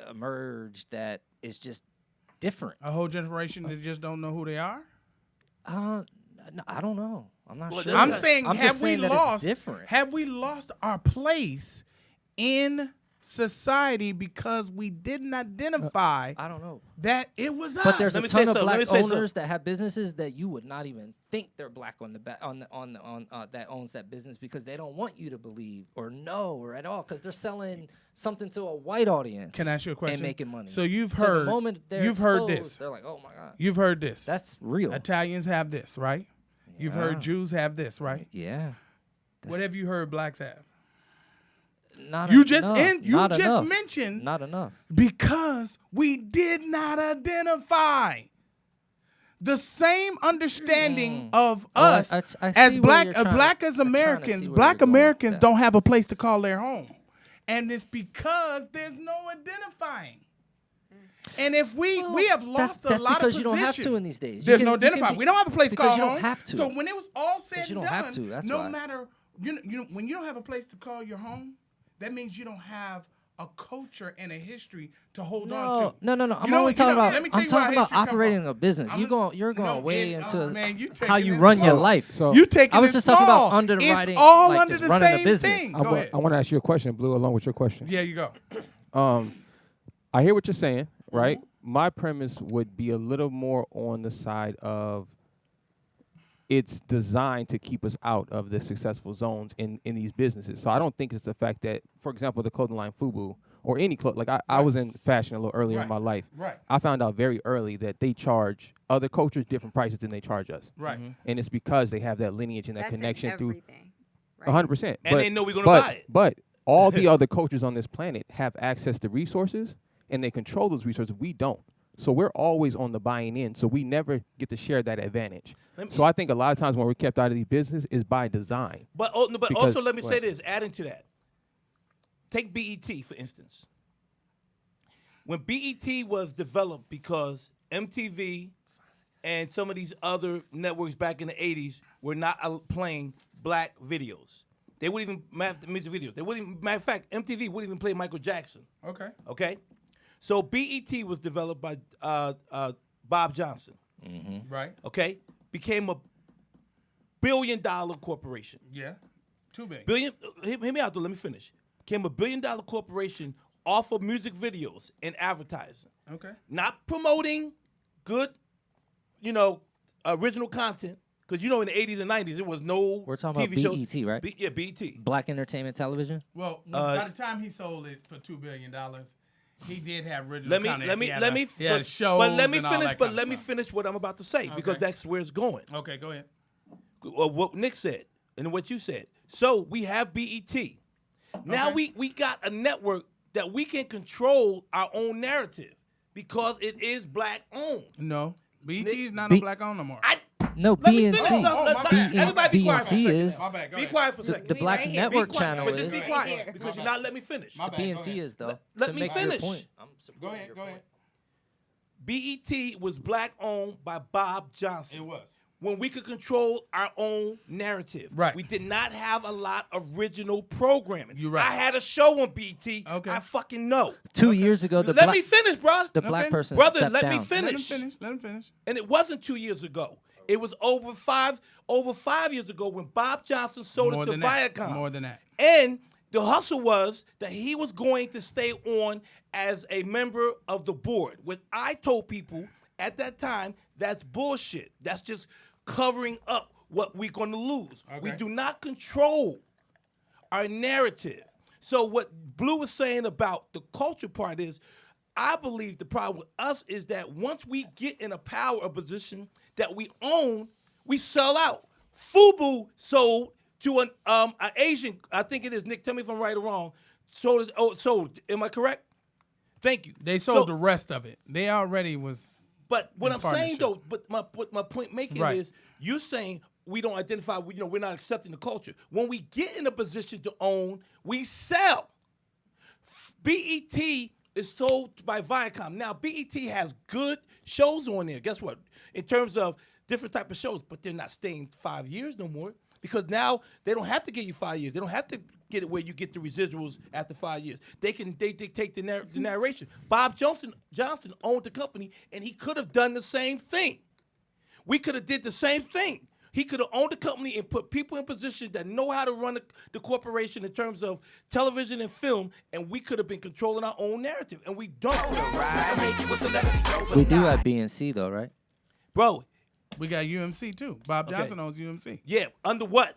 emerged that is just different. A whole generation that just don't know who they are? No, I don't know. I'm not sure. I'm saying, have we lost our place in society because we didn't identify I don't know that it was us? But there's a ton of black owners that have businesses that you would not even think they're black on the that owns that business because they don't want you to believe or know or at all because they're selling something to a white audience. Can I ask you a question? And making money. So you've heard this. They're like, oh my God. You've heard this. That's real. Italians have this, right? Yeah. You've heard Jews have this, right? Yeah. What have you heard blacks have? Not you enough. just mentioned not enough because we did not identify the same understanding of us as black as Americans. Black Americans don't have a place to call their home, and it's because there's no identifying. And if we have lost a lot of position, you don't have to in these days. There's no identifying. We don't have a place to call home. You don't have to. So when it was all said and done, that's no why. matter when you don't have a place to call your home, that means you don't have a culture and a history to hold on to. No. I'm only talking about operating a business. You're going way into how you run your life. So I was just talking about underwriting, it's all like under just the running same a business. thing. I want to ask you a question, Blue, along with your question. Yeah, you go. I hear what you're saying, right? My premise would be a little more on the side of it's designed to keep us out of the successful zones in these businesses. So I don't think it's the fact that, for example, the clothing line FUBU or any clothes. Like I was in fashion a little earlier in my life. Right. I found out very early that they charge other cultures different prices than they charge us. Right. And it's because they have that lineage and that connection through. Right? 100%. And they know we're going to buy it. But all the other cultures on this planet have access to resources, and they control those resources. We don't. So we're always on the buying end. So we never get to share that advantage. Let me- So I think a lot of times when we're kept out of these business is by design. But Because- also let me go say ahead. this, adding to that. Take BET, for instance. When BET was developed because MTV and some of these other networks back in the 80s were not playing black videos. They wouldn't even music videos. They wouldn't even, matter of fact, MTV wouldn't even play Michael Jackson. Okay. Okay? So BET was developed by Bob Johnson. Right. Okay? Became a billion-dollar corporation. Yeah. $2 billion. Hear me out though, let me finish. Became a billion-dollar corporation off of music videos and advertising. Okay. Not promoting good, original content. Because in the 80s and 90s, there was no We're talking TV about shows. BET, right? Yeah, BET. Black Entertainment Television. Well, by the time he sold it for $2 billion, he did have original content. He had shows But let me and all finish. that But kind of let me stuff. finish what I'm about to say because that's where it's going. Okay, go ahead. What Nick said and what you said. So we have BET. Now Okay. we got a network that we can control our own narrative because it is black owned. No, BET is not B- on black owned no more. No, Let me BNC. finish. No, Oh, my bad. everybody be quiet for a BNC second. is My bad. Go Be ahead. quiet for a the second. Black right here. Network Be quiet, channel but just be is. Right quiet here. because My you're bad. not letting me finish. My bad. BNC is though. let to me make finish. Your point. I'm Go supporting ahead. your Go point. ahead. BET was black owned by Bob Johnson. It was. When we could control our own narrative. Right. We did not have a lot of original programming. You're right. I had a show on BET. Okay. I fucking know. 2 years ago, the Let black me finish, bro. the black Okay. person Brother, stepped let me down. finish. Let him finish. And it wasn't 2 years ago. It was over 5 years ago when Bob Johnson sold More it to than that. Viacom. More than that. And the hustle was that he was going to stay on as a member of the board, which I told people at that time, that's bullshit. That's just covering up what we're going to lose. We Okay. do not control our narrative. So what Blue was saying about the culture part is, I believe the problem with us is that once we get in a power position that we own, we sell out. Fubu sold to an Asian, I think it is, Nick, tell me if I'm right or wrong, sold, am I correct? Thank you. They sold So- the rest of it. They already was. But what in I'm saying partnership. though, but my point making Right. is, you're saying we don't identify, we're not accepting the culture. When we get in a position to own, we sell. BET is sold by Viacom. Now BET has good shows on there. Guess what? In terms of different type of shows, but they're not staying 5 years no more because now they don't have to give you 5 years. They don't have to get it where you get the residuals after 5 years. They dictate the narration. Bob Johnson owned the company, and he could have done the same thing. We could have did the same thing. He could have owned the company and put people in positions that know how to run the corporation in terms of television and film, and we could have been controlling our own narrative, and we don't. We do have BNC though, right? Bro, We got UMC too. Bob Okay. Johnson owns UMC. yeah, under what?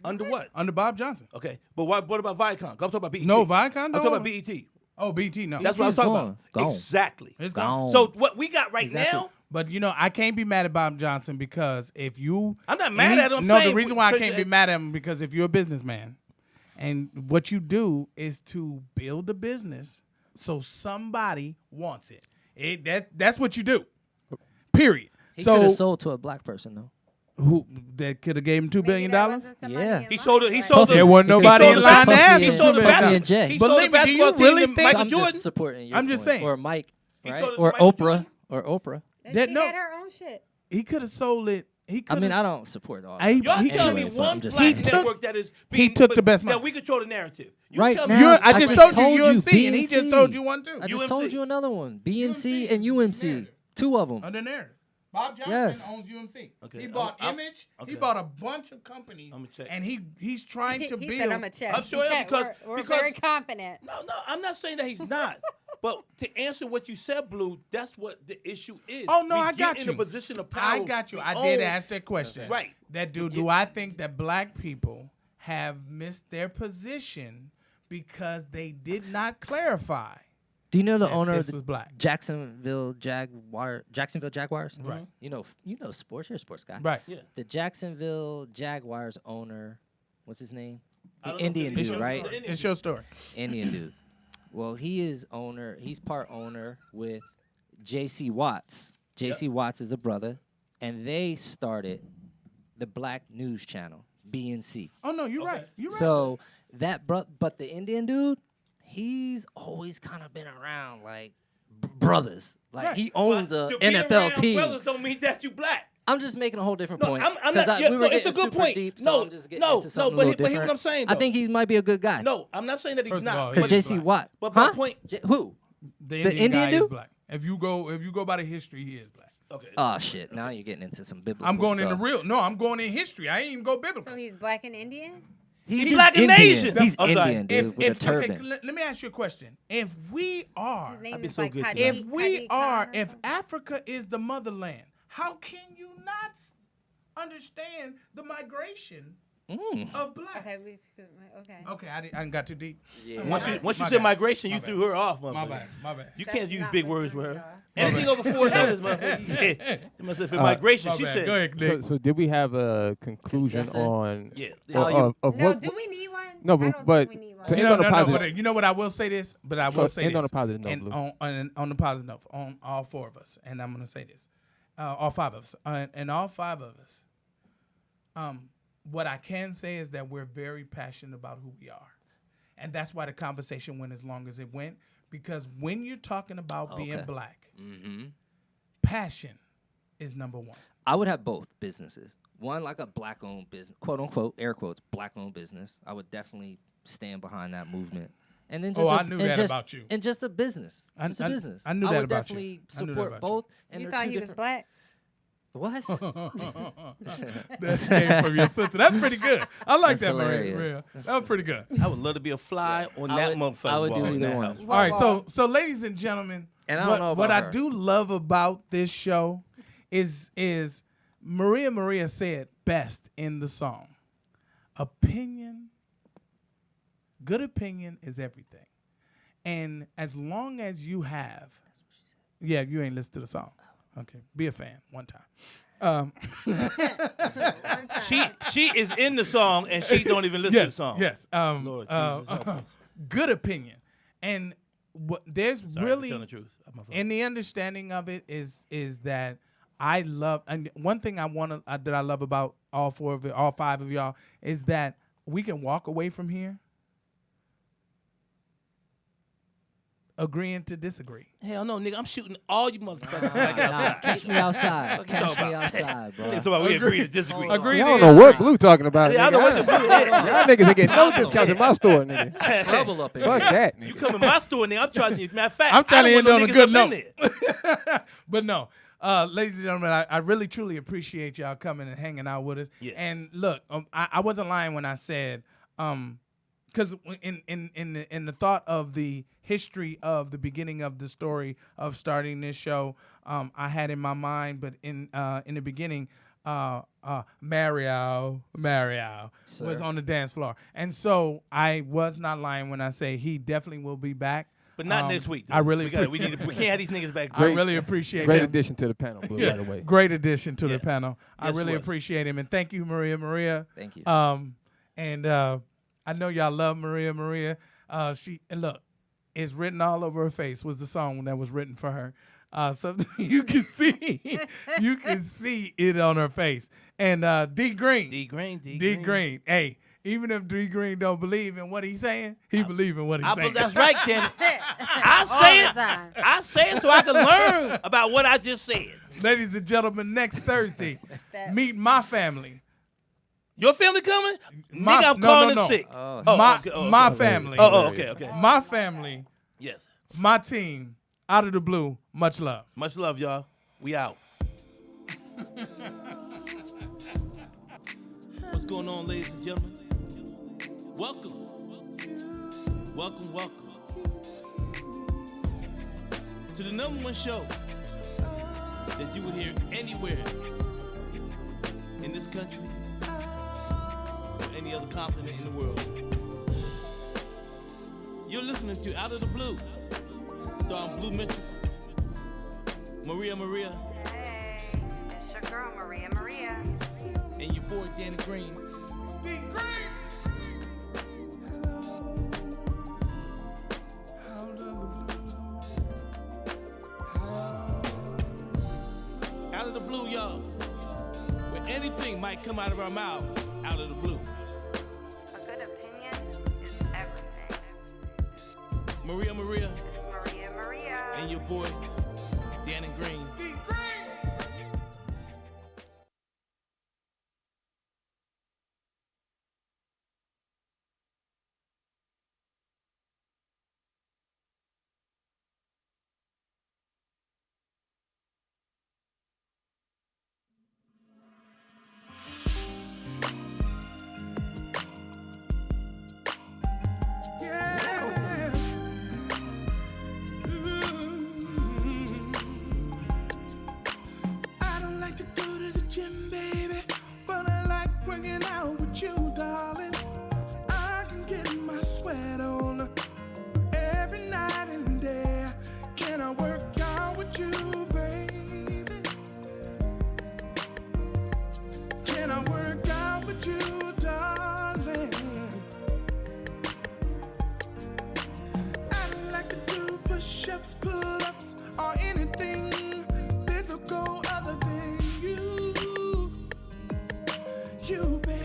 Under what? Under Bob Johnson. Okay, but what about Viacom? I'm talking about BET. No, Viacom I'm talking don't- about BET. Oh, BT, no. That's what I was BET 's talking gone. about. Gone. Exactly. It's gone. Gone. So what we got right Exactly. now, But I can't be mad at Bob Johnson because if you, I'm not mad at him, I'm no, saying the reason why I because can't be mad at him because if you're a businessman, and what you do is to build a business so somebody wants it. That's what you do. Period. He could So have sold to a black person though. who that could have gave him $2 billion? Yeah. he sold it. He sold There it. wasn't nobody sold in the line to Puffy ask and- him He sold the $2 Puffy billion. and Jay. He But sold Lee, the do you basketball team really to think- Michael I'm Jordan. just supporting your I'm just point. saying. Or Mike, He right? sold it to Or Michael Oprah, Jordan. or Oprah. That- She no. had her own shit. He could have sold it. He I could. mean, I don't support all. He- that. Y'all he telling me Anyway, but one I'm just black saying. network that is he took the best that money. we control the narrative. You Right tell now- me, You, I I just just told told you you UMC, and he just BNC. told you one too. I just UMC. told you another one. BNC UMC and UMC. narrative. Two of them. Under narrative. Bob Johnson Yes. owns UMC. Okay, He bought I'm- Image. okay. He bought a bunch of companies. I'ma check. And he's trying to he build. said I'm a check. I'm sure Yeah, because- we're because- very confident. No, I'm not saying that he's not. But to answer what you said, Blue, that's what the issue is. Oh no, We I get got in you. a position of power. I got you. We I did own- ask that question. Right. That do I think that black people have missed their position because they did not clarify? Do you know the that owner this of the was black? Jacksonville Jaguars? Right. You know sports. You're a sports guy. Right. Yeah. The Jacksonville Jaguars owner, what's his name? I The don't know. Indian It's dude, your- right? Indian It's your story. Indian dude. Well, he is owner. He's part owner with J.C. Watts. J.C. Watts is a brother, and they started the Black News Channel, BNC. Oh no, you're right. You're right. So but the Indian dude, he's always kind of been around like brothers. Like Right. he owns a To be NFL around team. brothers don't mean that you black. I'm just making a whole different No, point. I'm 'Cause not. we were It's a getting good super point. deep, so No, I'm just getting no, into something no. a little But here's what I'm different. saying. I Though. think he might be a good guy. No, I'm not saying that he's First of all, not. Because he's JC black. Watt. But my point. Who? the the Indian guy Indian is dude? black. If you go by the history, he is black. Okay. Oh shit! Now you're getting into some biblical. I'm going in stuff. the real. No, I'm going in history. I ain't even go biblical. So he's black and Indian? He's He's just black and Indian. Asian. He's I'm sorry. Indian, dude, with a turban. let me ask you a question. If we are, His name I'd be is so like good to Kadi- know. if we Kadi are, Khan or if something? Africa is the motherland, how can you not understand the migration of black? Okay. Okay, I didn't got too deep. Yeah. Once you My said bad. migration, you My threw her off, motherfucker. My bad. My bad. You That's can't use not big what words threw with me her. off. Anything over 4 letters, motherfucker. Yeah. You must say for migration. My She bad. said. Go ahead, Nick. So did we have a conclusion Consensus? on? Yeah. or- you- of No, what? do we need one? No, I don't but think we need one. to end No, on a no, positive. but you know what? I will say this, but I will say end this. on a positive note, And Blue. on the positive note, on all 4 of us, and I'm going to say this, all 5 of us, and all 5 of us, what I can say is that we're very passionate about who we are, and that's why the conversation went as long as it went. Because when you're talking about being Okay. black, Mm-hmm. passion is number 1. I would have both businesses. One like a black-owned business, quote unquote, air quotes, black-owned business. I would definitely stand behind that movement. And then just Oh, I knew that just, about you. And just a business, I- just a I- business. I knew I that would about you. definitely I knew that support about you. both. And You they're thought two he was different- black? What? That came from your sister. That's pretty good. I like That's that, Maria. hilarious. That was pretty good. I would love to be a fly on I that would- motherfucker I would do wall in either that one. house. All right, so ladies and gentlemen, And I don't know what about I her. do love about this show is Maria said best in the song. Good opinion is everything. And as long as you have, yeah, you ain't listened to the song. Okay, be a fan one time. She is in the song and she don't even listen to the song. Yes. Lord Jesus, help us. Good opinion, and there's Sorry, really tell the truth. I'm a fuck. and the understanding of it is that I love, and one thing that I love about all 5 of y'all is that we can walk away from here agreeing to disagree. Hell no, nigga. I'm shooting all you motherfuckers back Nah, outside. catch me outside. What you talking Catch me about? outside, bro. Nigga talking about we agree to disagree. Agree. I don't know what Blue talking about. Yeah, I nigga. know what the blue is. Y'all niggas ain't getting no discounts in my store, nigga. Trouble up in Fuck here. that, You nigga. come in my store, nigga. I'm trying to. Matter of fact, I'm trying to I end don't on want a no good niggas up note. in there. But no, ladies and gentlemen, I really truly appreciate y'all coming and hanging out with us. Yeah. And look, I wasn't lying when I said, because in the thought of the history of the beginning of the story of starting this show, I had in my mind, but in the beginning, Mario was Sir. on the dance floor, and so I was not lying when I say he definitely will be back. But not next week. I really we can't have these niggas back. I really appreciate Great him. addition to the panel, Blue, by the way. Great addition to Yes. the panel. I Yes, really was. appreciate him, and thank you, Maria. Thank you. And I know y'all love Maria. And look, it's written all over her face. Was the song that was written for her. So you can see it on her face. And D Green. D Green. Hey, even if D Green don't believe in what he's saying, he believe in what he's saying. That's right, damn it. I All say the it. time. I say it so I can learn about what I just said. Ladies and gentlemen, next Thursday, That- meet my family. Your family coming? My- Nigga, I'm no, calling no, in no. sick. Oh, my okay, oh, my okay. family. Okay. My family. Yes. My team. Out of the blue. Much love. Much love, y'all. We out. What's going on, ladies and gentlemen? Welcome. To the #1 show that you will hear anywhere in this country or any other continent in the world. You're listening to Out of the Blue, starring Blue Mitchell, Maria, Hey, it's your girl Maria. and your boy Danny Green. D Green. Out of the blue, out anything might come out of our mouths out of the blue. A good opinion is everything. Maria, It's Maria. and your boy, Dan and Green. Yeah. I don't like to go to the gym, baby, but I like working out with you, darling. I can get my sweat on every night and day. Can I work out with you, baby? Can I work out with you, darling? I don't like to do push-ups, pull-ups, or anything physical other than you. You, baby.